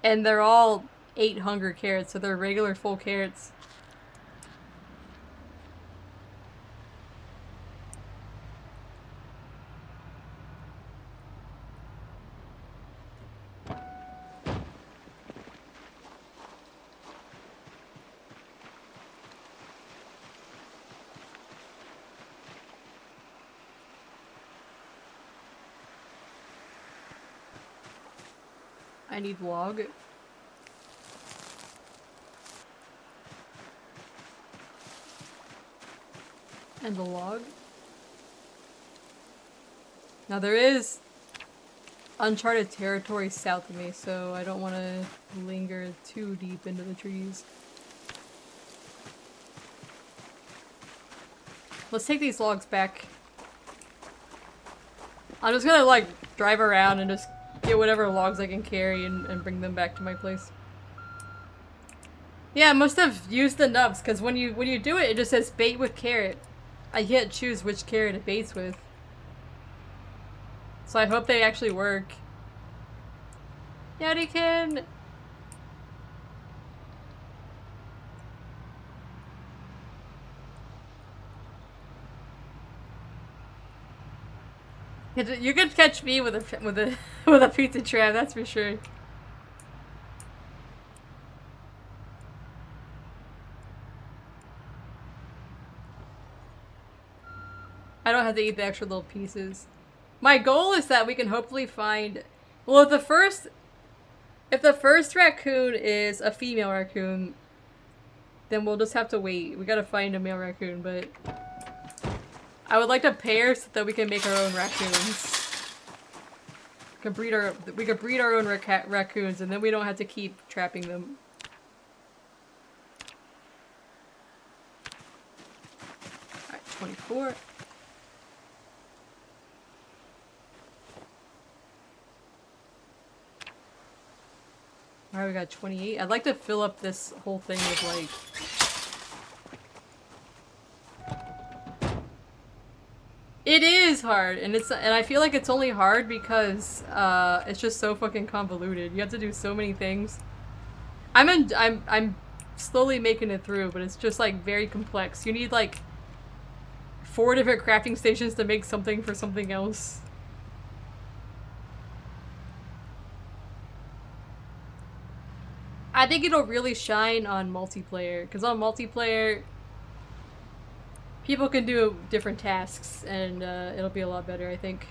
And they're all 8 hunger carrots, so they're regular full carrots. I need log. And the log. Now there is uncharted territory south of me, so I don't want to linger too deep into the trees. Let's take these logs back. I'm just gonna like drive around and just get whatever logs I can carry and bring them back to my place. Yeah, I must have used the nubs because when you do it, it just says bait with carrot. I can't choose which carrot it baits with. So I hope they actually work. Yadikin! You could catch me with a pizza trap, that's for sure. I don't have to eat the extra little pieces. My goal is that we can hopefully find. Well, if the first raccoon is a female raccoon, then we'll just have to wait. We gotta find a male raccoon, but I would like to pair so that we can make our own raccoons. We could breed our own raccoons, and then we don't have to keep trapping them. Alright, 24. Alright, we got 28. I'd like to fill up this whole thing with like... It is hard, and I feel like it's only hard because it's just so fucking convoluted. You have to do so many things. I'm slowly making it through, but it's just like very complex. You need like 4 different crafting stations to make something for something else. I think it'll really shine on multiplayer, because on multiplayer, people can do different tasks, and it'll be a lot better, I think.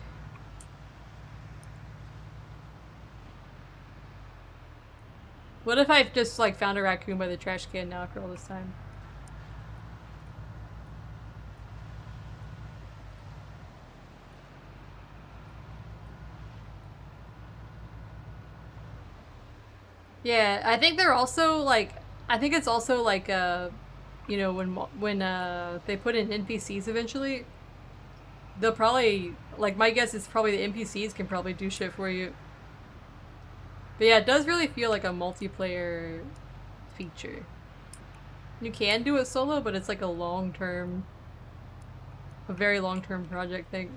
What if I've just, like, found a raccoon by the trash can now after all this time? Yeah, I think they're also, like, I think it's also, like, you know, when they put in NPCs eventually, they'll probably, like, my guess is probably the NPCs can probably do shit for you. But yeah, it does really feel like a multiplayer feature. You can do it solo, but it's like a long-term, a very long-term project thing.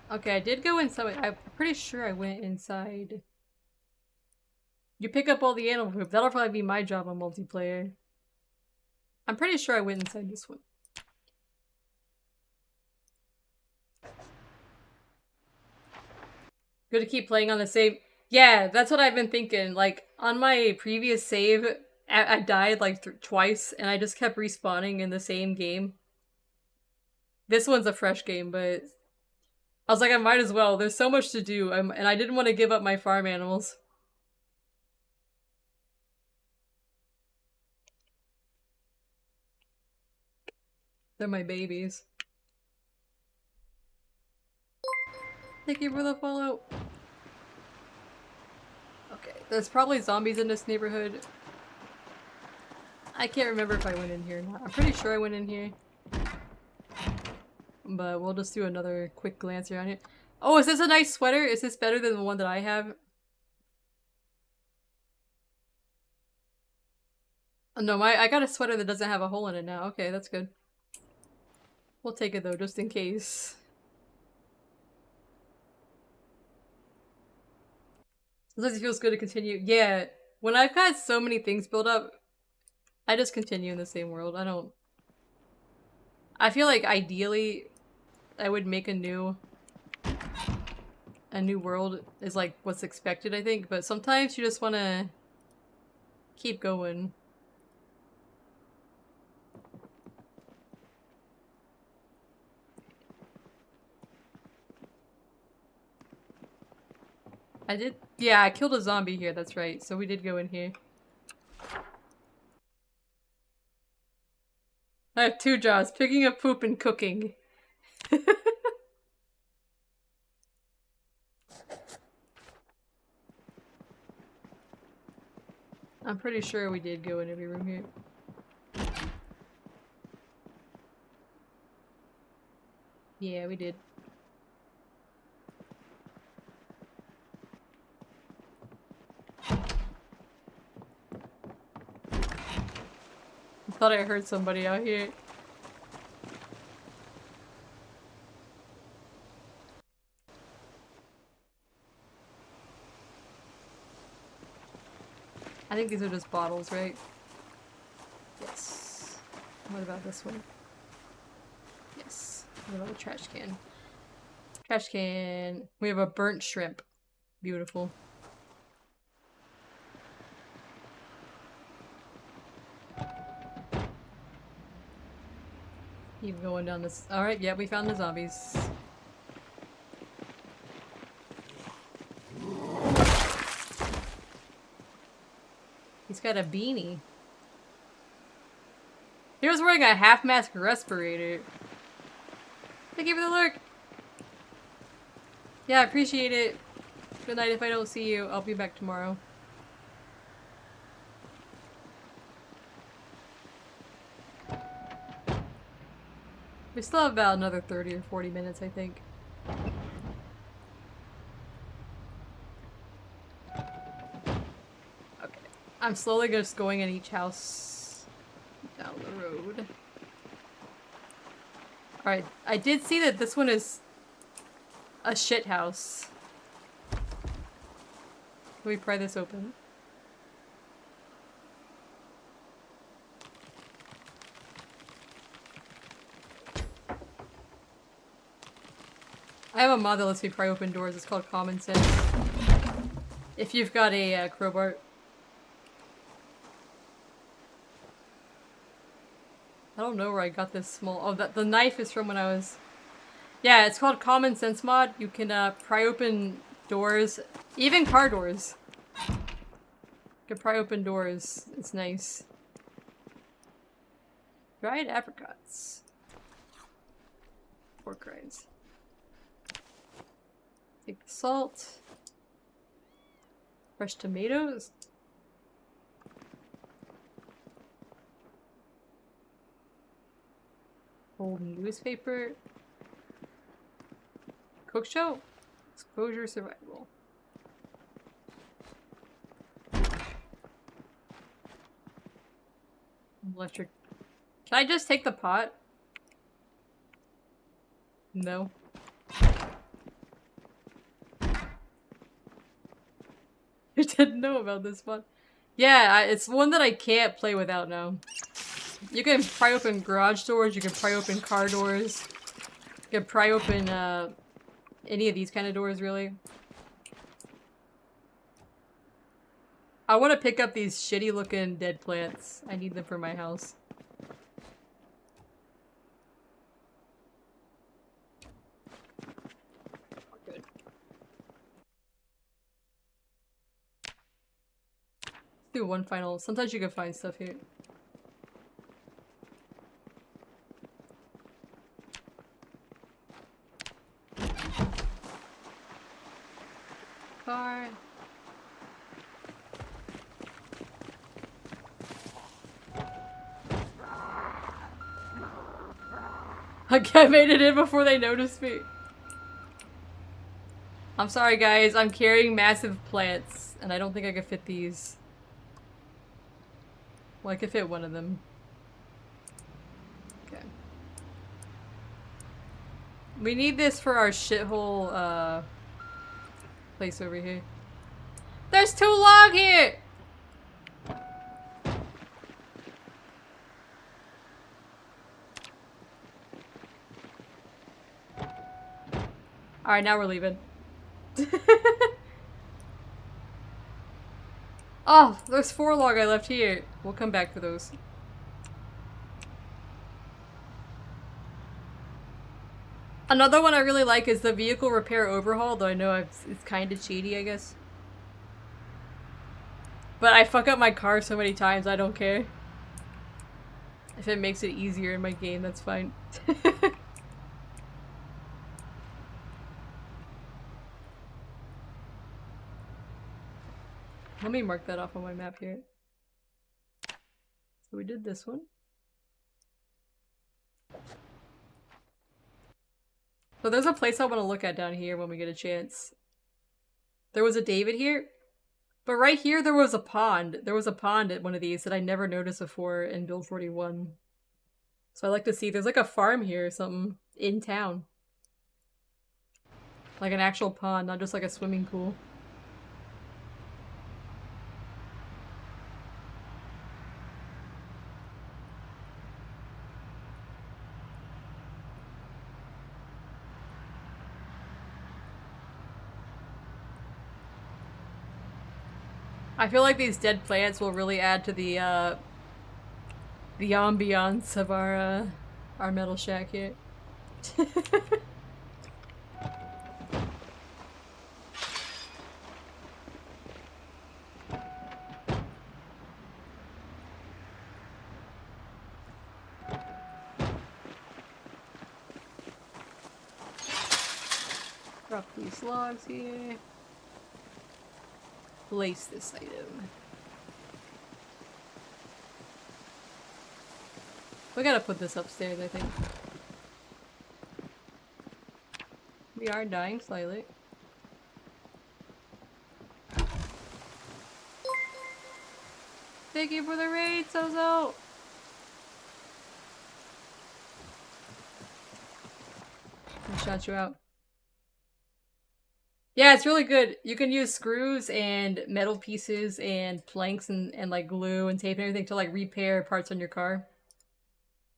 Okay, I did go inside. I'm pretty sure I went inside. You pick up all the animal poop. That'll probably be my job on multiplayer. I'm pretty sure I went inside this one. Good to keep playing on the same. Yeah, that's what I've been thinking. Like, on my previous save, I died like twice, and I just kept respawning in the same game. This one's a fresh game, but I was like, I might as well. There's so much to do, and I didn't want to give up my farm animals. They're my babies. Thank you for the follow. Okay, there's probably zombies in this neighborhood. I can't remember if I went in here or not. I'm pretty sure I went in here. But we'll just do another quick glance around here. Oh, is this a nice sweater? Is this better than the one that I have? Oh, no, I got a sweater that doesn't have a hole in it now. Okay, that's good. We'll take it though, just in case. Sometimes it feels good to continue. Yeah, when I've got so many things built up, I just continue in the same world. I feel like ideally, I would make a new world is like what's expected, I think. But sometimes you just want to keep going. Yeah, I killed a zombie here, that's right. So we did go in here. I have two jobs, picking up poop and cooking. I'm pretty sure we did go in every room here. Yeah, we did. I thought I heard somebody out here. I think these are just bottles, right? Yes. What about this one? Yes. What about the trash can? Trash can. We have a burnt shrimp. Beautiful. Keep going down this. Alright, yeah, we found the zombies. He's got a beanie. He was wearing a half-mask respirator. Thank you for the lurk! Yeah, I appreciate it. Good night if I don't see you. I'll be back tomorrow. We still have about another 30 or 40 minutes, I think. Okay. I'm slowly just going in each house down the road. Alright, I did see that this one is a shit house. Can we pry this open? I have a mod that lets me pry open doors. It's called Common Sense. If you've got a crowbar. I don't know where I got this small. Oh, the knife is from when I was. Yeah, it's called Common Sense mod. You can pry open doors, even car doors. You can pry open doors. It's nice. Dried apricots. Pork rinds. Take the salt. Fresh tomatoes. Old newspaper. Cook show. Exposure survival. Electric. Can I just take the pot? No. I didn't know about this one. Yeah, it's one that I can't play without now. You can pry open garage doors, you can pry open car doors. You can pry open any of these kind of doors, really. I want to pick up these shitty looking dead plants. I need them for my house. Good. Let's do one final. Sometimes you can find stuff here. Car. I made it in before they noticed me. I'm sorry guys, I'm carrying massive plants and I don't think I could fit these. Well, I could fit one of them. Okay. We need this for our shithole place over here. There's 2 log here! Alright, now we're leaving. Oh, there's 4 log I left here. We'll come back for those. Another one I really like is the vehicle repair overhaul, though I know it's kind of cheaty, I guess. But I fuck up my car so many times, I don't care. If it makes it easier in my game, that's fine. Let me mark that off on my map here. So we did this one. So there's a place I want to look at down here when we get a chance. There was a David here. But right here there was a pond. There was a pond at one of these that I never noticed before in Build 41. So I like to see, there's like a farm here or something in town. Like an actual pond, not just like a swimming pool. I feel like these dead plants will really add to the ambiance of our metal shack here. Drop these logs here. Place this item. We gotta put this upstairs, I think. We are dying slightly. Thank you for the raid, Sozo! I shot you out. Yeah, it's really good. You can use screws and metal pieces and planks and like glue and tape and everything to like repair parts on your car.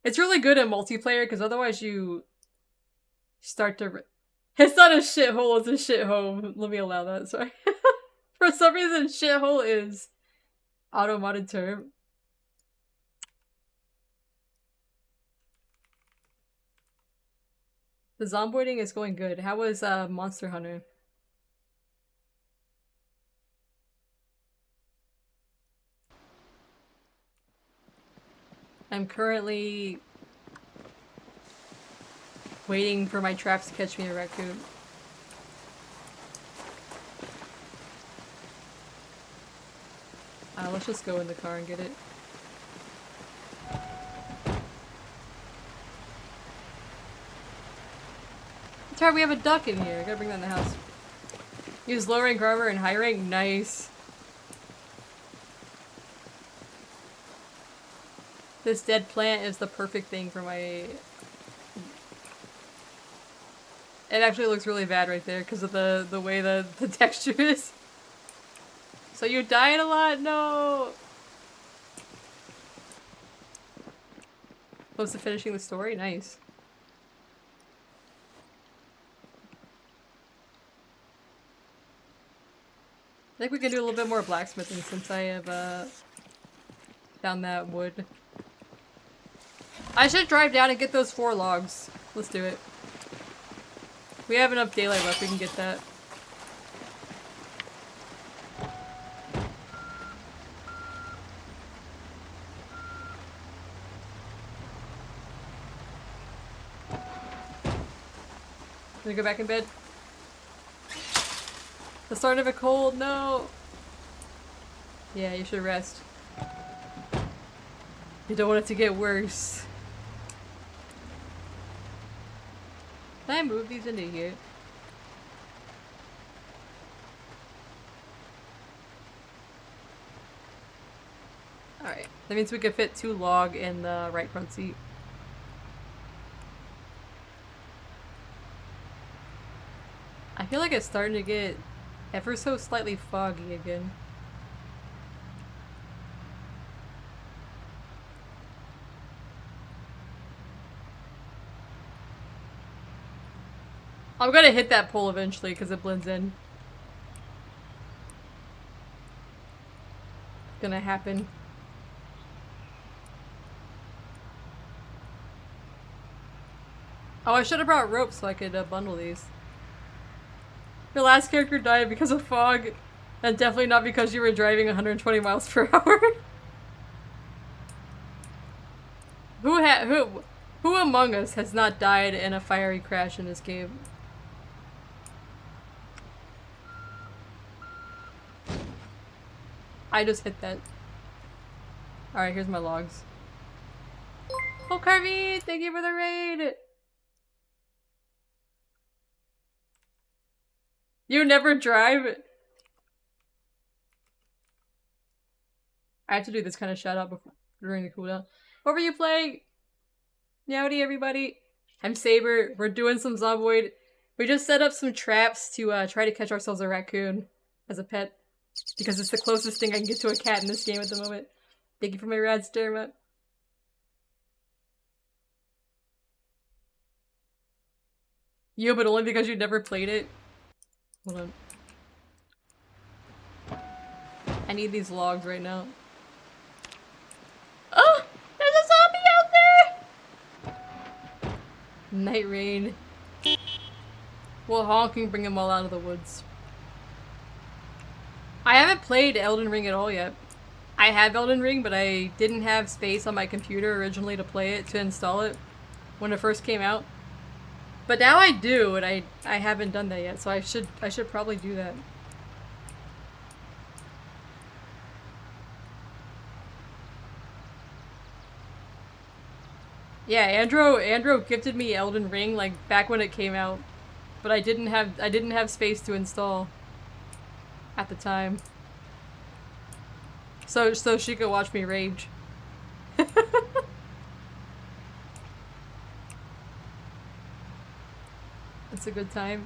It's really good in multiplayer because otherwise you start to... It's not a shithole, it's a shit home. Let me allow that, sorry. For some reason, shithole is auto-modded term. The zomboiding is going good. How was Monster Hunter? I'm currently waiting for my traps to catch me a raccoon. Let's just go in the car and get it. That's right, we have a duck in here. I gotta bring that in the house. Use low rank armor and high rank. Nice. This dead plant is the perfect thing for my... It actually looks really bad right there because of the way the texture is. So you're dying a lot? No! Close to finishing the story? Nice. I think we can do a little bit more blacksmithing since I have found that wood. I should drive down and get those 4 logs. Let's do it. We have enough daylight left, we can get that. Gonna go back in bed? The start of a cold, no! Yeah, you should rest. You don't want it to get worse. Can I move these into here? Alright, that means we could fit 2 log in the right front seat. I feel like it's starting to get ever so slightly foggy again. I'm gonna hit that pole eventually because it blends in. It's gonna happen. Oh, I should have brought rope so I could bundle these. Your last character died because of fog, and definitely not because you were driving 120 miles per hour. Who among us has not died in a fiery crash in this game? I just hit that. Alright, here's my logs. Oh, Carvey! Thank you for the raid! You never drive? I have to do this kind of shout out before, during the cooldown. What were you playing? Yowdy, everybody. I'm Saber. We're doing some Zomboid. We just set up some traps to try to catch ourselves a raccoon as a pet. Because it's the closest thing I can get to a cat in this game at the moment. Thank you for my rad Dermot. You, but only because you never played it. Hold on. I need these logs right now. Oh! There's a zombie out there! Night rain. Well, honking bring them all out of the woods. I haven't played Elden Ring at all yet. I have Elden Ring, but I didn't have space on my computer originally to play it, to install it, when it first came out. But now I do, and I haven't done that yet, so I should probably do that. Yeah, Andro gifted me Elden Ring like back when it came out, but I didn't have space to install at the time. So she could watch me rage. It's a good time.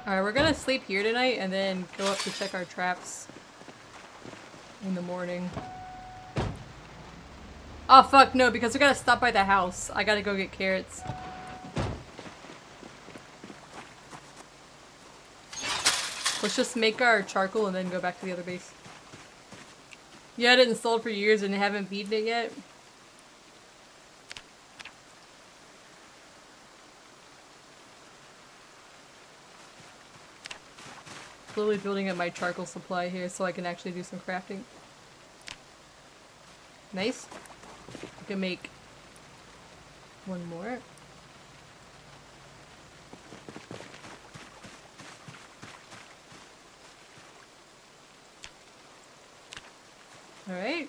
Alright, we're gonna sleep here tonight and then go up to check our traps in the morning. Oh fuck, no, because we gotta stop by the house. I gotta go get carrots. Let's just make our charcoal and then go back to the other base. You had it installed for years and haven't beaten it yet? Slowly building up my charcoal supply here so I can actually do some crafting. Nice. I can make one more. Alright.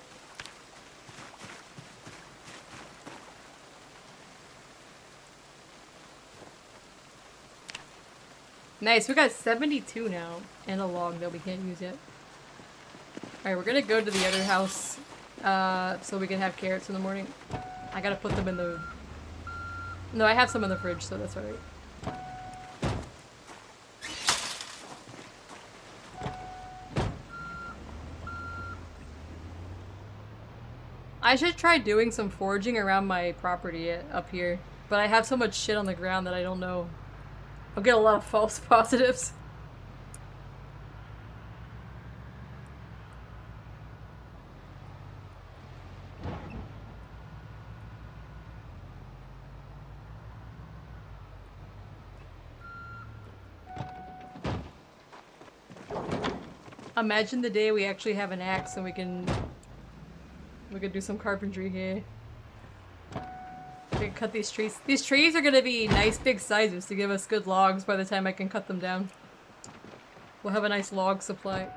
Nice, we got 72 now, and a log that we can't use yet. Alright, we're gonna go to the other house, so we can have carrots in the morning. I gotta put them in the... No, I have some in the fridge, so that's alright. I should try doing some foraging around my property up here, but I have so much shit on the ground that I don't know. I'll get a lot of false positives. Imagine the day we actually have an axe and we can do some carpentry here. We can cut these trees. These trees are gonna be nice big sizes to give us good logs by the time I can cut them down. We'll have a nice log supply.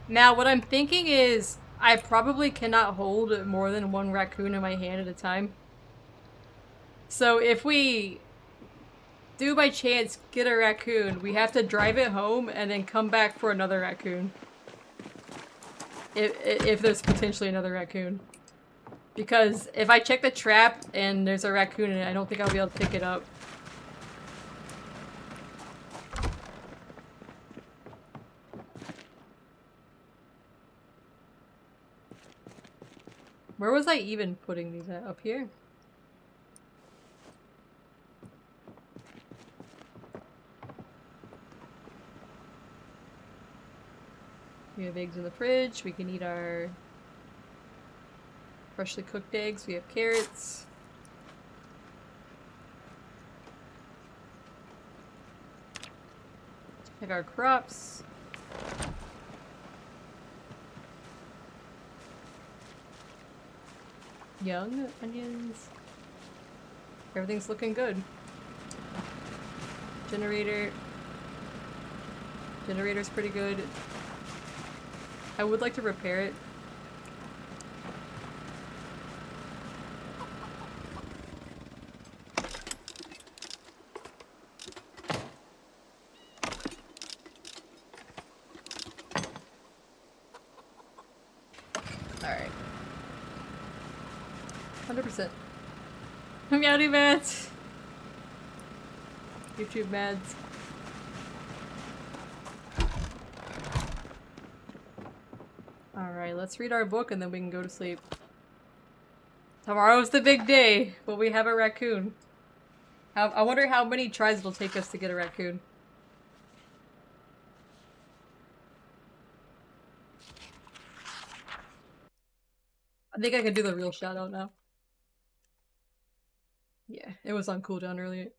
Now what I'm thinking is I probably cannot hold more than one raccoon in my hand at a time. So if we do by chance get a raccoon, we have to drive it home and then come back for another raccoon. If there's potentially another raccoon. Because if I check the trap and there's a raccoon in it, I don't think I'll be able to pick it up. Where was I even putting these at? Up here? We have eggs in the fridge. We can eat our freshly cooked eggs. We have carrots. Check our crops. Young onions. Everything's looking good. Generator. Generator's pretty good. I would like to repair it. Alright. 100%. Meowdy Mads! YouTube Mads. Alright, let's read our book and then we can go to sleep. Tomorrow's the big day, but we have a raccoon. I wonder how many tries it'll take us to get a raccoon. I think I can do the real shout out now. Yeah, it was on cooldown earlier.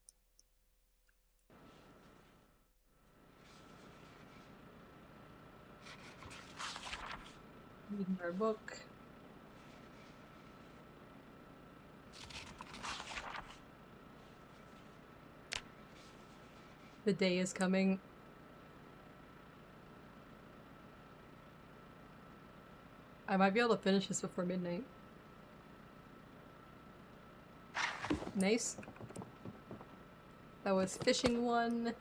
Reading our book. The day is coming. I might be able to finish this before midnight. Nice. That was fishing one.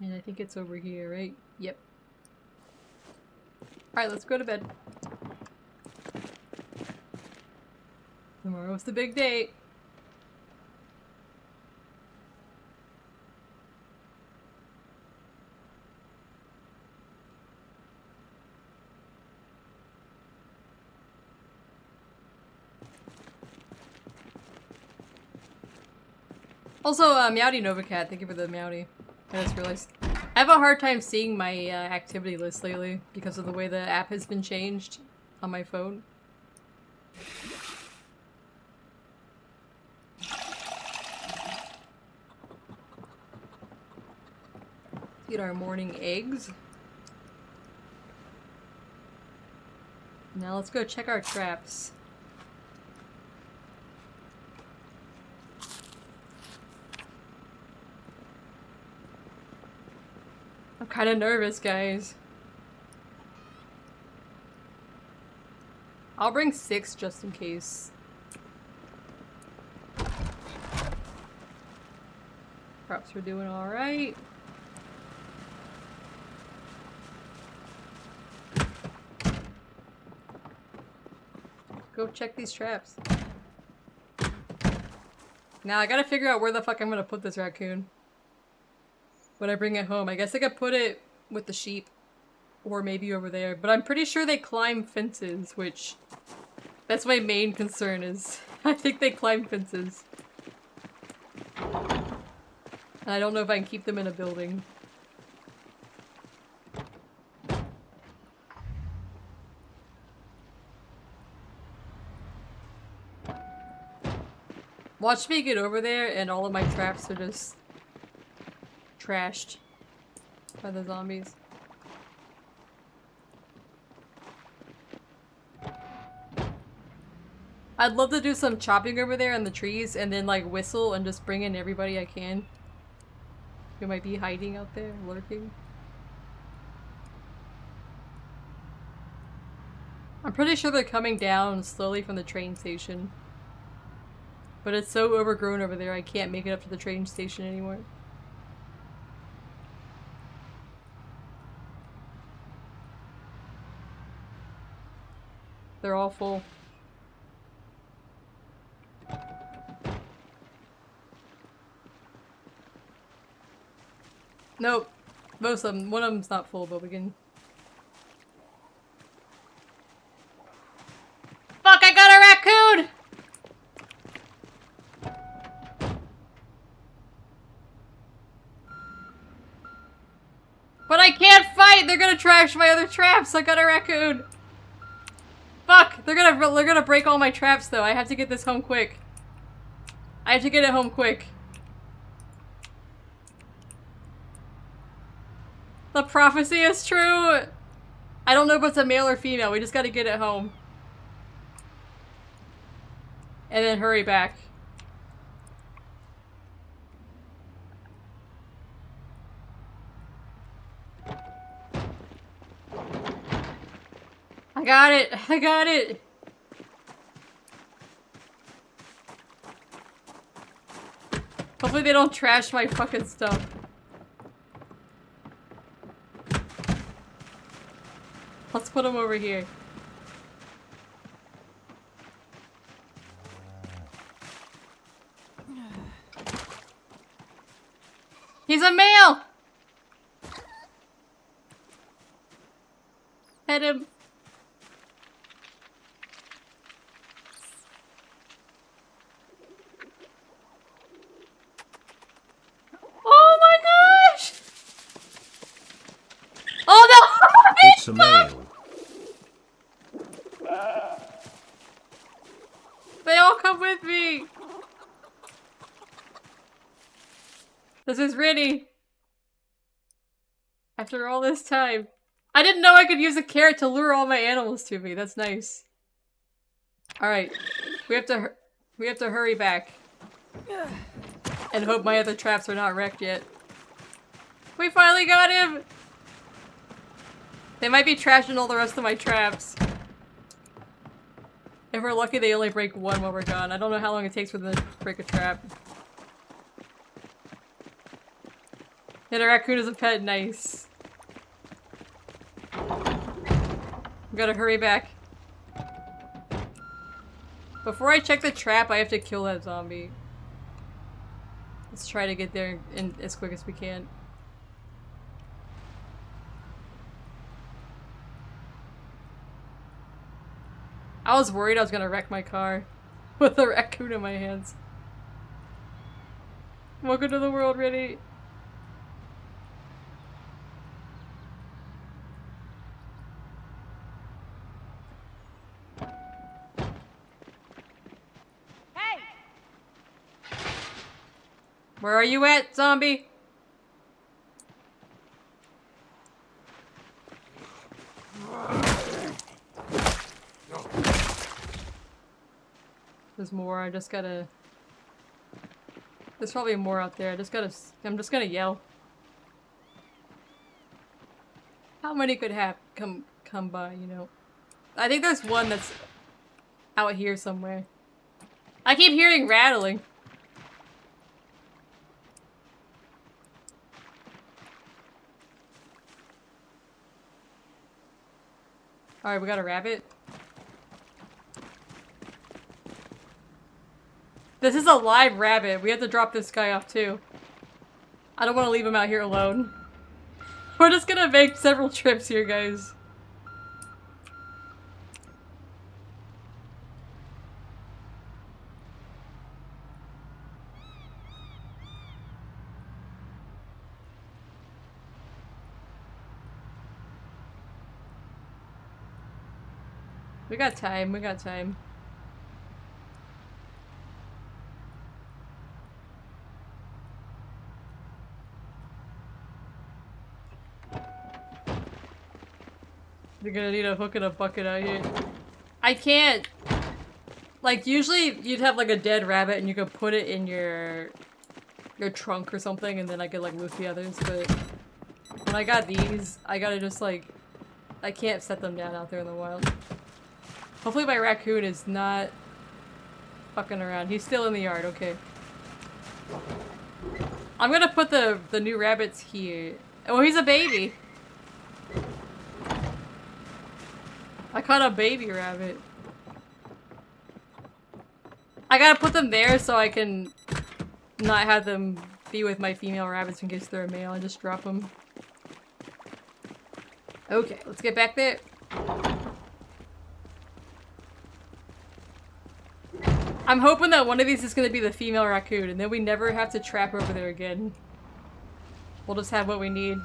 And I think it's over here, right? Yep. Alright, let's go to bed. Tomorrow's the big day. Also, Meowdy Novacat, thank you for the Meowdy. I just realized. I have a hard time seeing my activity list lately because of the way the app has been changed on my phone. Eat our morning eggs. Now let's go check our traps. I'm kind of nervous, guys. I'll bring 6 just in case. Props are doing alright. Go check these traps. Now I gotta figure out where the fuck I'm gonna put this raccoon when I bring it home. I guess I could put it with the sheep or maybe over there, but I'm pretty sure they climb fences, which that's my main concern is I think they climb fences. And I don't know if I can keep them in a building. Watch me get over there and all of my traps are just trashed by the zombies. I'd love to do some chopping over there in the trees and then like whistle and just bring in everybody I can who might be hiding out there, lurking. I'm pretty sure they're coming down slowly from the train station. But it's so overgrown over there I can't make it up to the train station anymore. They're all full. Nope. Most of them. One of them's not full, but we can... Fuck, I got a raccoon! But I can't fight! They're gonna trash my other traps! I got a raccoon! Fuck! They're gonna break all my traps though. I have to get this home quick. I have to get it home quick. The prophecy is true! I don't know if it's a male or female. We just gotta get it home. And then hurry back. I got it! I got it! Hopefully they don't trash my fucking stuff. Let's put him over here. He's a male! Pet him. Oh my gosh! Oh no! It's a male. They all come with me! This is Rinny. After all this time. I didn't know I could use a carrot to lure all my animals to me. That's nice. Alright. We have to hurry back. And hope my other traps are not wrecked yet. We finally got him! They might be trashing all the rest of my traps. If we're lucky, they only break one while we're gone. I don't know how long it takes for them to break a trap. And a raccoon is a pet. Nice. We gotta hurry back. Before I check the trap, I have to kill that zombie. Let's try to get there in as quick as we can. I was worried I was gonna wreck my car with a raccoon in my hands. Welcome to the world, Rennie. Hey! Where are you at, zombie? There's more, I just gotta... There's probably more out there, I'm just gonna yell. How many could have come by, you know? I think there's one that's out here somewhere. I keep hearing rattling. Alright, we got a rabbit. This is a live rabbit. We have to drop this guy off too. I don't want to leave him out here alone. We're just gonna make several trips here, guys. We got time, we got time. You're gonna need a hook and a bucket out here. I can't! Like, usually you'd have like a dead rabbit and you could put it in your trunk or something and then I could like loot the others, but when I got these, I gotta just like... I can't set them down out there in the wild. Hopefully my raccoon is not fucking around. He's still in the yard, okay. I'm gonna put the new rabbits here. Oh, he's a baby! I caught a baby rabbit. I gotta put them there so I can not have them be with my female rabbits in case they're a male. I just drop them. Okay, let's get back there. I'm hoping that one of these is gonna be the female raccoon and then we never have to trap over there again. We'll just have what we need.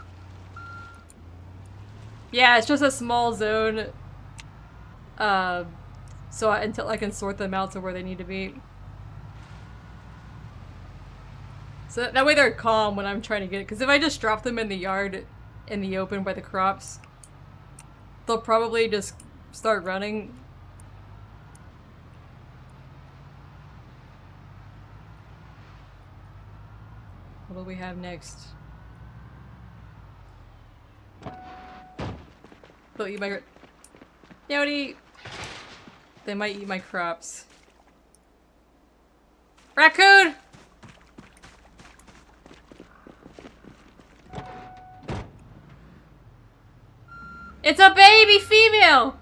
Yeah, it's just a small zone. Until I can sort them out to where they need to be. So that way they're calm when I'm trying to get it. Because if I just drop them in the yard, in the open by the crops, they'll probably just start running. What do we have next? They'll eat my... Yowdy! They might eat my crops. Raccoon! It's a baby female!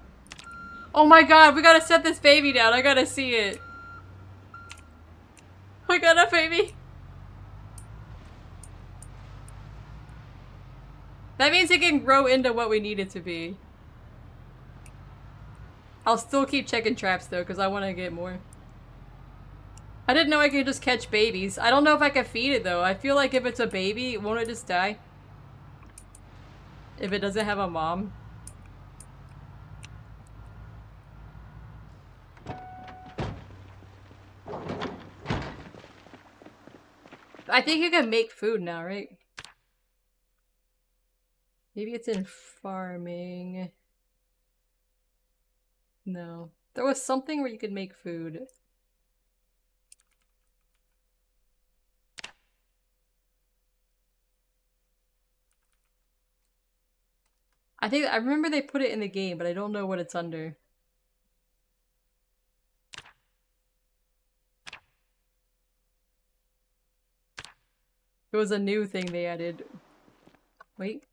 Oh my god, we gotta set this baby down. I gotta see it. We got a baby. That means it can grow into what we need it to be. I'll still keep checking traps though, because I want to get more. I didn't know I could just catch babies. I don't know if I can feed it though. I feel like if it's a baby, won't it just die? If it doesn't have a mom? I think you can make food now, right? Maybe it's in farming. No. There was something where you could make food. I remember they put it in the game, but I don't know what it's under. It was a new thing they added. Wait.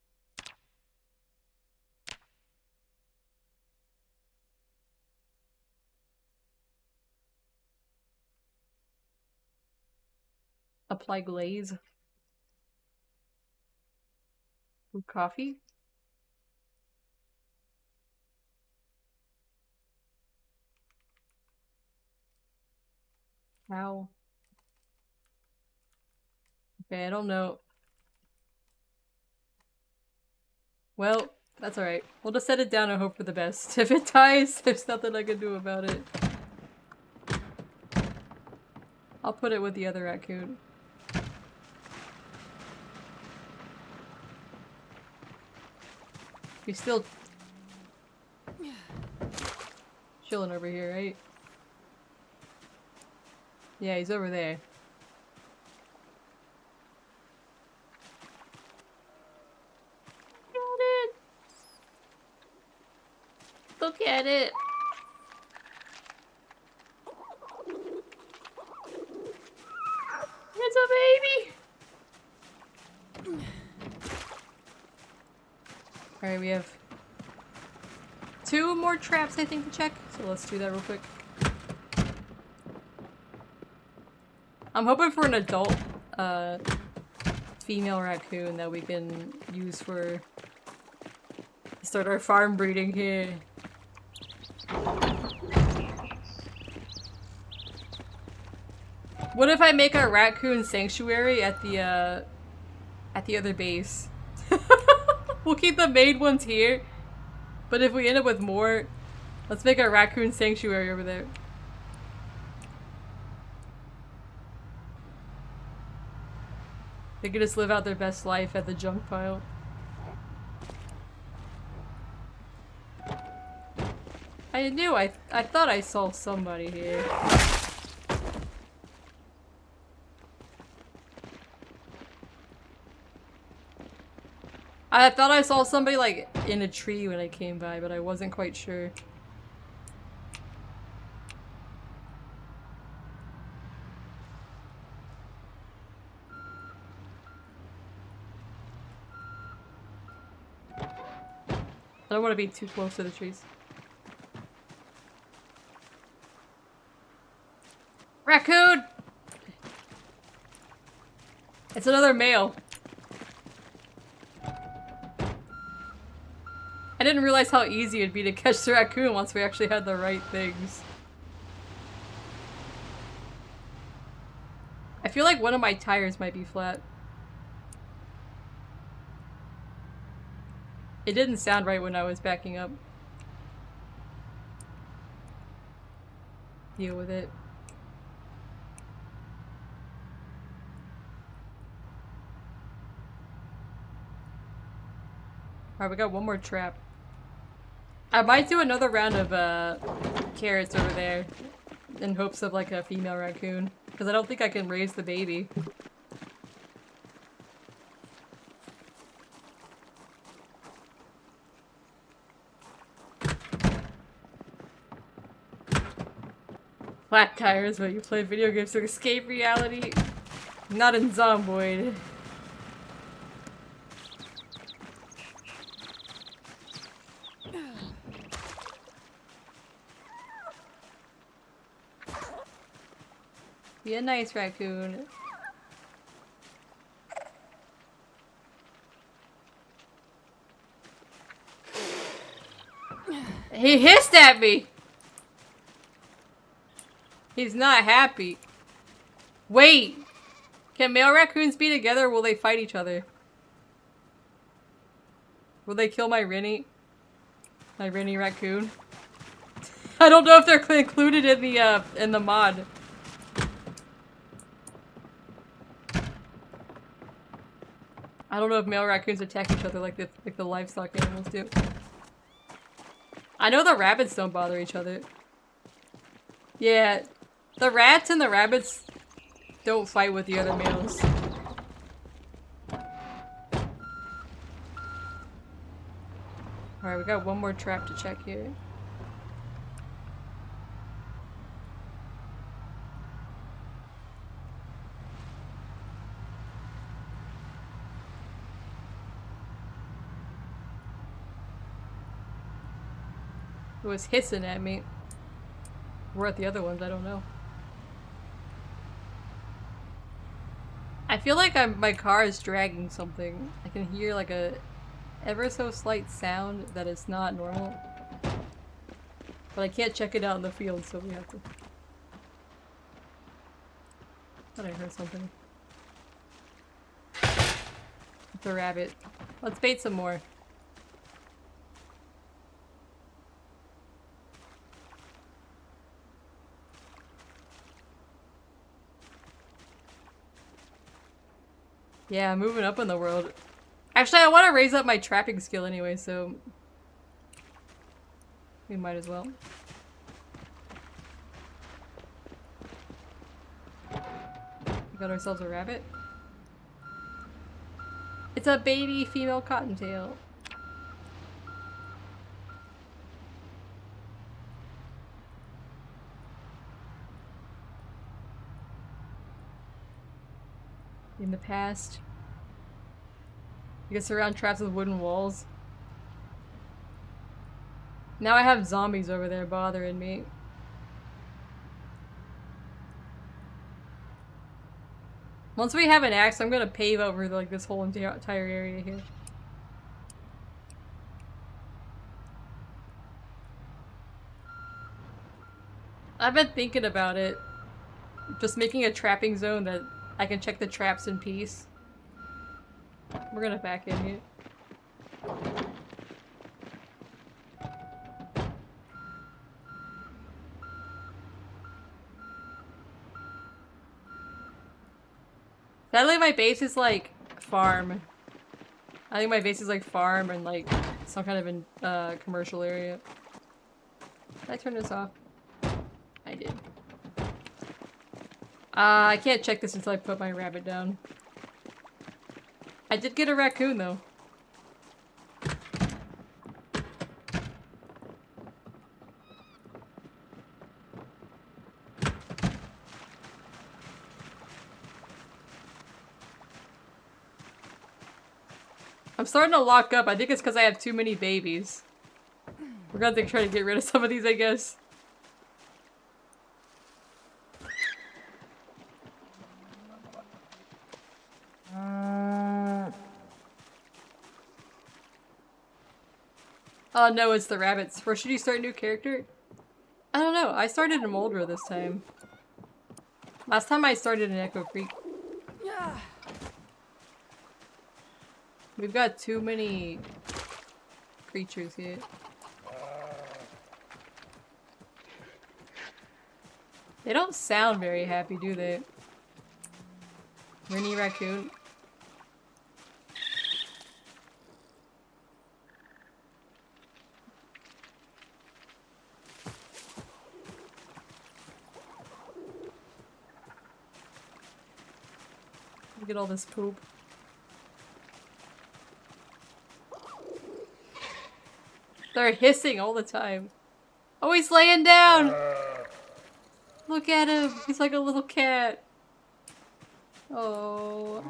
Apply glaze. Ooh, coffee? How? Okay, I don't know. Well, that's alright. We'll just set it down and hope for the best. If it dies, there's nothing I can do about it. I'll put it with the other raccoon. He's still chilling over here, right? Yeah, he's over there. Got it! Look at it! It's a baby! Alright, we have 2 more traps, I think, to check. So let's do that real quick. I'm hoping for an adult, female raccoon that we can use for start our farm breeding here. What if I make a raccoon sanctuary at the other base? We'll keep the main ones here, but if we end up with more, let's make a raccoon sanctuary over there. They can just live out their best life at the junk pile. I knew, I thought I saw somebody here. I thought I saw somebody like in a tree when I came by, but I wasn't quite sure. I don't want to be too close to the trees. Raccoon! It's another male. I didn't realize how easy it'd be to catch the raccoon once we actually had the right things. I feel like one of my tires might be flat. It didn't sound right when I was backing up. Deal with it. Alright, we got one more trap. I might do another round of carrots over there in hopes of like a female raccoon, because I don't think I can raise the baby. Flat tires, but you play video games to escape reality. Not in Zomboid. Be a nice raccoon. He hissed at me! He's not happy. Wait! Can male raccoons be together or will they fight each other? Will they kill my Rennie? My Rennie raccoon? I don't know if they're included in the mod. I don't know if male raccoons attack each other like the livestock animals do. I know the rabbits don't bother each other. Yeah, the rats and the rabbits don't fight with the other males. Alright, we got one more trap to check here. It was hissing at me. Where at the other ones, I don't know. I feel like my car is dragging something. I can hear like a ever so slight sound that is not normal. But I can't check it out in the field, so we have to... Thought I heard something. It's a rabbit. Let's bait some more. Yeah, moving up in the world. Actually, I want to raise up my trapping skill anyway, so... we might as well. We got ourselves a rabbit. It's a baby female cottontail. In the past, you get surround traps with wooden walls. Now I have zombies over there bothering me. Once we have an axe, I'm gonna pave over like this whole entire area here. I've been thinking about it. Just making a trapping zone that I can check the traps in peace. We're gonna back in here. Sadly, my base is like farm. I think my base is like farm and like some kind of commercial area. Did I turn this off? I did. I can't check this until I put my rabbit down. I did get a raccoon though. I'm starting to lock up. I think it's because I have too many babies. We're gonna have to try to get rid of some of these, I guess. Oh no, it's the rabbits. Where should you start a new character? I don't know. I started in Moldra this time. Last time I started in Echo Creek. We've got too many creatures here. They don't sound very happy, do they? Rainy raccoon. Look at all this poop. They're hissing all the time. Oh, he's laying down! Look at him! He's like a little cat. Oh.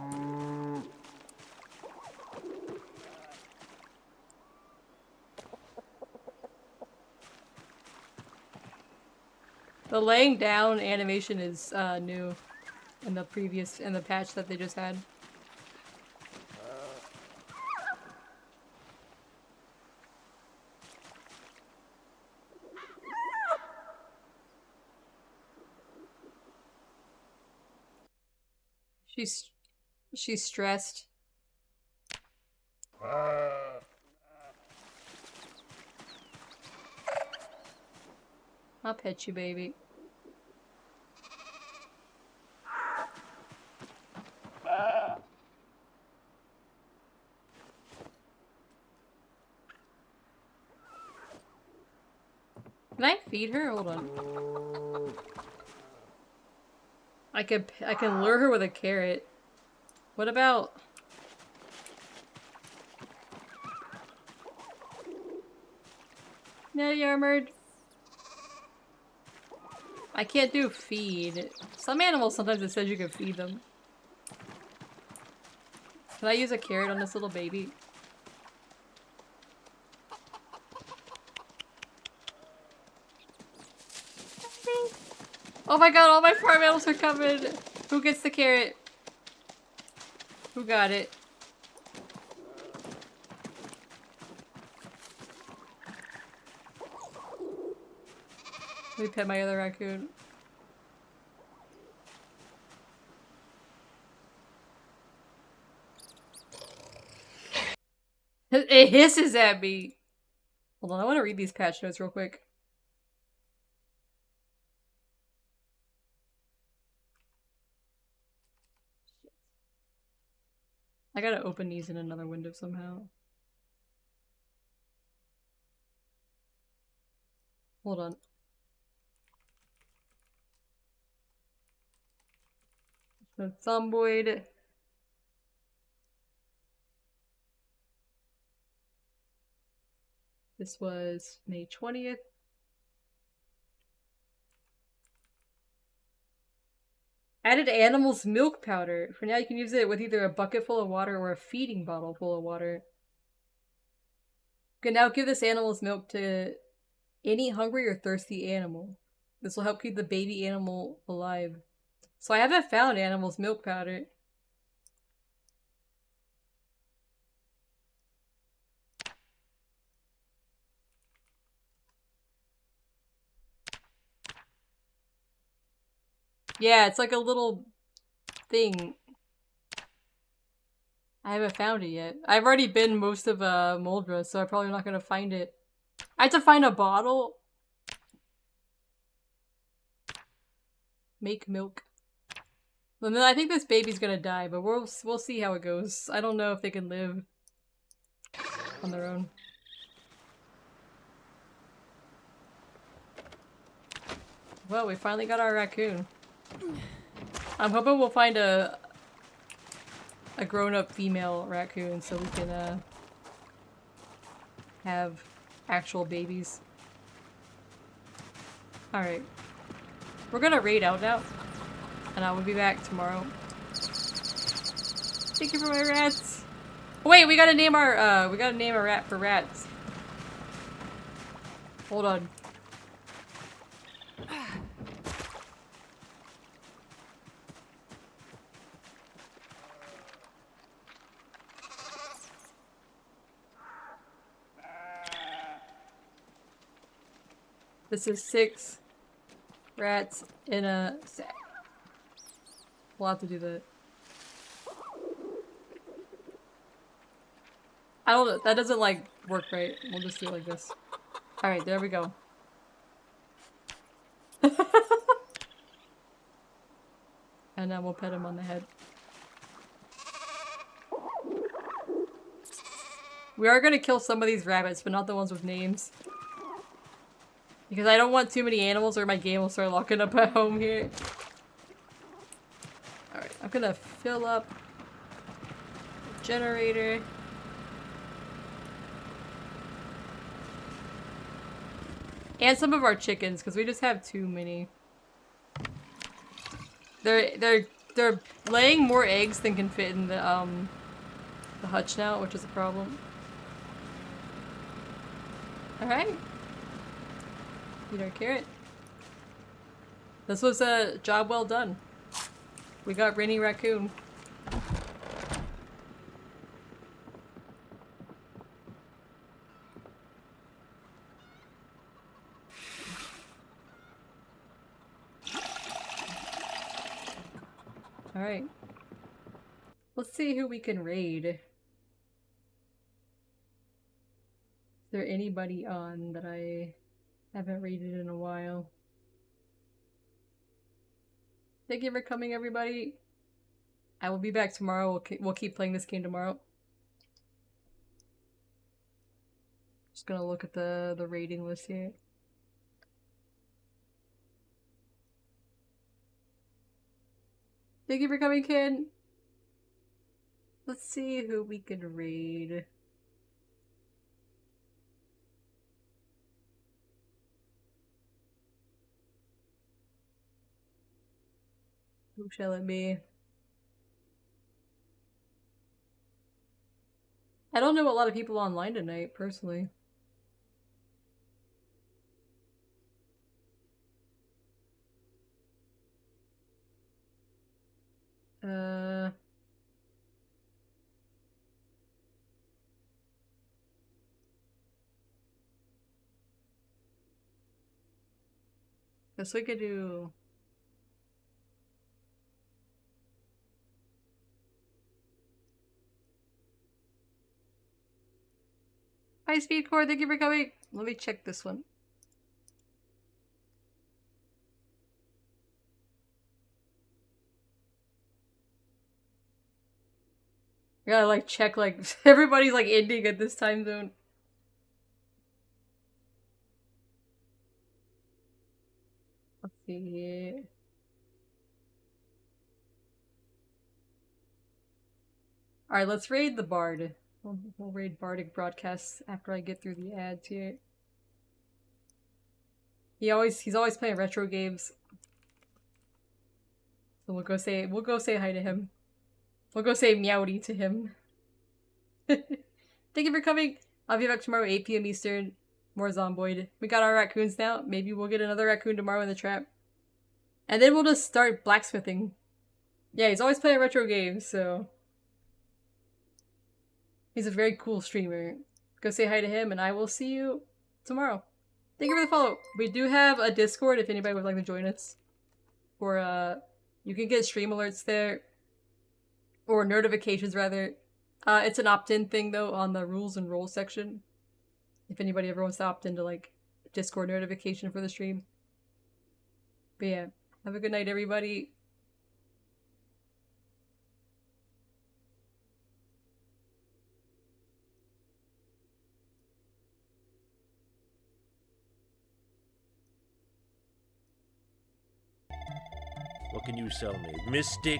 The laying down animation is new in the patch that they just had. She's stressed. I'll pet you, baby. Can I feed her? Hold on. I can lure her with a carrot. What about... No, you armored. I can't do feed. Some animals sometimes it says you can feed them. Can I use a carrot on this little baby? Oh my god, all my farm animals are coming! Who gets the carrot? Who got it? Let me pet my other raccoon. It hisses at me. Hold on, I want to read these patch notes real quick. I gotta open these in another window somehow. Hold on. The Zomboid. This was May 20th. Added animal's milk powder. For now, you can use it with either a bucket full of water or a feeding bottle full of water. You can now give this animal's milk to any hungry or thirsty animal. This will help keep the baby animal alive. So I haven't found animal's milk powder. Yeah, it's like a little thing. I haven't found it yet. I've already been most of Moldra, so I'm probably not gonna find it. I have to find a bottle. Make milk. And then I think this baby's gonna die, but we'll see how it goes. I don't know if they can live on their own. Well, we finally got our raccoon. I'm hoping we'll find a grown-up female raccoon so we can have actual babies. Alright. We're gonna raid out now. And I will be back tomorrow. Thank you for my rats. Oh, wait, we gotta name our rat for rats. Hold on. This is 6 rats in a sack. We'll have to do that. I don't know. That doesn't like work right. We'll just do it like this. Alright, there we go. And then we'll pet him on the head. We are gonna kill some of these rabbits, but not the ones with names. Because I don't want too many animals or my game will start locking up at home here. Alright, I'm gonna fill up the generator. And some of our chickens, because we just have too many. They're laying more eggs than can fit in the hutch now, which is a problem. Alright. Eat our carrot. This was a job well done. We got Rainy Raccoon. Alright. Let's see who we can raid. Is there anybody on that I haven't raided in a while? Thank you for coming, everybody. I will be back tomorrow. We'll keep playing this game tomorrow. Just gonna look at the rating list here. Thank you for coming, kid. Let's see who we could raid. Who shall it be? I don't know a lot of people online tonight, personally. Guess we could do... Hi, Speed Core, thank you for coming. Let me check this one. I gotta like check like everybody's like ending at this time zone. Let's see. Alright, let's raid the Bard. We'll raid Bardic Broadcasts after I get through the ads here. He's always playing retro games. So we'll go say hi to him. We'll go say meowdy to him. Thank you for coming. I'll be back tomorrow 8 p.m. Eastern. More Zomboid. We got our raccoons now. Maybe we'll get another raccoon tomorrow in the trap. And then we'll just start blacksmithing. Yeah, he's always playing retro games, so... He's a very cool streamer. Go say hi to him, and I will see you tomorrow. Thank you for the follow. We do have a Discord if anybody would like to join us. Or, you can get stream alerts there. Or notifications, rather. It's an opt-in thing, though, on the rules and roles section. If anybody ever wants to opt into, like, Discord notification for the stream. But yeah, have a good night, everybody. What can you sell me? Mystic